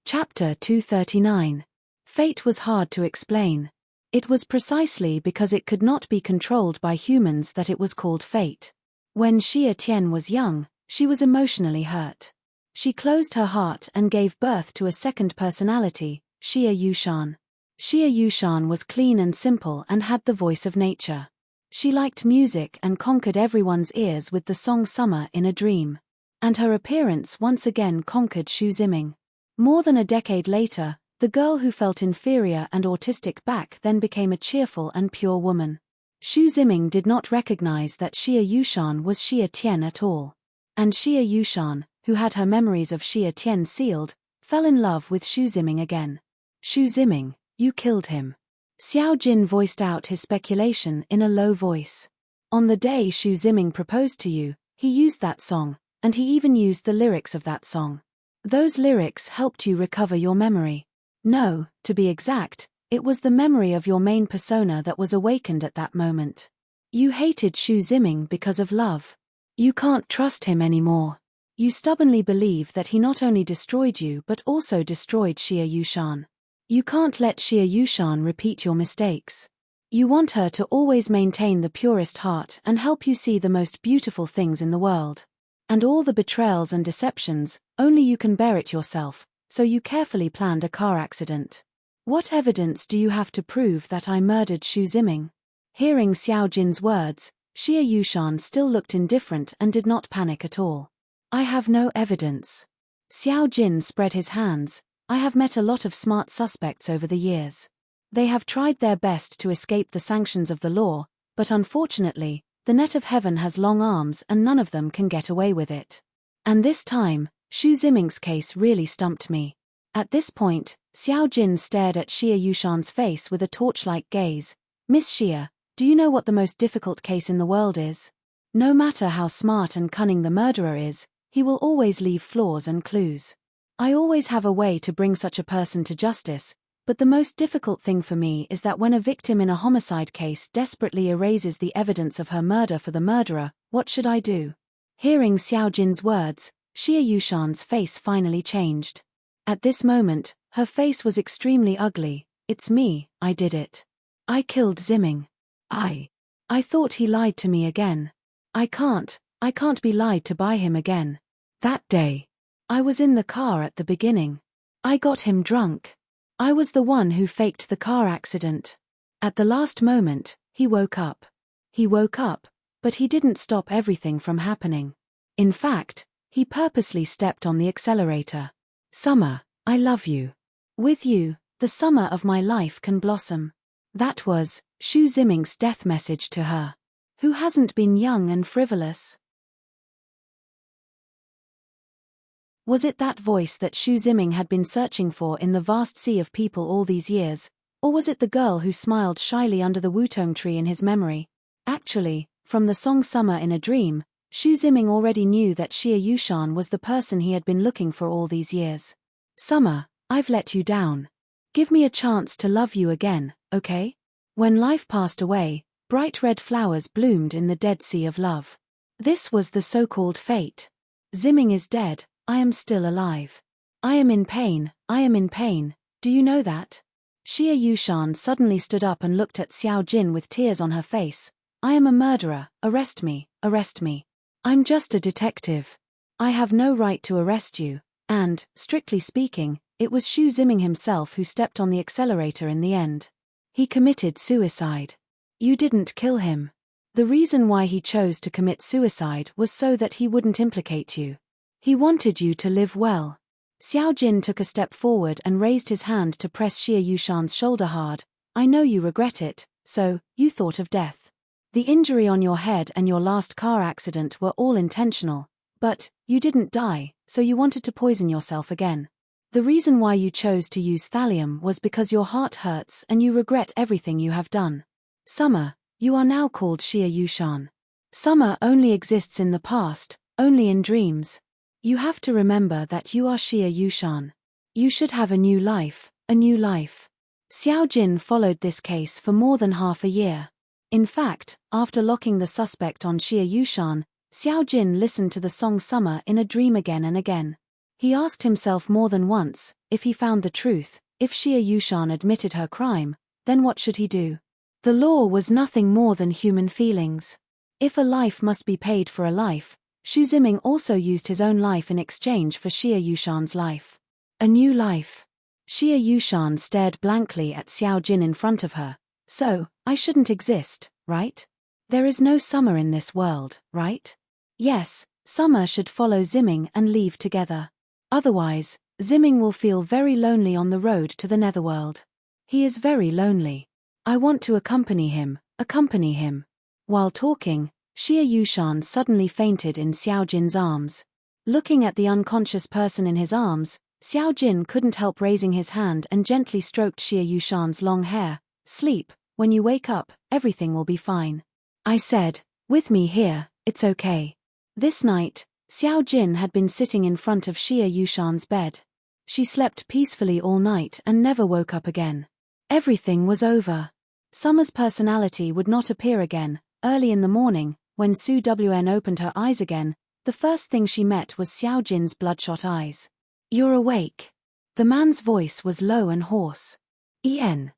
Chapter 239. Fate was hard to explain. It was precisely because it could not be controlled by humans that it was called fate. When Xia Tian was young, she was emotionally hurt. She closed her heart and gave birth to a second personality, Xia Yushan. Xia Yushan was clean and simple and had the voice of nature. She liked music and conquered everyone's ears with the song Summer in a Dream. And her appearance once again conquered Xu Ziming. More than a decade later, the girl who felt inferior and autistic back then became a cheerful and pure woman. Xu Ziming did not recognize that Xia Yushan was Xia Tian at all. And Xia Yushan, who had her memories of Xia Tian sealed, fell in love with Xu Ziming again. Xu Ziming, you killed him. Xiao Jin voiced out his speculation in a low voice. On the day Xu Ziming proposed to you, he used that song, and he even used the lyrics of that song. Those lyrics helped you recover your memory. No, to be exact, it was the memory of your main persona that was awakened at that moment. You hated Xu Ziming because of love. You can't trust him anymore. You stubbornly believe that he not only destroyed you but also destroyed Xia Yushan. You can't let Xia Yushan repeat your mistakes. You want her to always maintain the purest heart and help you see the most beautiful things in the world. And all the betrayals and deceptions, only you can bear it yourself, so you carefully planned a car accident. What evidence do you have to prove that I murdered Xu Ziming? Hearing Xiao Jin's words, Xia Yushan still looked indifferent and did not panic at all. I have no evidence. Xiao Jin spread his hands. I have met a lot of smart suspects over the years. They have tried their best to escape the sanctions of the law, but unfortunately, the net of heaven has long arms and none of them can get away with it. And this time, Xu Ziming's case really stumped me. At this point, Xiao Jin stared at Xia Yushan's face with a torch-like gaze. Miss Xia, do you know what the most difficult case in the world is? No matter how smart and cunning the murderer is, he will always leave flaws and clues. I always have a way to bring such a person to justice, but the most difficult thing for me is that when a victim in a homicide case desperately erases the evidence of her murder for the murderer, what should I do? Hearing Xiao Jin's words, Xia Yushan's face finally changed. At this moment, her face was extremely ugly. It's me, I did it. I killed Ziming. I thought he lied to me again. I can't be lied to by him again. That day, I was in the car at the beginning. I got him drunk. I was the one who faked the car accident. At the last moment, he woke up. He woke up, but he didn't stop everything from happening. In fact, he purposely stepped on the accelerator. Summer, I love you. With you, the summer of my life can blossom. That was Xu Ziming's death message to her. Who hasn't been young and frivolous? Was it that voice that Xu Ziming had been searching for in the vast sea of people all these years, or was it the girl who smiled shyly under the wutong tree in his memory? Actually, from the song Summer in a Dream, Xu Ziming already knew that Xia Yushan was the person he had been looking for all these years. Summer, I've let you down. Give me a chance to love you again, okay? When life passed away, bright red flowers bloomed in the Dead Sea of Love. This was the so-called fate. Ziming is dead. I am still alive. I am in pain, do you know that? Xia Yushan suddenly stood up and looked at Xiao Jin with tears on her face. I am a murderer, arrest me, arrest me. I'm just a detective. I have no right to arrest you, and, strictly speaking, it was Xu Ziming himself who stepped on the accelerator in the end. He committed suicide. You didn't kill him. The reason why he chose to commit suicide was so that he wouldn't implicate you. He wanted you to live well. Xiao Jin took a step forward and raised his hand to press Xia Yushan's shoulder hard. I know you regret it, so, you thought of death. The injury on your head and your last car accident were all intentional, but, you didn't die, so you wanted to poison yourself again. The reason why you chose to use thallium was because your heart hurts and you regret everything you have done. Summer, you are now called Xia Yushan. Summer only exists in the past, only in dreams. You have to remember that you are Xia Yushan. You should have a new life, a new life. Xiao Jin followed this case for more than half a year. In fact, after locking the suspect on Xia Yushan, Xiao Jin listened to the song Summer in a Dream again and again. He asked himself more than once, if he found the truth, if Xia Yushan admitted her crime, then what should he do? The law was nothing more than human feelings. If a life must be paid for a life, Xu Ziming also used his own life in exchange for Xia Yushan's life. A new life. Xia Yushan stared blankly at Xiao Jin in front of her. So, I shouldn't exist, right? There is no Summer in this world, right? Yes, Summer should follow Ziming and leave together. Otherwise, Zimming will feel very lonely on the road to the netherworld. He is very lonely. I want to accompany him. While talking, Xie Yushan suddenly fainted in Xiao Jin's arms. Looking at the unconscious person in his arms, Xiao Jin couldn't help raising his hand and gently stroked Xie Yushan's long hair. Sleep, when you wake up, everything will be fine. I said, with me here, it's okay. This night, Xiao Jin had been sitting in front of Xie Yushan's bed. She slept peacefully all night and never woke up again. Everything was over. Summer's personality would not appear again. Early in the morning, when Su Wen opened her eyes again, the first thing she met was Xiao Jin's bloodshot eyes. You're awake. The man's voice was low and hoarse. En.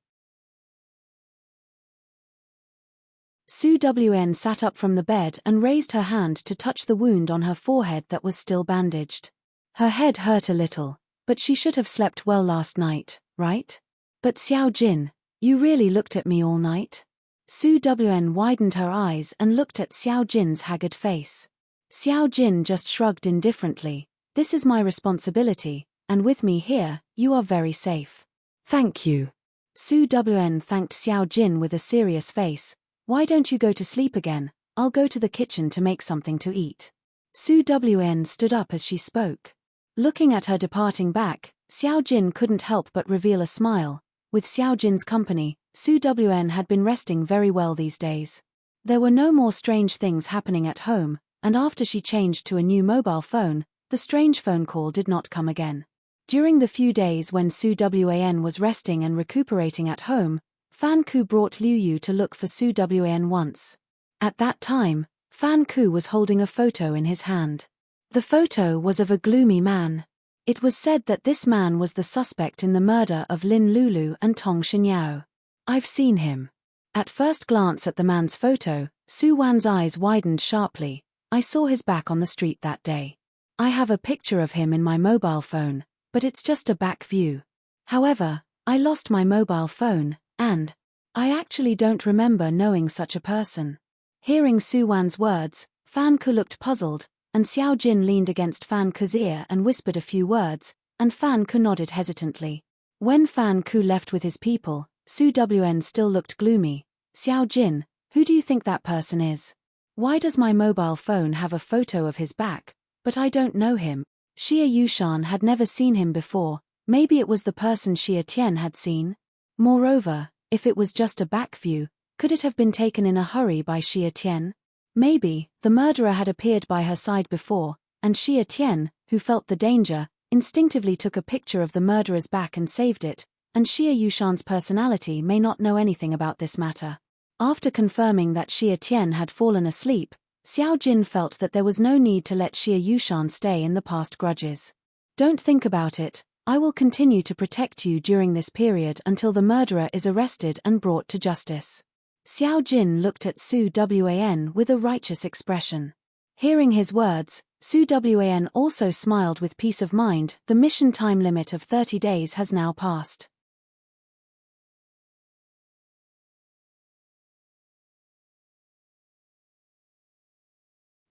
Su Wen sat up from the bed and raised her hand to touch the wound on her forehead that was still bandaged. Her head hurt a little, but she should have slept well last night, right? But Xiao Jin, you really looked at me all night? Su Wen widened her eyes and looked at Xiao Jin's haggard face. Xiao Jin just shrugged indifferently. This is my responsibility, and with me here, you are very safe. Thank you. Su Wen thanked Xiao Jin with a serious face. Why don't you go to sleep again? I'll go to the kitchen to make something to eat. Su Wen stood up as she spoke. Looking at her departing back, Xiao Jin couldn't help but reveal a smile. With Xiao Jin's company, Su Wen had been resting very well these days. There were no more strange things happening at home, and after she changed to a new mobile phone, the strange phone call did not come again. During the few days when Su Wen was resting and recuperating at home, Fan Ku brought Liu Yu to look for Su Wen once. At that time, Fan Ku was holding a photo in his hand. The photo was of a gloomy man. It was said that this man was the suspect in the murder of Lin Lulu and Tong Xinyao. I've seen him. At first glance at the man's photo, Su Wan's eyes widened sharply. I saw his back on the street that day. I have a picture of him in my mobile phone, but it's just a back view. However, I lost my mobile phone, and I actually don't remember knowing such a person. Hearing Su Wan's words, Fan Ku looked puzzled, and Xiao Jin leaned against Fan Ku's ear and whispered a few words, and Fan Ku nodded hesitantly. When Fan Ku left with his people, Su Wen still looked gloomy. Xiao Jin, who do you think that person is? Why does my mobile phone have a photo of his back, but I don't know him? Xie Yushan had never seen him before. Maybe it was the person Xie Tian had seen? Moreover, if it was just a back view, could it have been taken in a hurry by Xie Tian? Maybe the murderer had appeared by her side before, and Xie Tian, who felt the danger, instinctively took a picture of the murderer's back and saved it, and Xie Yushan's personality may not know anything about this matter. After confirming that Xie Tian had fallen asleep, Xiao Jin felt that there was no need to let Xie Yushan stay in the past grudges. Don't think about it. I will continue to protect you during this period until the murderer is arrested and brought to justice. Xiao Jin looked at Su Wen with a righteous expression. Hearing his words, Su Wen also smiled with peace of mind. The mission time limit of 30 days has now passed.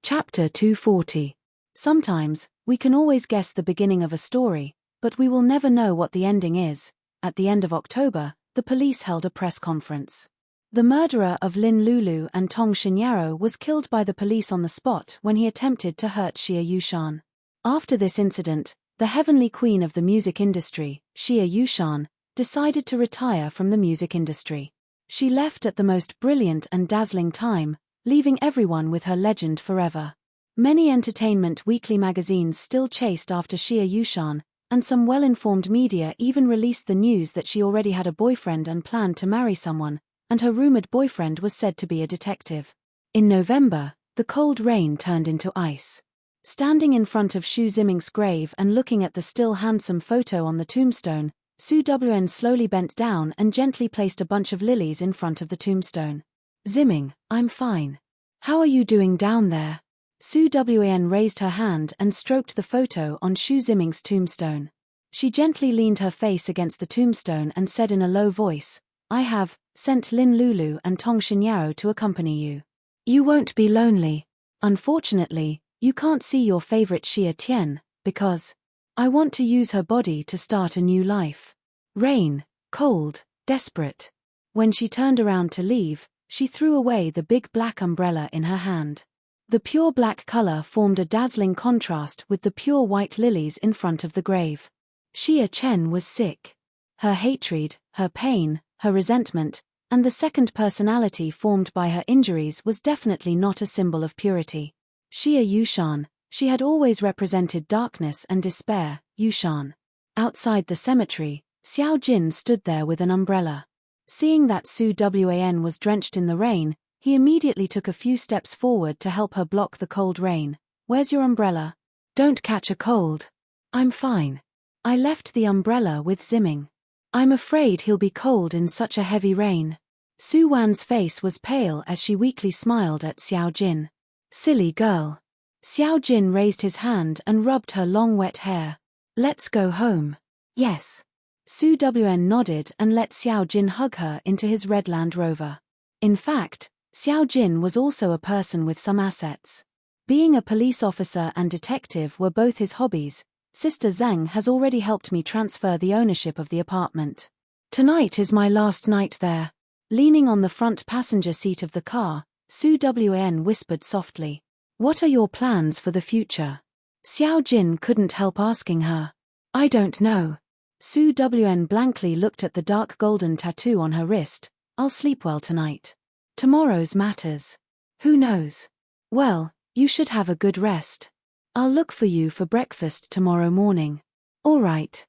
Chapter 240. Sometimes, we can always guess the beginning of a story, but we will never know what the ending is. At the end of October, the police held a press conference. The murderer of Lin Lulu and Tong Xinyao was killed by the police on the spot when he attempted to hurt Xie Yushan. After this incident, the heavenly queen of the music industry, Xie Yushan, decided to retire from the music industry. She left at the most brilliant and dazzling time, leaving everyone with her legend forever. Many entertainment weekly magazines still chased after Xie Yushan, and some well-informed media even released the news that she already had a boyfriend and planned to marry someone, and her rumored boyfriend was said to be a detective. In November, the cold rain turned into ice. Standing in front of Xu Ziming's grave and looking at the still handsome photo on the tombstone, Su Wen slowly bent down and gently placed a bunch of lilies in front of the tombstone. Ziming, I'm fine. How are you doing down there? Su Wen raised her hand and stroked the photo on Xu Ziming's tombstone. She gently leaned her face against the tombstone and said in a low voice, I have sent Lin Lulu and Tong Xinyao to accompany you. You won't be lonely. Unfortunately, you can't see your favorite Xie Tian, because I want to use her body to start a new life. Rain, cold, desperate. When she turned around to leave, she threw away the big black umbrella in her hand. The pure black color formed a dazzling contrast with the pure white lilies in front of the grave. Xia Chen was sick. Her hatred, her pain, her resentment, and the second personality formed by her injuries was definitely not a symbol of purity. Xia Yushan, she had always represented darkness and despair, Yushan. Outside the cemetery, Xiao Jin stood there with an umbrella. Seeing that Su Wan was drenched in the rain, he immediately took a few steps forward to help her block the cold rain. Where's your umbrella? Don't catch a cold. I'm fine. I left the umbrella with Zimming. I'm afraid he'll be cold in such a heavy rain. Su Wan's face was pale as she weakly smiled at Xiao Jin. Silly girl. Xiao Jin raised his hand and rubbed her long wet hair. Let's go home. Yes. Su Wan nodded and let Xiao Jin hug her into his red Land Rover. In fact, Xiao Jin was also a person with some assets. Being a police officer and detective were both his hobbies. Sister Zhang has already helped me transfer the ownership of the apartment. Tonight is my last night there. Leaning on the front passenger seat of the car, Su Wan whispered softly. What are your plans for the future? Xiao Jin couldn't help asking her. I don't know. Su Wan blankly looked at the dark golden tattoo on her wrist. I'll sleep well tonight. Tomorrow's matters. Who knows? Well, you should have a good rest. I'll look for you for breakfast tomorrow morning. All right.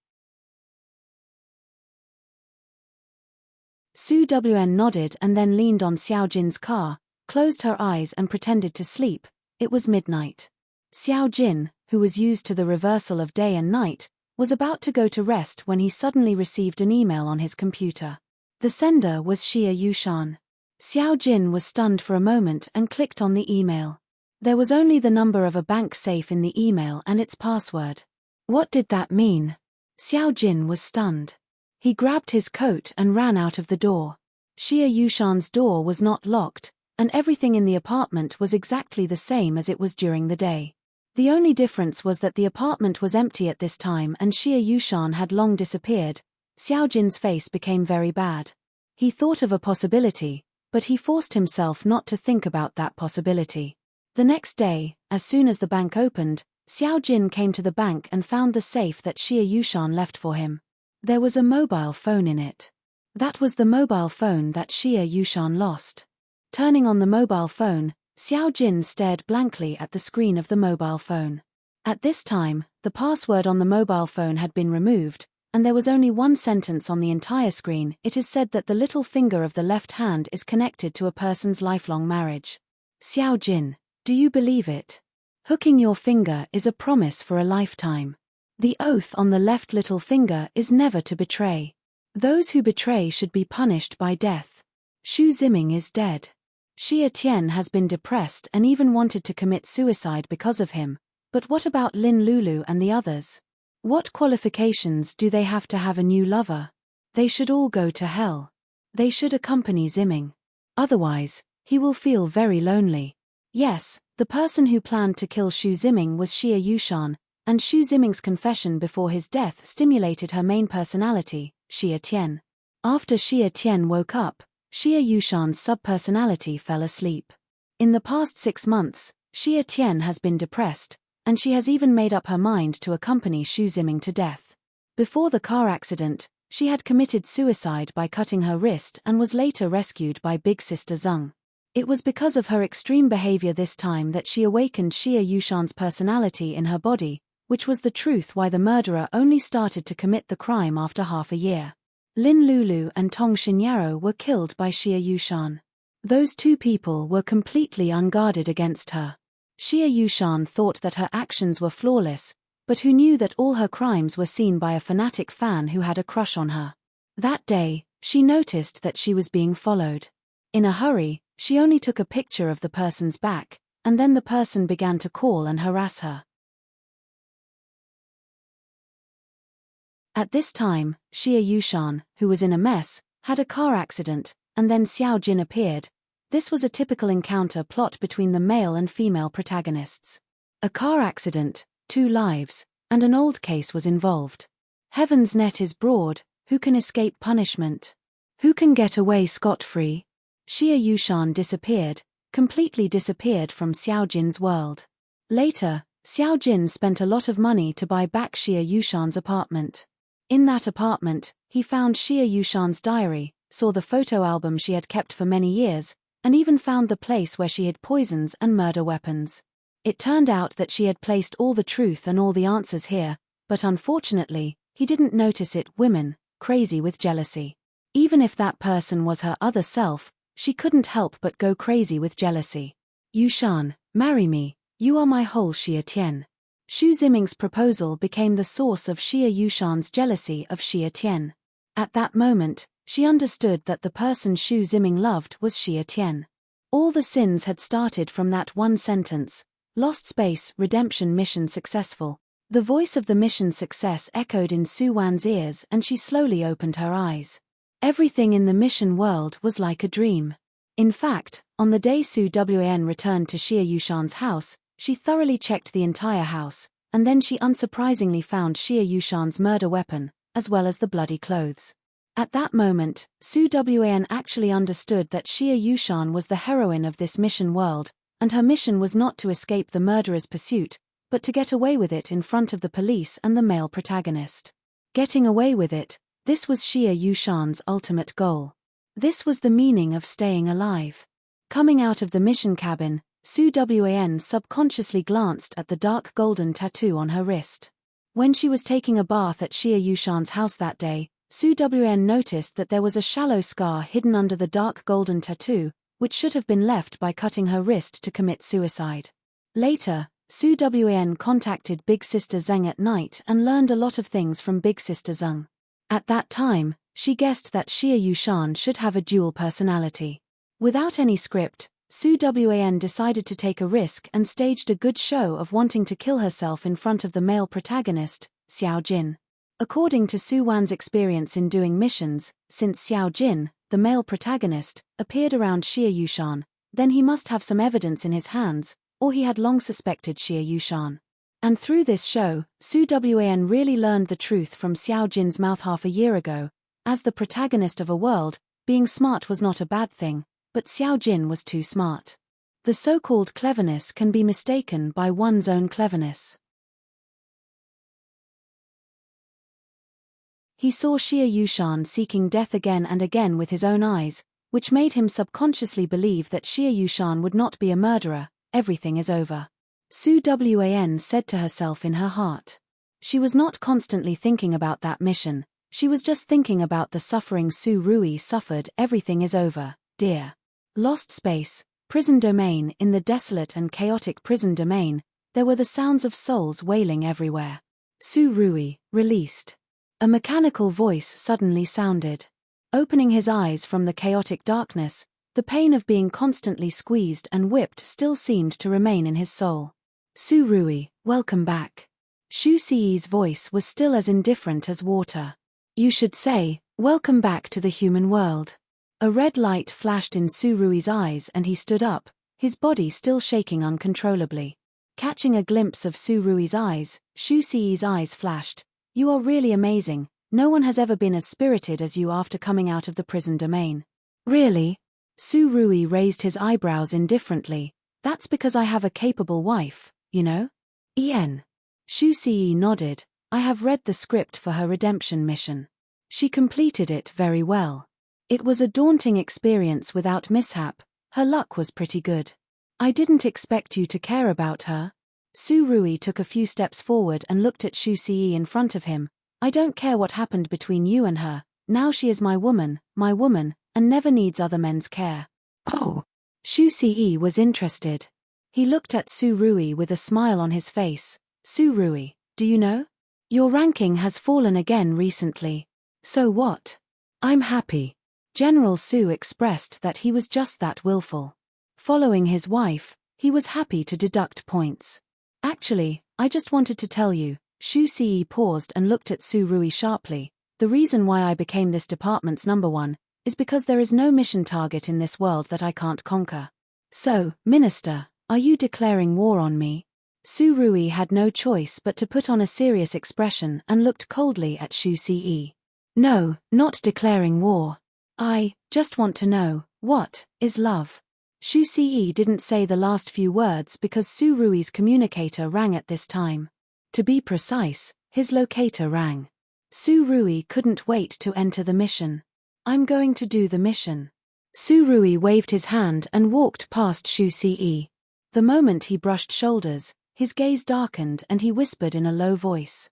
Su Wan nodded and then leaned on Xiao Jin's car, closed her eyes and pretended to sleep. It was midnight. Xiao Jin, who was used to the reversal of day and night, was about to go to rest when he suddenly received an email on his computer. The sender was Xia Yushan. Xiao Jin was stunned for a moment and clicked on the email. There was only the number of a bank safe in the email and its password. What did that mean? Xiao Jin was stunned. He grabbed his coat and ran out of the door. Xia Yushan's door was not locked, and everything in the apartment was exactly the same as it was during the day. The only difference was that the apartment was empty at this time and Xia Yushan had long disappeared. Xiao Jin's face became very bad. He thought of a possibility, but he forced himself not to think about that possibility. The next day, as soon as the bank opened, Xiao Jin came to the bank and found the safe that Xia Yushan left for him. There was a mobile phone in it. That was the mobile phone that Xia Yushan lost. Turning on the mobile phone, Xiao Jin stared blankly at the screen of the mobile phone. At this time, the password on the mobile phone had been removed, and there was only one sentence on the entire screen. It is said that the little finger of the left hand is connected to a person's lifelong marriage. Xiao Jin, do you believe it? Hooking your finger is a promise for a lifetime. The oath on the left little finger is never to betray. Those who betray should be punished by death. Xu Ziming is dead. Xia Tian has been depressed and even wanted to commit suicide because of him, but what about Lin Lulu and the others? What qualifications do they have to have a new lover? They should all go to hell. They should accompany Ziming. Otherwise, he will feel very lonely. Yes, the person who planned to kill Xu Ziming was Xia Yushan, and Xu Ziming's confession before his death stimulated her main personality, Xia Tian. After Xia Tian woke up, Xia Yushan's subpersonality fell asleep. In the past 6 months, Xia Tian has been depressed, and she has even made up her mind to accompany Xu Ziming to death. Before the car accident, she had committed suicide by cutting her wrist and was later rescued by Big Sister Zheng. It was because of her extreme behavior this time that she awakened Xia Yushan's personality in her body, which was the truth why the murderer only started to commit the crime after half a year. Lin Lulu and Tong Xinyaro were killed by Xia Yushan. Those two people were completely unguarded against her. Xia Yushan thought that her actions were flawless, but who knew that all her crimes were seen by a fanatic fan who had a crush on her. That day, she noticed that she was being followed. In a hurry, she only took a picture of the person's back, and then the person began to call and harass her. At this time, Xia Yushan, who was in a mess, had a car accident, and then Xiao Jin appeared. This was a typical encounter plot between the male and female protagonists. A car accident, 2 lives, And an old case was involved. Heaven's net is broad, who can escape punishment? Who can get away scot-free? Xie Yushan disappeared, completely disappeared from Xiao Jin's world. Later, Xiao Jin spent a lot of money to buy back Xie Yushan's apartment. In that apartment, he found Xie Yushan's diary, saw the photo album she had kept for many years, and even found the place where she hid poisons and murder weapons. It turned out that she had placed all the truth and all the answers here, but unfortunately, he didn't notice it. Women, crazy with jealousy. Even if that person was her other self, she couldn't help but go crazy with jealousy. Yushan, marry me, you are my whole Xie Tian. Xu Ziming's proposal became the source of Xie Yushan's jealousy of Xie Tian. At that moment, she understood that the person Xu Ziming loved was Xie Tian. All the sins had started from that one sentence: lost space, redemption mission successful. The voice of the mission success echoed in Su Wan's ears and she slowly opened her eyes. Everything in the mission world was like a dream. In fact, on the day Su Wan returned to Xie Yushan's house, she thoroughly checked the entire house, and then she unsurprisingly found Xie Yushan's murder weapon, as well as the bloody clothes. At that moment, Su Wan actually understood that Xie Yushan was the heroine of this mission world, and her mission was not to escape the murderer's pursuit, but to get away with it in front of the police and the male protagonist. Getting away with it, this was Xie Yushan's ultimate goal. This was the meaning of staying alive. Coming out of the mission cabin, Su Wan subconsciously glanced at the dark golden tattoo on her wrist. When she was taking a bath at Xie Yushan's house that day, Su Wan noticed that there was a shallow scar hidden under the dark golden tattoo, which should have been left by cutting her wrist to commit suicide. Later, Su Wan contacted Big Sister Zheng at night and learned a lot of things from Big Sister Zheng. At that time, she guessed that Xie Yushan should have a dual personality. Without any script, Su Wan decided to take a risk and staged a good show of wanting to kill herself in front of the male protagonist, Xiao Jin. According to Su Wan's experience in doing missions, since Xiao Jin, the male protagonist, appeared around Xie Yushan, then he must have some evidence in his hands, or he had long suspected Xie Yushan. And through this show, Su Wan really learned the truth from Xiao Jin's mouth half a year ago. As the protagonist of a world, being smart was not a bad thing, but Xiao Jin was too smart. The so-called cleverness can be mistaken by one's own cleverness. He saw Xie Yushan seeking death again and again with his own eyes, which made him subconsciously believe that Xie Yushan would not be a murderer. Everything is over. Su Wan said to herself in her heart. She was not constantly thinking about that mission, she was just thinking about the suffering Su Rui suffered. Everything is over, dear. Lost space, prison domain. In the desolate and chaotic prison domain, there were the sounds of souls wailing everywhere. Su Rui, released. A mechanical voice suddenly sounded. Opening his eyes from the chaotic darkness, the pain of being constantly squeezed and whipped still seemed to remain in his soul. Su Rui, welcome back. Xu Siyi's voice was still as indifferent as water. You should say, welcome back to the human world. A red light flashed in Su Rui's eyes and he stood up, his body still shaking uncontrollably. Catching a glimpse of Su Rui's eyes, Xu Siyi's eyes flashed. You are really amazing, no one has ever been as spirited as you after coming out of the prison domain. Really? Su Rui raised his eyebrows indifferently. That's because I have a capable wife, you know? Xu Siyi nodded. I have read the script for her redemption mission. She completed it very well. It was a daunting experience without mishap, her luck was pretty good. I didn't expect you to care about her. Su Rui took a few steps forward and looked at Xu Siyi in front of him. I don't care what happened between you and her, now she is my woman, and never needs other men's care. Oh. Xu Siyi was interested. He looked at Su Rui with a smile on his face. Su Rui, do you know? Your ranking has fallen again recently. So what? I'm happy. General Su expressed that he was just that willful. Following his wife, he was happy to deduct points. Actually, I just wanted to tell you, Xu Siyi paused and looked at Su Rui sharply. The reason why I became this department's number one is because there is no mission target in this world that I can't conquer. So, Minister, are you declaring war on me? Su Rui had no choice but to put on a serious expression and looked coldly at Shu Ce. No, not declaring war. I just want to know, what is love? Shu Ce didn't say the last few words because Su Rui's communicator rang at this time. To be precise, his locator rang. Su Rui couldn't wait to enter the mission. I'm going to do the mission. Su Rui waved his hand and walked past Shu Ce. The moment he brushed shoulders, his gaze darkened and he whispered in a low voice.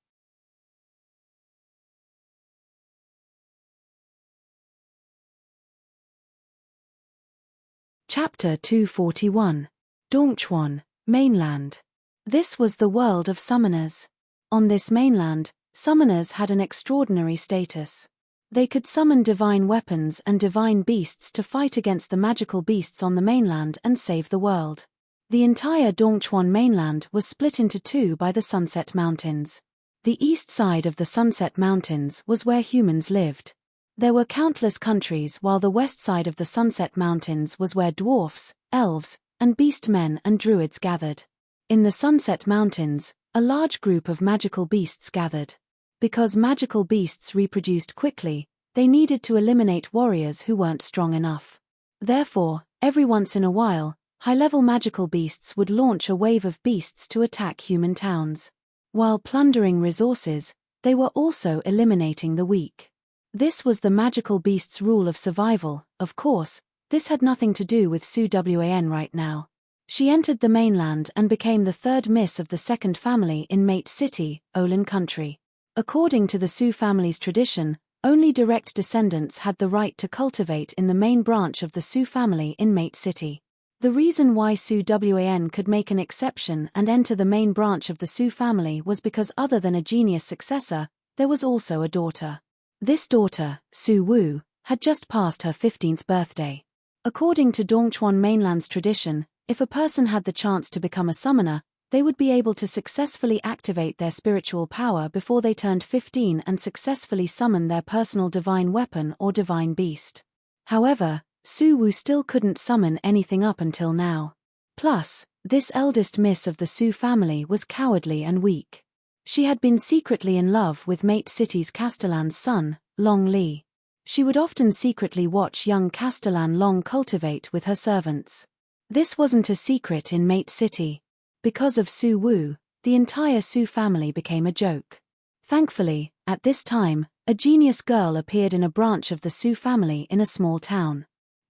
Chapter 241. Dongchuan, Mainland. This was the world of summoners. On this mainland, summoners had an extraordinary status. They could summon divine weapons and divine beasts to fight against the magical beasts on the mainland and save the world. The entire Dongchuan mainland was split into two by the Sunset Mountains. The east side of the Sunset Mountains was where humans lived. There were countless countries, while the west side of the Sunset Mountains was where dwarfs, elves, and beast men and druids gathered. In the Sunset Mountains, a large group of magical beasts gathered. Because magical beasts reproduced quickly, they needed to eliminate warriors who weren't strong enough. Therefore, every once in a while, high-level magical beasts would launch a wave of beasts to attack human towns. While plundering resources, they were also eliminating the weak. This was the magical beast's rule of survival. Of course, this had nothing to do with Su Wan right now. She entered the mainland and became the third miss of the second family in Mate City, Olin Country. According to the Su family's tradition, only direct descendants had the right to cultivate in the main branch of the Su family in Mate City. The reason why Su Wan could make an exception and enter the main branch of the Su family was because other than a genius successor, there was also a daughter. This daughter, Su Wu, had just passed her 15th birthday. According to Dongchuan mainland's tradition, if a person had the chance to become a summoner, they would be able to successfully activate their spiritual power before they turned 15 and successfully summon their personal divine weapon or divine beast. However, Su Wu still couldn't summon anything up until now. Plus, this eldest miss of the Su family was cowardly and weak. She had been secretly in love with Mate City's Castellan's son, Long Li. She would often secretly watch young Castellan Long cultivate with her servants. This wasn't a secret in Mate City. Because of Su Wu, the entire Su family became a joke. Thankfully, at this time, a genius girl appeared in a branch of the Su family in a small town.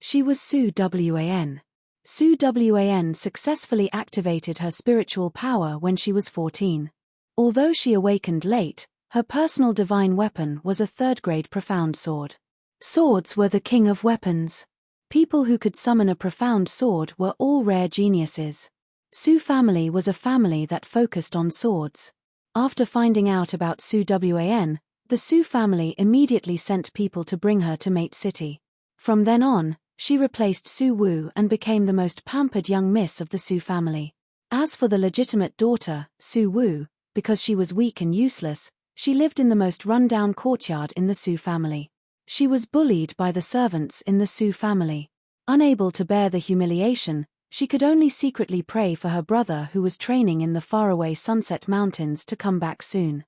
She was Su Wan. Su Wan successfully activated her spiritual power when she was 14. Although she awakened late, her personal divine weapon was a third-grade profound sword. Swords were the king of weapons. People who could summon a profound sword were all rare geniuses. Su family was a family that focused on swords. After finding out about Su Wan, the Su family immediately sent people to bring her to Mate City. From then on, she replaced Su Wu and became the most pampered young miss of the Su family. As for the legitimate daughter, Su Wu, because she was weak and useless, she lived in the most run-down courtyard in the Su family. She was bullied by the servants in the Su family. Unable to bear the humiliation, she could only secretly pray for her brother who was training in the faraway Sunset Mountains to come back soon.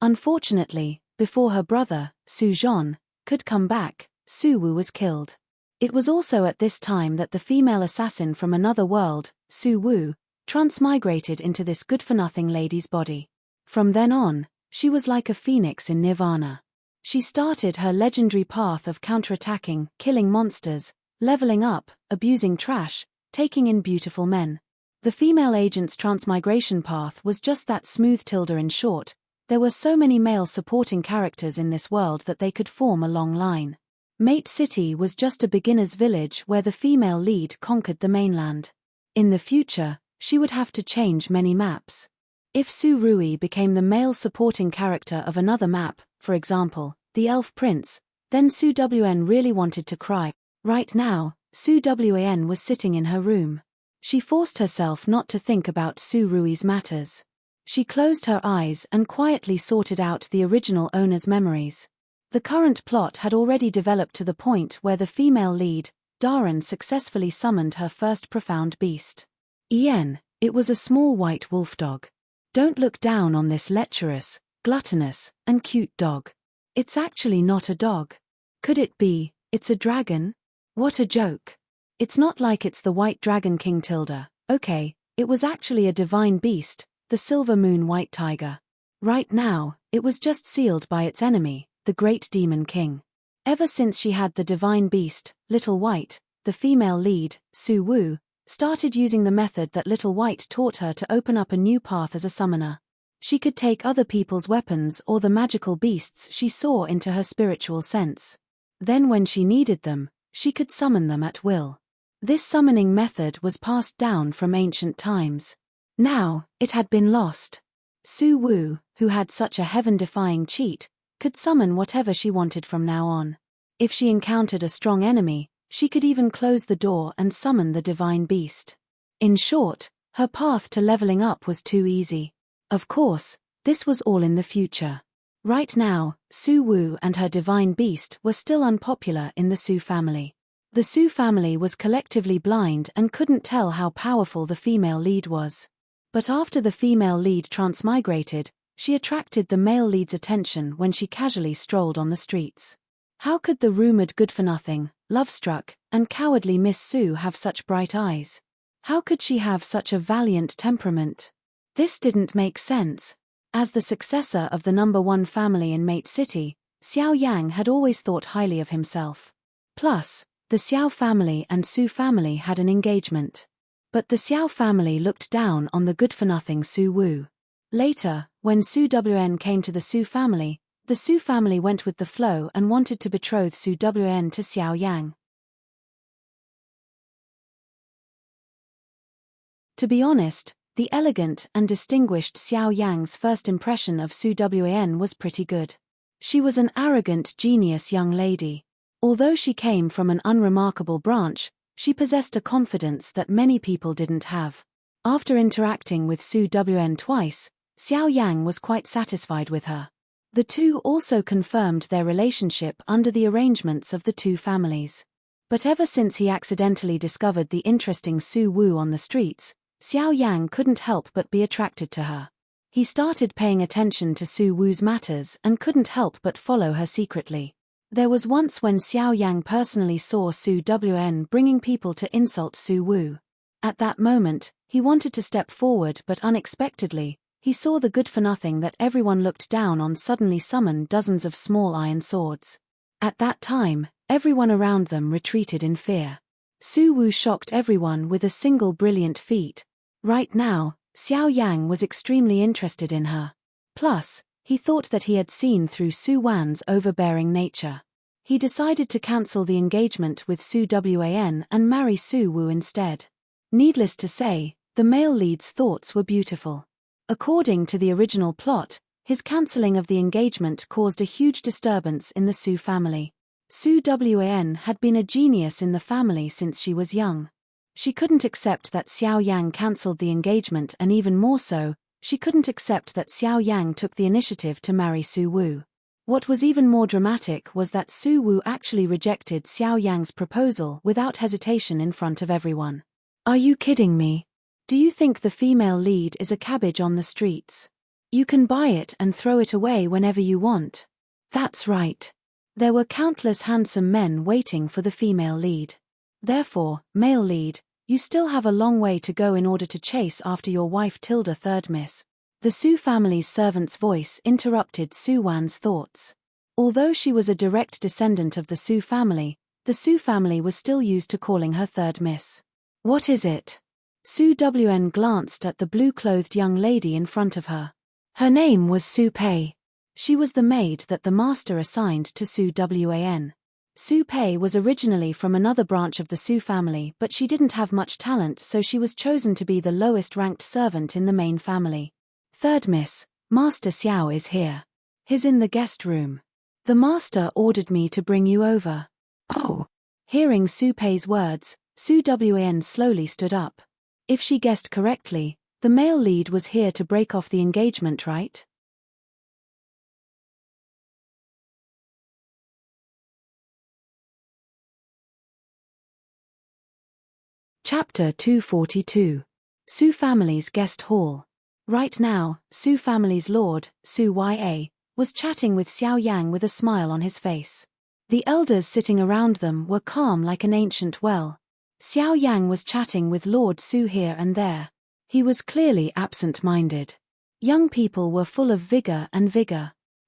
Unfortunately, before her brother, Su Zhon, could come back, Su Wu was killed. It was also at this time that the female assassin from another world, Su Wu, transmigrated into this good-for-nothing lady's body. From then on, she was like a phoenix in nirvana. She started her legendary path of counterattacking, killing monsters, leveling up, abusing trash, taking in beautiful men. The female agent's transmigration path was just that smooth. In short, there were so many male supporting characters in this world that they could form a long line. Mate City was just a beginner's village where the female lead conquered the mainland. In the future, she would have to change many maps. If Su Rui became the male supporting character of another map, for example, the Elf Prince, then Su Wan really wanted to cry. Right now, Su Wan was sitting in her room. She forced herself not to think about Su Rui's matters. She closed her eyes and quietly sorted out the original owner's memories. The current plot had already developed to the point where the female lead, Darren successfully summoned her first profound beast. Ian, it was a small white wolf dog. Don't look down on this lecherous, gluttonous, and cute dog. It's actually not a dog. Could it be, it's a dragon? What a joke. It's not like it's the white dragon King Tilda, okay, it was actually a divine beast, the silver moon white tiger. Right now, it was just sealed by its enemy, the great demon king. Ever since she had the divine beast, Little White, the female lead, Su Wu, started using the method that Little White taught her to open up a new path as a summoner. She could take other people's weapons or the magical beasts she saw into her spiritual sense. Then when she needed them, she could summon them at will. This summoning method was passed down from ancient times. Now, it had been lost. Su Wu, who had such a heaven-defying cheat, could summon whatever she wanted from now on. If she encountered a strong enemy, she could even close the door and summon the divine beast. In short, her path to leveling up was too easy. Of course, this was all in the future. Right now, Su Wu and her divine beast were still unpopular in the Su family. The Su family was collectively blind and couldn't tell how powerful the female lead was. But after the female lead transmigrated, she attracted the male lead's attention when she casually strolled on the streets. How could the rumored good-for-nothing, love-struck, and cowardly Miss Su have such bright eyes? How could she have such a valiant temperament? This didn't make sense. As the successor of the #1 family in Mate City, Xiao Yang had always thought highly of himself. Plus, the Xiao family and Su family had an engagement. But the Xiao family looked down on the good-for-nothing Su Wu. Later, when Su Wn came to the Su family went with the flow and wanted to betroth Su Wn to Xiao Yang. To be honest, the elegant and distinguished Xiao Yang's first impression of Su Wan was pretty good. She was an arrogant, genius young lady. Although she came from an unremarkable branch, she possessed a confidence that many people didn't have. After interacting with Su Wan twice, Xiao Yang was quite satisfied with her. The two also confirmed their relationship under the arrangements of the two families. But ever since he accidentally discovered the interesting Su Wu on the streets, Xiao Yang couldn't help but be attracted to her. He started paying attention to Su Wu's matters and couldn't help but follow her secretly. There was once when Xiao Yang personally saw Su Wan bringing people to insult Su Wu. At that moment, he wanted to step forward, but unexpectedly, he saw the good-for-nothing that everyone looked down on suddenly summon dozens of small iron swords. At that time, everyone around them retreated in fear. Su Wu shocked everyone with a single brilliant feat. Right now, Xiao Yang was extremely interested in her. Plus, he thought that he had seen through Su Wan's overbearing nature. He decided to cancel the engagement with Su Wan and marry Su Wu instead. Needless to say, the male lead's thoughts were beautiful. According to the original plot, his cancelling of the engagement caused a huge disturbance in the Su family. Su Wan had been a genius in the family since she was young. She couldn't accept that Xiao Yang cancelled the engagement, and even more so, she couldn't accept that Xiao Yang took the initiative to marry Su Wu. What was even more dramatic was that Su Wu actually rejected Xiao Yang's proposal without hesitation in front of everyone. Are you kidding me? Do you think the female lead is a cabbage on the streets? You can buy it and throw it away whenever you want. That's right. There were countless handsome men waiting for the female lead. Therefore, male lead, you still have a long way to go in order to chase after your wife Tilda Third Miss. The Su family's servant's voice interrupted Su Wan's thoughts. Although she was a direct descendant of the Su family was still used to calling her Third Miss. What is it? Su Wan glanced at the blue-clothed young lady in front of her. Her name was Su Pei. She was the maid that the master assigned to Su Wan. Su Pei was originally from another branch of the Su family, but she didn't have much talent, so she was chosen to be the lowest-ranked servant in the main family. Third Miss, Master Xiao is here. He's in the guest room. The master ordered me to bring you over. Oh. Hearing Su Pei's words, Su Wan slowly stood up. If she guessed correctly, the male lead was here to break off the engagement, right? Chapter 242. Su Family's Guest Hall. Right now, Su Family's Lord, Su Ya, was chatting with Xiao Yang with a smile on his face. The elders sitting around them were calm like an ancient well. Xiao Yang was chatting with Lord Su here and there. He was clearly absent-minded. Young people were full of vigor.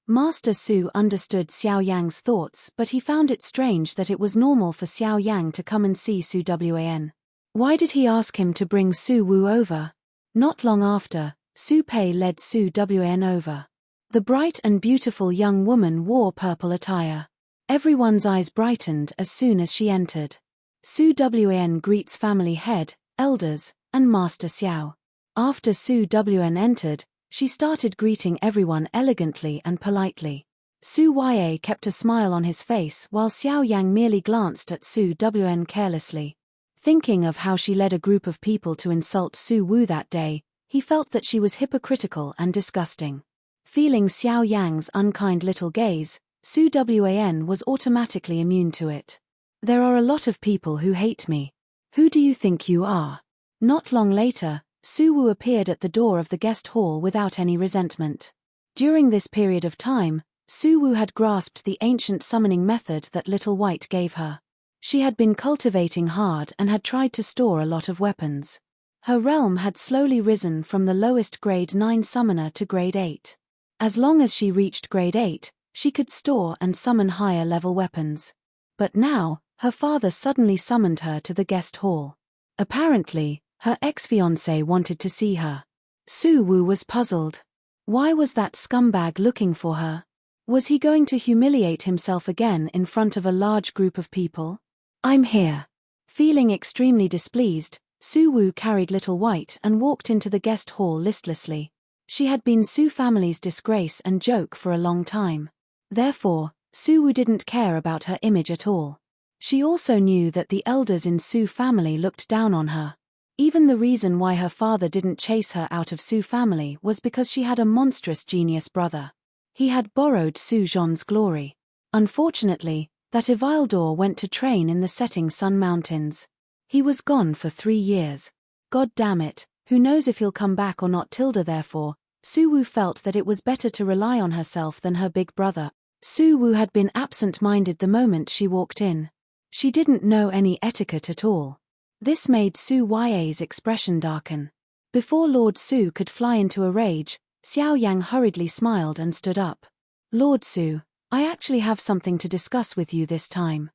Master Su understood Xiao Yang's thoughts, but he found it strange that it was normal for Xiao Yang to come and see Su Wan. Why did he ask him to bring Su Wu over? Not long after, Su Pei led Su Wan over. The bright and beautiful young woman wore purple attire. Everyone's eyes brightened as soon as she entered. Su Wan greets family head, elders, and Master Xiao. After Su Wan entered, she started greeting everyone elegantly and politely. Su Ya kept a smile on his face while Xiao Yang merely glanced at Su Wan carelessly. Thinking of how she led a group of people to insult Su Wu that day, he felt that she was hypocritical and disgusting. Feeling Xiao Yang's unkind little gaze, Su Wan was automatically immune to it. There are a lot of people who hate me. Who do you think you are? Not long later, Su Wu appeared at the door of the guest hall without any resentment. During this period of time, Su Wu had grasped the ancient summoning method that Little White gave her. She had been cultivating hard and had tried to store a lot of weapons. Her realm had slowly risen from the lowest grade 9 summoner to grade 8. As long as she reached grade 8, she could store and summon higher level weapons. But now, her father suddenly summoned her to the guest hall. Apparently, her ex-fiancé wanted to see her. Su Wu was puzzled. Why was that scumbag looking for her? Was he going to humiliate himself again in front of a large group of people? I'm here. Feeling extremely displeased, Su Wu carried Little White and walked into the guest hall listlessly. She had been Su Family's disgrace and joke for a long time. Therefore, Su Wu didn't care about her image at all. She also knew that the elders in Su Family looked down on her. Even the reason why her father didn't chase her out of Su Family was because she had a monstrous genius brother. He had borrowed Su Zhon's glory. Unfortunately, that Ivildor went to train in the setting Sun Mountains. He was gone for 3 years. God damn it, who knows if he'll come back or not. Therefore, Su Wu felt that it was better to rely on herself than her big brother. Su Wu had been absent-minded the moment she walked in. She didn't know any etiquette at all. This made Su Ya's expression darken. Before Lord Su could fly into a rage, Xiao Yang hurriedly smiled and stood up. Lord Su, I actually have something to discuss with you this time.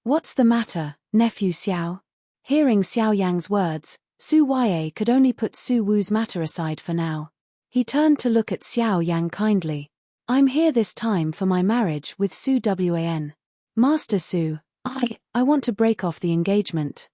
What's the matter, nephew Xiao? Hearing Xiao Yang's words, Su Ya could only put Su Wu's matter aside for now. He turned to look at Xiao Yang kindly. I'm here this time for my marriage with Su Wan. Master Su, I want to break off the engagement.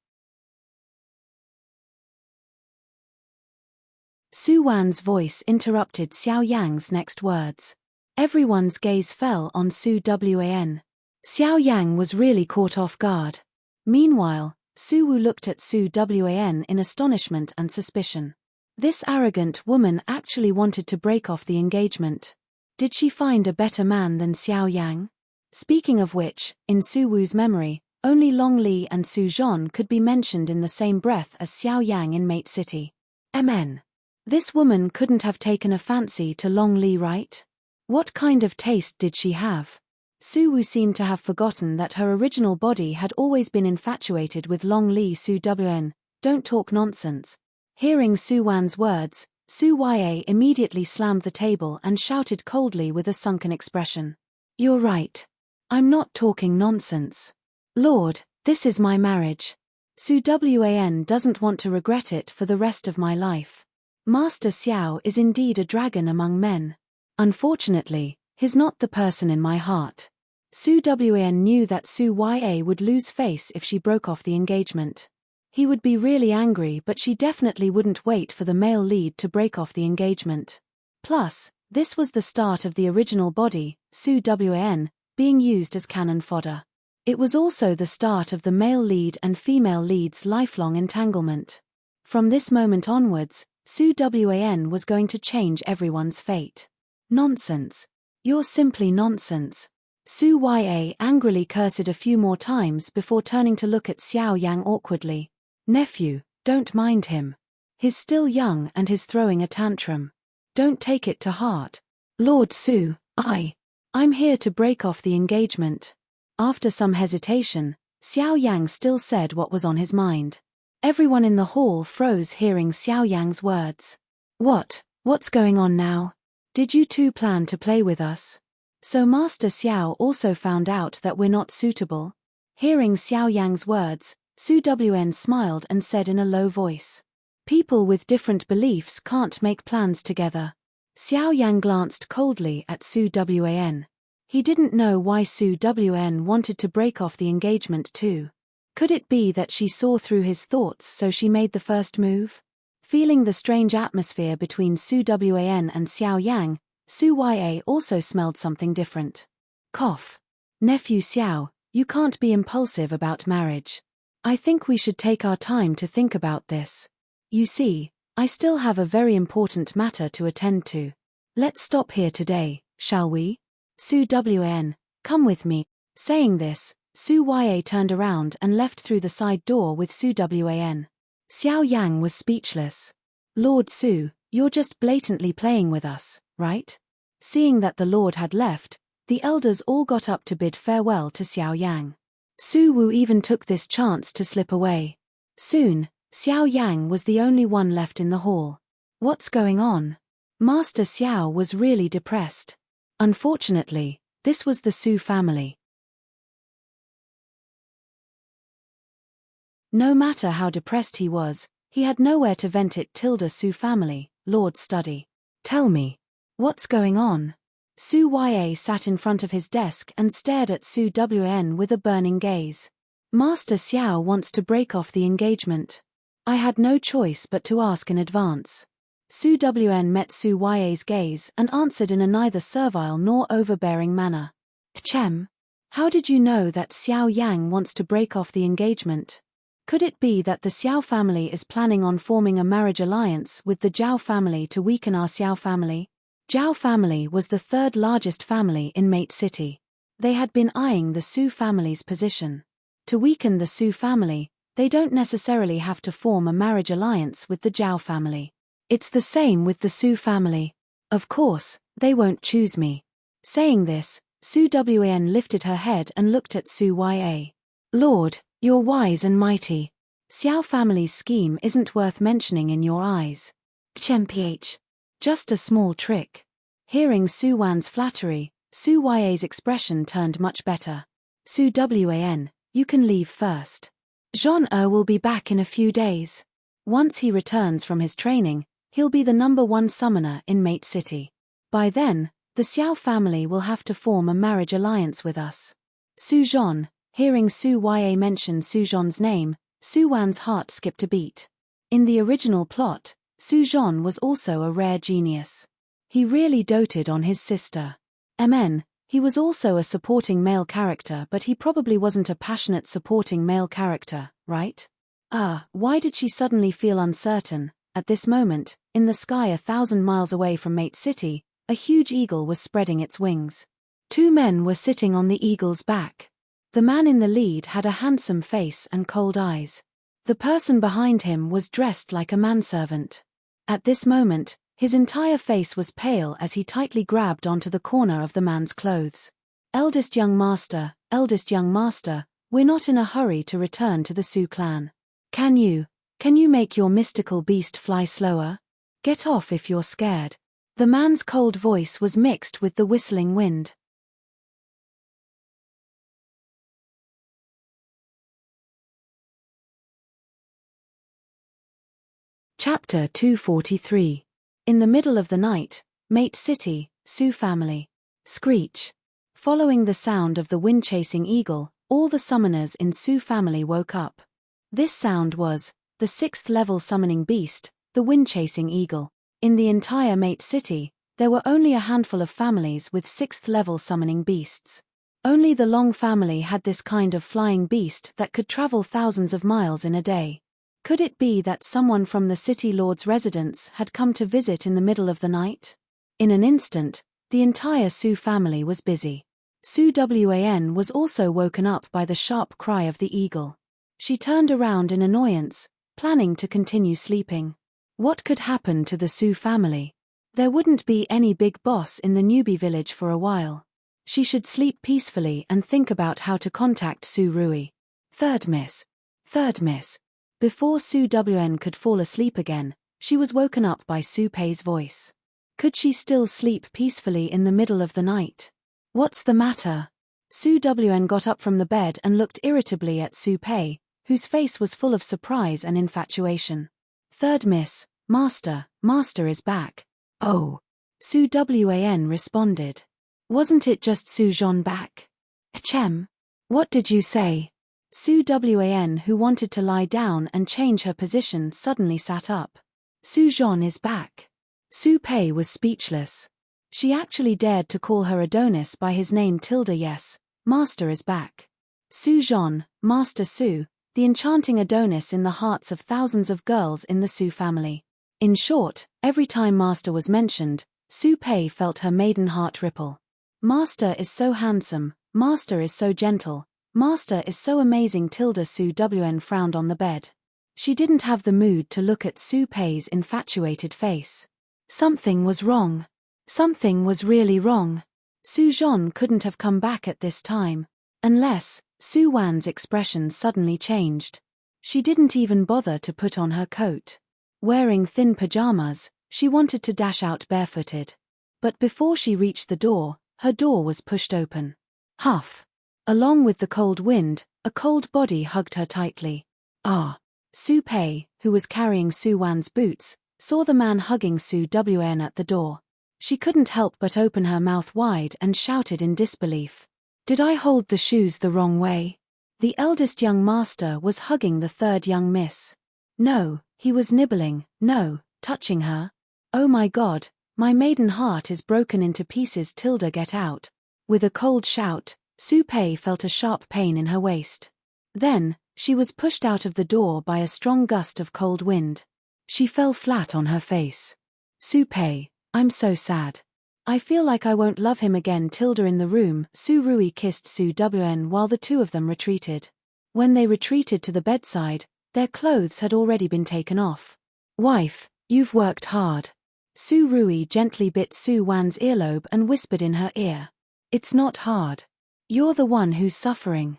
Su Wan's voice interrupted Xiao Yang's next words. Everyone's gaze fell on Su Wan. Xiao Yang was really caught off guard. Meanwhile, Su Wu looked at Su Wan in astonishment and suspicion. This arrogant woman actually wanted to break off the engagement. Did she find a better man than Xiao Yang? Speaking of which, in Su Wu's memory, only Long Li and Su Zhon could be mentioned in the same breath as Xiao Yang in Mate City. MN. This woman couldn't have taken a fancy to Long Li, right? What kind of taste did she have? Su Wu seemed to have forgotten that her original body had always been infatuated with Long Li. Su Wan, don't talk nonsense. Hearing Su Wan's words, Su Ya immediately slammed the table and shouted coldly with a sunken expression. You're right. I'm not talking nonsense. Lord, this is my marriage. Su Wan doesn't want to regret it for the rest of my life. Master Xiao is indeed a dragon among men. Unfortunately, he's not the person in my heart. Su Wan knew that Su Ya would lose face if she broke off the engagement. He would be really angry, but she definitely wouldn't wait for the male lead to break off the engagement. Plus, this was the start of the original body, Su Wan, being used as cannon fodder. It was also the start of the male lead and female lead's lifelong entanglement. From this moment onwards, Su Wan was going to change everyone's fate. Nonsense. You're simply nonsense. Su Ya angrily cursed a few more times before turning to look at Xiao Yang awkwardly. Nephew, don't mind him. He's still young and he's throwing a tantrum. Don't take it to heart. Lord Su, I'm here to break off the engagement. After some hesitation, Xiao Yang still said what was on his mind. Everyone in the hall froze hearing Xiao Yang's words. What's going on now? Did you two plan to play with us? So Master Xiao also found out that we're not suitable? Hearing Xiao Yang's words, Su Wn smiled and said in a low voice. People with different beliefs can't make plans together. Xiao Yang glanced coldly at Su Wan. He didn't know why Su Wn wanted to break off the engagement too. Could it be that she saw through his thoughts so she made the first move? Feeling the strange atmosphere between Su Wan and Xiao Yang, Su Ya also smelled something different. Cough. Nephew Xiao, you can't be impulsive about marriage. I think we should take our time to think about this. You see, I still have a very important matter to attend to. Let's stop here today, shall we? Su Wan, come with me. Saying this, Su Ya turned around and left through the side door with Su Wan. Xiao Yang was speechless. Lord Su, you're just blatantly playing with us, right? Seeing that the Lord had left, the elders all got up to bid farewell to Xiao Yang. Su Wu even took this chance to slip away. Soon, Xiao Yang was the only one left in the hall. What's going on? Master Xiao was really depressed. Unfortunately, this was the Su family. No matter how depressed he was, he had nowhere to vent it. Su family, Lord study. Tell me. What's going on? Su Ya sat in front of his desk and stared at Su Wn with a burning gaze. Master Xiao wants to break off the engagement. I had no choice but to ask in advance. Su Wn met Su Ya's gaze and answered in a neither servile nor overbearing manner. Chem. How did you know that Xiao Yang wants to break off the engagement? Could it be that the Xiao family is planning on forming a marriage alliance with the Zhao family to weaken our Xiao family? Zhao family was the third largest family in Mate City. They had been eyeing the Su family's position. To weaken the Su family, they don't necessarily have to form a marriage alliance with the Zhao family. It's the same with the Su family. Of course, they won't choose me. Saying this, Su Wan lifted her head and looked at Su Ya. Lord, you're wise and mighty. Xiao family's scheme isn't worth mentioning in your eyes. Chmph. Just a small trick. Hearing Su Wan's flattery, Su Ya's expression turned much better. Su Wan, you can leave first. Jean will be back in a few days. Once he returns from his training, he'll be the #1 summoner in Mate City. By then, the Xiao family will have to form a marriage alliance with us. Su Zhon, hearing Su Ya mention Su Zhon's name, Su Wan's heart skipped a beat. In the original plot, Su Zhon was also a rare genius. He really doted on his sister. He was also a supporting male character, but he probably wasn't a passionate supporting male character, right? Why did she suddenly feel uncertain? At this moment, in the sky 1,000 miles away from Mate City, a huge eagle was spreading its wings. Two men were sitting on the eagle's back. The man in the lead had a handsome face and cold eyes. The person behind him was dressed like a manservant. At this moment, his entire face was pale as he tightly grabbed onto the corner of the man's clothes. Eldest young master, we're not in a hurry to return to the Su clan. Can you make your mystical beast fly slower? Get off if you're scared. The man's cold voice was mixed with the whistling wind. Chapter 243. In the middle of the night, Mate City, Su family. Screech. Following the sound of the wind-chasing eagle, all the summoners in Su family woke up. This sound was the 6th level summoning beast, the wind-chasing eagle. In the entire Mate City, there were only a handful of families with 6th level summoning beasts. Only the Long family had this kind of flying beast that could travel thousands of miles in a day. Could it be that someone from the city lord's residence had come to visit in the middle of the night? In an instant, the entire Su family was busy. Su Wan was also woken up by the sharp cry of the eagle. She turned around in annoyance, planning to continue sleeping. What could happen to the Su family? There wouldn't be any big boss in the newbie village for a while. She should sleep peacefully and think about how to contact Su Rui. Third miss. Before Su Wn could fall asleep again, she was woken up by Su Pei's voice. Could she still sleep peacefully in the middle of the night? What's the matter? Su Wn got up from the bed and looked irritably at Su Pei, whose face was full of surprise and infatuation. Third miss, Master is back. Oh. Su Wan responded. Wasn't it just Su Zhon back? Achem. What did you say? Su Wan, who wanted to lie down and change her position, suddenly sat up. Su Zhon is back. Su Pei was speechless. She actually dared to call her Adonis by his name. Yes, Master is back. Su Zhon, Master Su, the enchanting Adonis in the hearts of thousands of girls in the Su family. In short, every time Master was mentioned, Su Pei felt her maiden heart ripple. Master is so handsome, Master is so gentle, Master is so amazing. Su Wn frowned on the bed. She didn't have the mood to look at Su Pei's infatuated face. Something was wrong. Something was really wrong. Su Zhon couldn't have come back at this time. Unless, Su Wan's expression suddenly changed. She didn't even bother to put on her coat. Wearing thin pajamas, she wanted to dash out barefooted. But before she reached the door, her door was pushed open. Huff. Along with the cold wind, a cold body hugged her tightly. Ah. Su Pei, who was carrying Su Wan's boots, saw the man hugging Su Wn at the door. She couldn't help but open her mouth wide and shouted in disbelief. Did I hold the shoes the wrong way? The eldest young master was hugging the third young miss. No, he was nibbling, no, touching her. Oh my God, my maiden heart is broken into pieces. Get out. With a cold shout, Su Pei felt a sharp pain in her waist. Then, she was pushed out of the door by a strong gust of cold wind. She fell flat on her face. Su Pei, I'm so sad. I feel like I won't love him again. In the room, Su Rui kissed Su Wn while the two of them retreated. When they retreated to the bedside, their clothes had already been taken off. Wife, you've worked hard. Su Rui gently bit Su Wan's earlobe and whispered in her ear. It's not hard. You're the one who's suffering.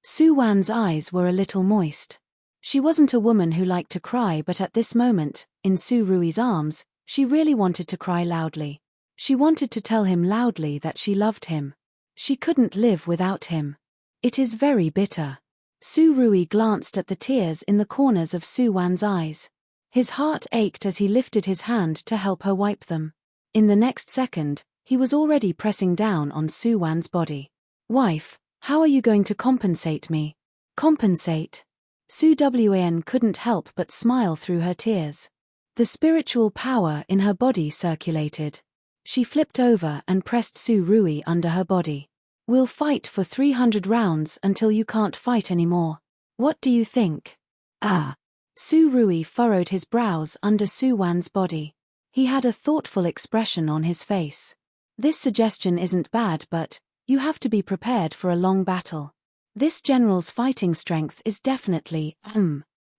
Su Wan's eyes were a little moist. She wasn't a woman who liked to cry, but at this moment, in Su Rui's arms, she really wanted to cry loudly. She wanted to tell him loudly that she loved him. She couldn't live without him. It is very bitter. Su Rui glanced at the tears in the corners of Su Wan's eyes. His heart ached as he lifted his hand to help her wipe them. In the next second, he was already pressing down on Su Wan's body. Wife, how are you going to compensate me? Compensate? Su Wan couldn't help but smile through her tears. The spiritual power in her body circulated. She flipped over and pressed Su Rui under her body. We'll fight for 300 rounds until you can't fight anymore. What do you think? Ah. Su Rui furrowed his brows under Su Wan's body. He had a thoughtful expression on his face. This suggestion isn't bad, but you have to be prepared for a long battle. This general's fighting strength is definitely,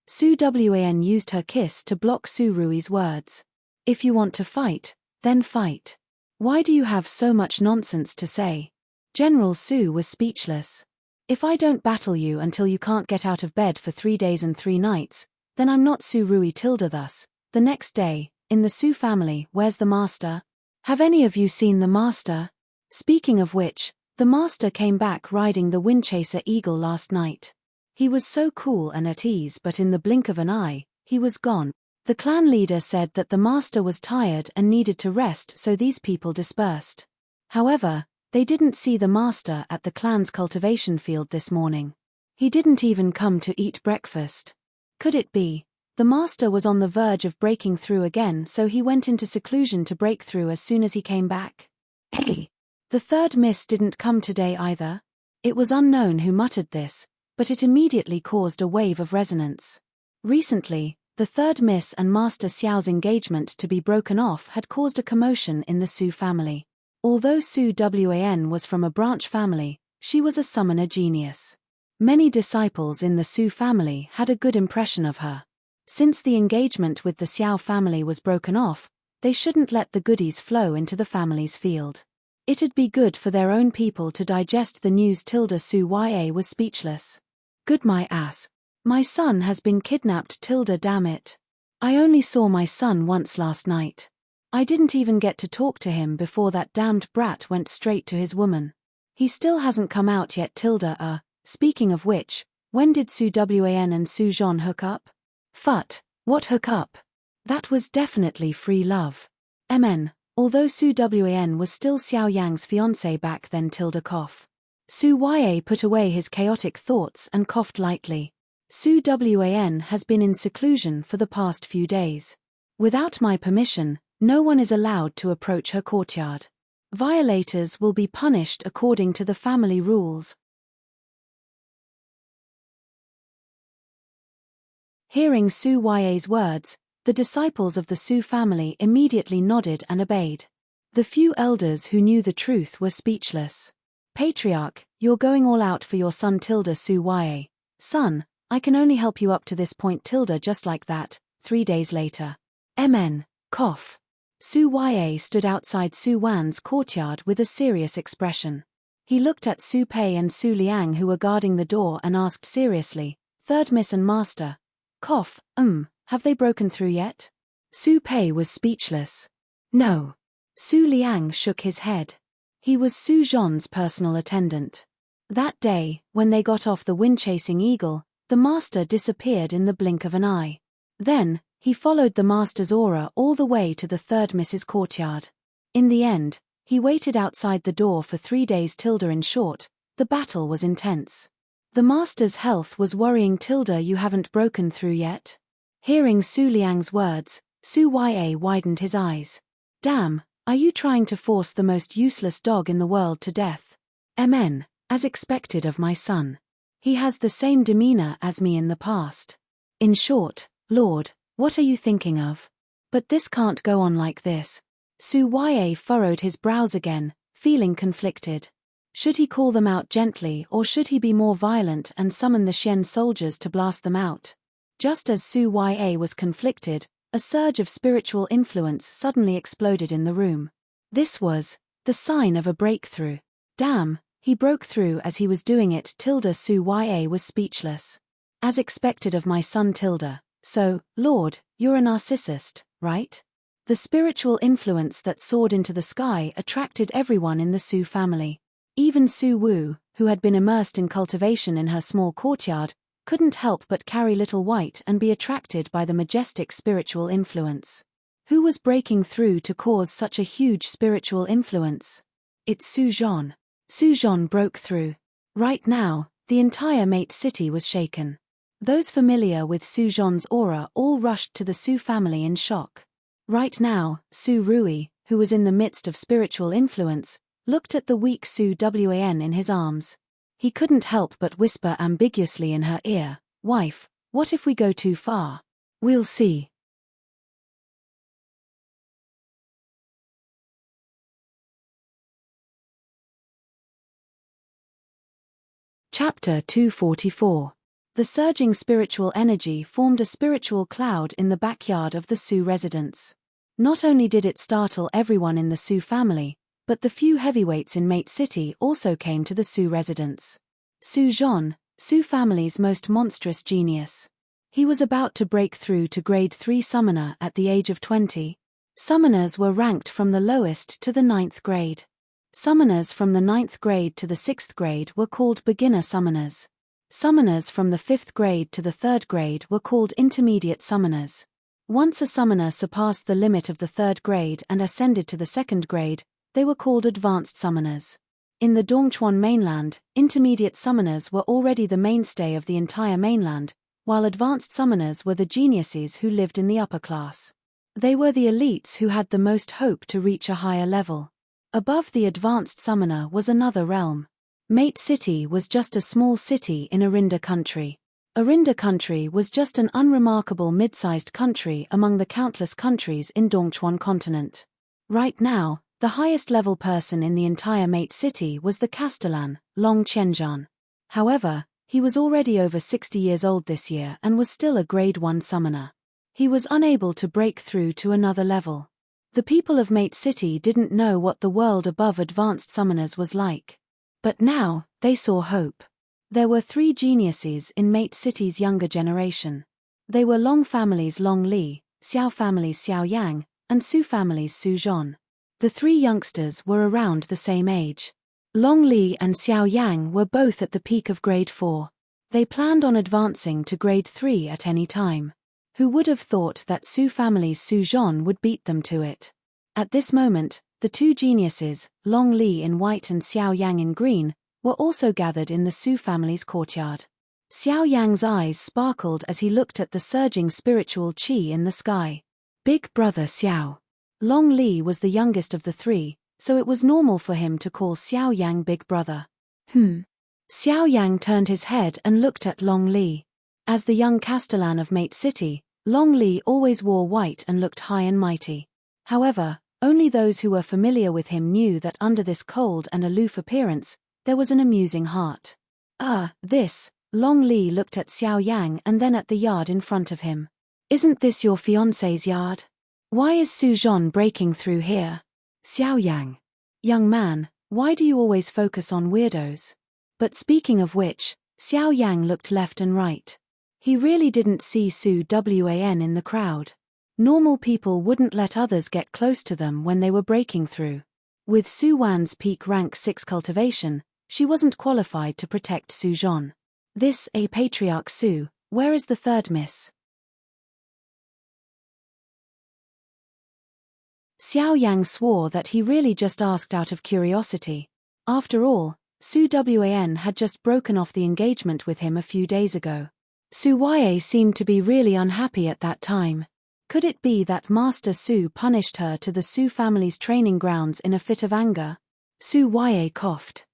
Su Wan used her kiss to block Su Rui's words. If you want to fight, then fight. Why do you have so much nonsense to say? General Su was speechless. If I don't battle you until you can't get out of bed for 3 days and 3 nights, then I'm not Su Rui. Thus, the next day, in the Su family, where's the master? Have any of you seen the master? Speaking of which, the master came back riding the Windchaser Eagle last night. He was so cool and at ease, but in the blink of an eye, he was gone. The clan leader said that the master was tired and needed to rest, so these people dispersed. However, they didn't see the master at the clan's cultivation field this morning. He didn't even come to eat breakfast. Could it be? The master was on the verge of breaking through again, so he went into seclusion to break through as soon as he came back. Hey! The third miss didn't come today either. It was unknown who muttered this, but it immediately caused a wave of resonance. Recently, the third miss and Master Xiao's engagement to be broken off had caused a commotion in the Su family. Although Su Wan was from a branch family, she was a summoner genius. Many disciples in the Su family had a good impression of her. Since the engagement with the Xiao family was broken off, they shouldn't let the goodies flow into the family's field. It'd be good for their own people to digest the news. Su Ya was speechless. Good my ass. My son has been kidnapped. Damn it. I only saw my son once last night. I didn't even get to talk to him before that damned brat went straight to his woman. He still hasn't come out yet. Speaking of which, when did Su Wan and Su Zhan hook up? Phut, what hook up? That was definitely free love. Although Su Wan was still Xiao Yang's fiancé back then. Cough. Su Ya put away his chaotic thoughts and coughed lightly. Su Wan has been in seclusion for the past few days. Without my permission, no one is allowed to approach her courtyard. Violators will be punished according to the family rules. Hearing Su Ya's words, the disciples of the Su family immediately nodded and obeyed. The few elders who knew the truth were speechless. Patriarch, you're going all out for your son. Su Ya. Son, I can only help you up to this point. Just like that, 3 days later. Cough. Su Ya stood outside Su Wan's courtyard with a serious expression. He looked at Su Pei and Su Liang who were guarding the door and asked seriously, Third Miss and Master. Cough, have they broken through yet? Su Pei was speechless. No. Su Liang shook his head. He was Su Zhan's personal attendant. That day, when they got off the wind-chasing eagle, the master disappeared in the blink of an eye. Then, he followed the master's aura all the way to the third Miss's courtyard. In the end, he waited outside the door for 3 days. In short, the battle was intense. The master's health was worrying. You haven't broken through yet? Hearing Su Liang's words, Su Ya widened his eyes. Damn, are you trying to force the most useless dog in the world to death? As expected of my son. He has the same demeanor as me in the past. In short, Lord, what are you thinking of? But this can't go on like this. Su Ya furrowed his brows again, feeling conflicted. Should he call them out gently or should he be more violent and summon the Xian soldiers to blast them out? Just as Su Ya was conflicted, a surge of spiritual influence suddenly exploded in the room. This was the sign of a breakthrough. Damn, he broke through as he was doing it. Su Ya was speechless. As expected of my son. So, Lord, you're a narcissist, right? The spiritual influence that soared into the sky attracted everyone in the Su family. Even Su Wu, who had been immersed in cultivation in her small courtyard, couldn't help but carry Little White and be attracted by the majestic spiritual influence. Who was breaking through to cause such a huge spiritual influence? It's Su Zhan. Su Zhan broke through. Right now, the entire Mate City was shaken. Those familiar with Su Zhan's aura all rushed to the Su family in shock. Right now, Su Rui, who was in the midst of spiritual influence, looked at the weak Su Wan in his arms. He couldn't help but whisper ambiguously in her ear, Wife, what if we go too far? We'll see. Chapter 244. The surging spiritual energy formed a spiritual cloud in the backyard of the Su residence. Not only did it startle everyone in the Su family, but the few heavyweights in Mate City also came to the Su residence. Su Zhan, Su family's most monstrous genius. He was about to break through to grade 3 summoner at the age of 20. Summoners were ranked from the lowest to the 9th grade. Summoners from the 9th grade to the 6th grade were called beginner summoners. Summoners from the 5th grade to the 3rd grade were called intermediate summoners. Once a summoner surpassed the limit of the 3rd grade and ascended to the 2nd grade, they were called advanced summoners. In the Dongchuan mainland, intermediate summoners were already the mainstay of the entire mainland, while advanced summoners were the geniuses who lived in the upper class. They were the elites who had the most hope to reach a higher level. Above the advanced summoner was another realm. Mate City was just a small city in Arinda country. Arinda country was just an unremarkable mid-sized country among the countless countries in Dongchuan continent. Right now, the highest level person in the entire Mate City was the Castellan, Long Qianzhan. However, He was already over 60 years old this year and was still a grade 1 summoner. He was unable to break through to another level. The people of Mate City didn't know what the world above advanced summoners was like. But now, they saw hope. There were 3 geniuses in Mate City's younger generation. They were Long family's Long Li, Xiao family's Xiao Yang, and Su family's Su Zhon. The 3 youngsters were around the same age. Long Li and Xiao Yang were both at the peak of grade 4. They planned on advancing to grade 3 at any time. Who would have thought that Su family's Su Zhon would beat them to it? At this moment, the 2 geniuses, Long Li in white and Xiao Yang in green, were also gathered in the Su family's courtyard. Xiao Yang's eyes sparkled as he looked at the surging spiritual qi in the sky. Big brother Xiao. Long Li was the youngest of the 3, so it was normal for him to call Xiao Yang big brother. Xiao Yang turned his head and looked at Long Li. As the young castellan of Mate City, Long Li always wore white and looked high and mighty. However, only those who were familiar with him knew that under this cold and aloof appearance, there was an amusing heart. Long Li looked at Xiao Yang and then at the yard in front of him. Isn't this your fiancé's yard? Why is Su Zhon breaking through here? Xiao Yang. Young man, why do you always focus on weirdos? But speaking of which, Xiao Yang looked left and right. He really didn't see Su Wan in the crowd. Normal people wouldn't let others get close to them when they were breaking through. With Su Wan's peak rank 6 cultivation, she wasn't qualified to protect Su Zhon. A patriarch Su, where is the 3rd miss? Xiao Yang swore that he really just asked out of curiosity. After all, Su Wan had just broken off the engagement with him a few days ago. Su Wei seemed to be really unhappy at that time. Could it be that Master Su punished her to the Su family's training grounds in a fit of anger? Su Wei coughed.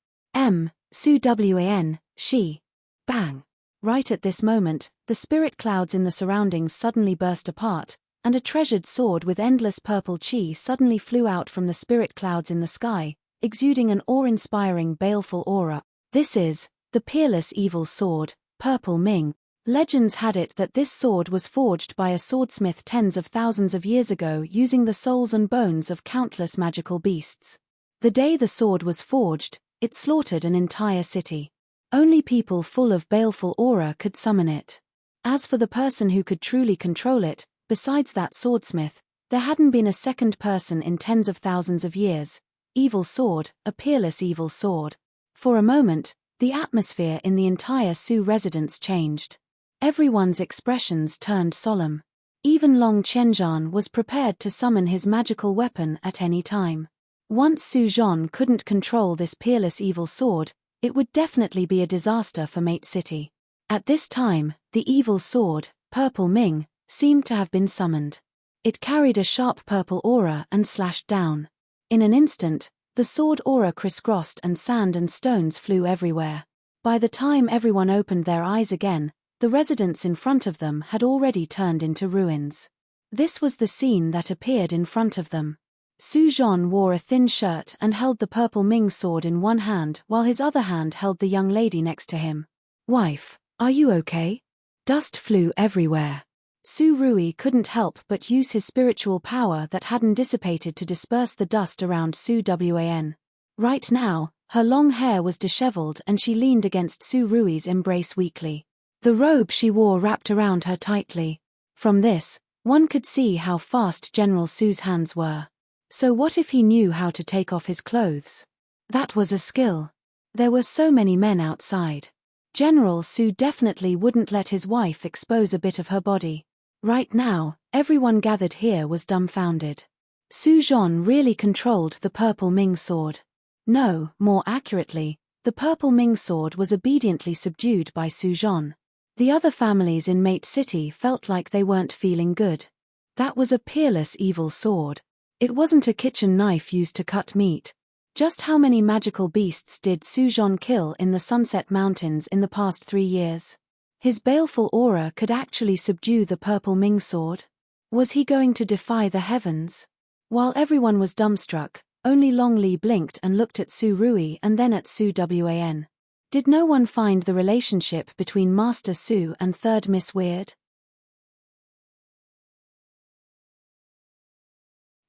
Su Wan, she. Bang! Right at this moment, the spirit clouds in the surroundings suddenly burst apart, and a treasured sword with endless purple qi suddenly flew out from the spirit clouds in the sky, exuding an awe-inspiring baleful aura. This is the peerless evil sword, Purple Ming. Legends had it that this sword was forged by a swordsmith tens of thousands of years ago using the souls and bones of countless magical beasts. The day the sword was forged, it slaughtered an entire city. Only people full of baleful aura could summon it. As for the person who could truly control it, besides that swordsmith, there hadn't been a second person in tens of thousands of years. Evil sword, a peerless evil sword. For a moment, the atmosphere in the entire Su residence changed. Everyone's expressions turned solemn. Even Long Qianzhan was prepared to summon his magical weapon at any time. Once Su Zhon couldn't control this peerless evil sword, it would definitely be a disaster for Mate City. At this time, the evil sword, Purple Ming, seemed to have been summoned. It carried a sharp purple aura and slashed down. In an instant, the sword aura crisscrossed and sand and stones flew everywhere. By the time everyone opened their eyes again, the residence in front of them had already turned into ruins. This was the scene that appeared in front of them. Su Zhon wore a thin shirt and held the Purple Ming sword in one hand while his other hand held the young lady next to him. Wife, are you okay? Dust flew everywhere. Su Rui couldn't help but use his spiritual power that hadn't dissipated to disperse the dust around Su Wan. Right now, her long hair was disheveled and she leaned against Su Rui's embrace weakly. The robe she wore wrapped around her tightly. From this, one could see how fast General Su's hands were. So what if he knew how to take off his clothes? That was a skill. There were so many men outside. General Su definitely wouldn't let his wife expose a bit of her body. Right now, everyone gathered here was dumbfounded. Su Zhon really controlled the Purple Ming sword. No, more accurately, the Purple Ming sword was obediently subdued by Su Zhon. The other families in Mate City felt like they weren't feeling good. That was a peerless evil sword. It wasn't a kitchen knife used to cut meat. Just how many magical beasts did Su Zhon kill in the Sunset Mountains in the past 3 years? His baleful aura could actually subdue the Purple Ming sword. Was he going to defy the heavens? While everyone was dumbstruck, only Long Li blinked and looked at Su Rui and then at Su Wan. Did no one find the relationship between Master Su and Third Miss weird?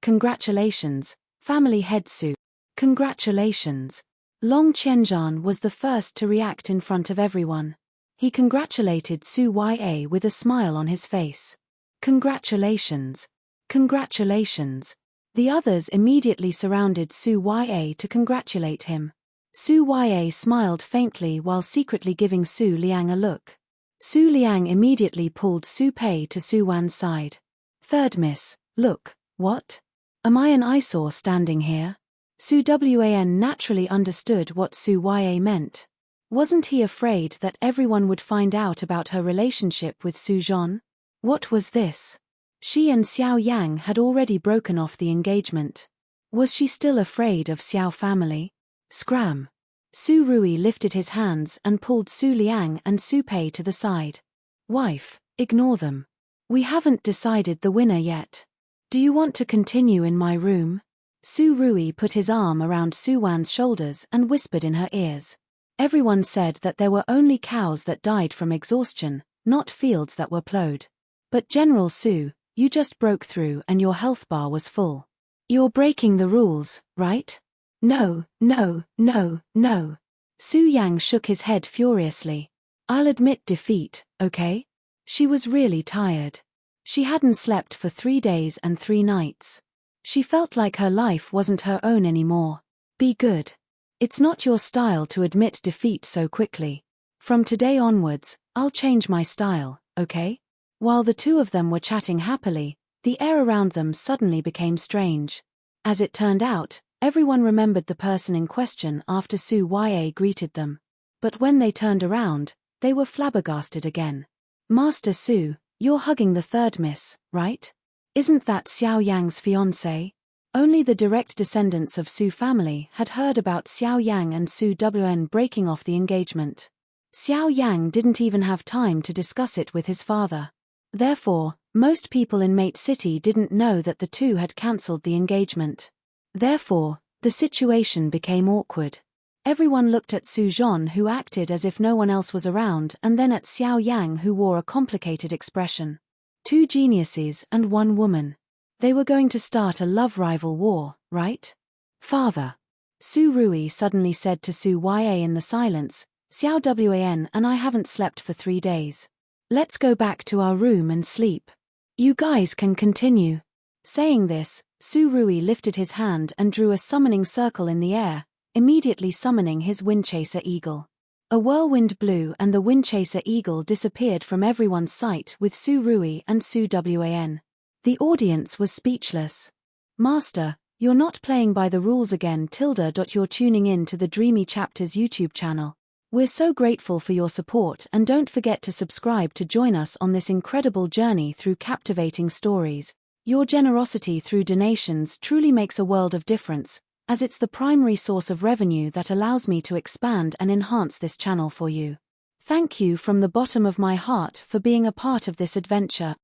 Congratulations, Family Head Su. Congratulations. Long Qianzhan was the first to react in front of everyone. He congratulated Su Ya with a smile on his face. Congratulations. Congratulations. The others immediately surrounded Su Ya to congratulate him. Su Ya smiled faintly while secretly giving Su Liang a look. Su Liang immediately pulled Su Pei to Su Wan's side. Third Miss, look, what? Am I an eyesore standing here? Su Wan naturally understood what Su Ya meant. Wasn't he afraid that everyone would find out about her relationship with Su Zhan? What was this? She and Xiao Yang had already broken off the engagement. Was she still afraid of Xiao family? Scram. Su Rui lifted his hands and pulled Su Liang and Su Pei to the side. Wife, ignore them. We haven't decided the winner yet. Do you want to continue in my room? Su Rui put his arm around Su Wan's shoulders and whispered in her ears. Everyone said that there were only cows that died from exhaustion, not fields that were plowed. But General Su, you just broke through and your health bar was full. You're breaking the rules, right? No, no, no, no. Su Yang shook his head furiously. I'll admit defeat, okay? She was really tired. She hadn't slept for 3 days and 3 nights. She felt like her life wasn't her own anymore. Be good. It's not your style to admit defeat so quickly. From today onwards, I'll change my style, okay? While the two of them were chatting happily, the air around them suddenly became strange. As it turned out, everyone remembered the person in question after Su Ya greeted them. But when they turned around, they were flabbergasted again. Master Su, you're hugging the third miss, right? Isn't that Xiao Yang's fiancé? Only the direct descendants of Su family had heard about Xiao Yang and Su Wan breaking off the engagement. Xiao Yang didn't even have time to discuss it with his father. Therefore, most people in Mate City didn't know that the two had cancelled the engagement. Therefore, the situation became awkward. Everyone looked at Su Zhan, who acted as if no one else was around, and then at Xiao Yang, who wore a complicated expression. 2 geniuses and 1 woman. They were going to start a love rival war, right? Father. Su Rui suddenly said to Su Ya in the silence, Xiao Wan and I haven't slept for 3 days. Let's go back to our room and sleep. You guys can continue. Saying this, Su Rui lifted his hand and drew a summoning circle in the air, immediately summoning his Windchaser Eagle. A whirlwind blew and the Windchaser Eagle disappeared from everyone's sight with Su Rui and Su Wan. The audience was speechless. Master, you're not playing by the rules again. You're tuning in to the Dreamy Chapters YouTube channel. We're so grateful for your support, and don't forget to subscribe to join us on this incredible journey through captivating stories. Your generosity through donations truly makes a world of difference, as it's the primary source of revenue that allows me to expand and enhance this channel for you. Thank you from the bottom of my heart for being a part of this adventure.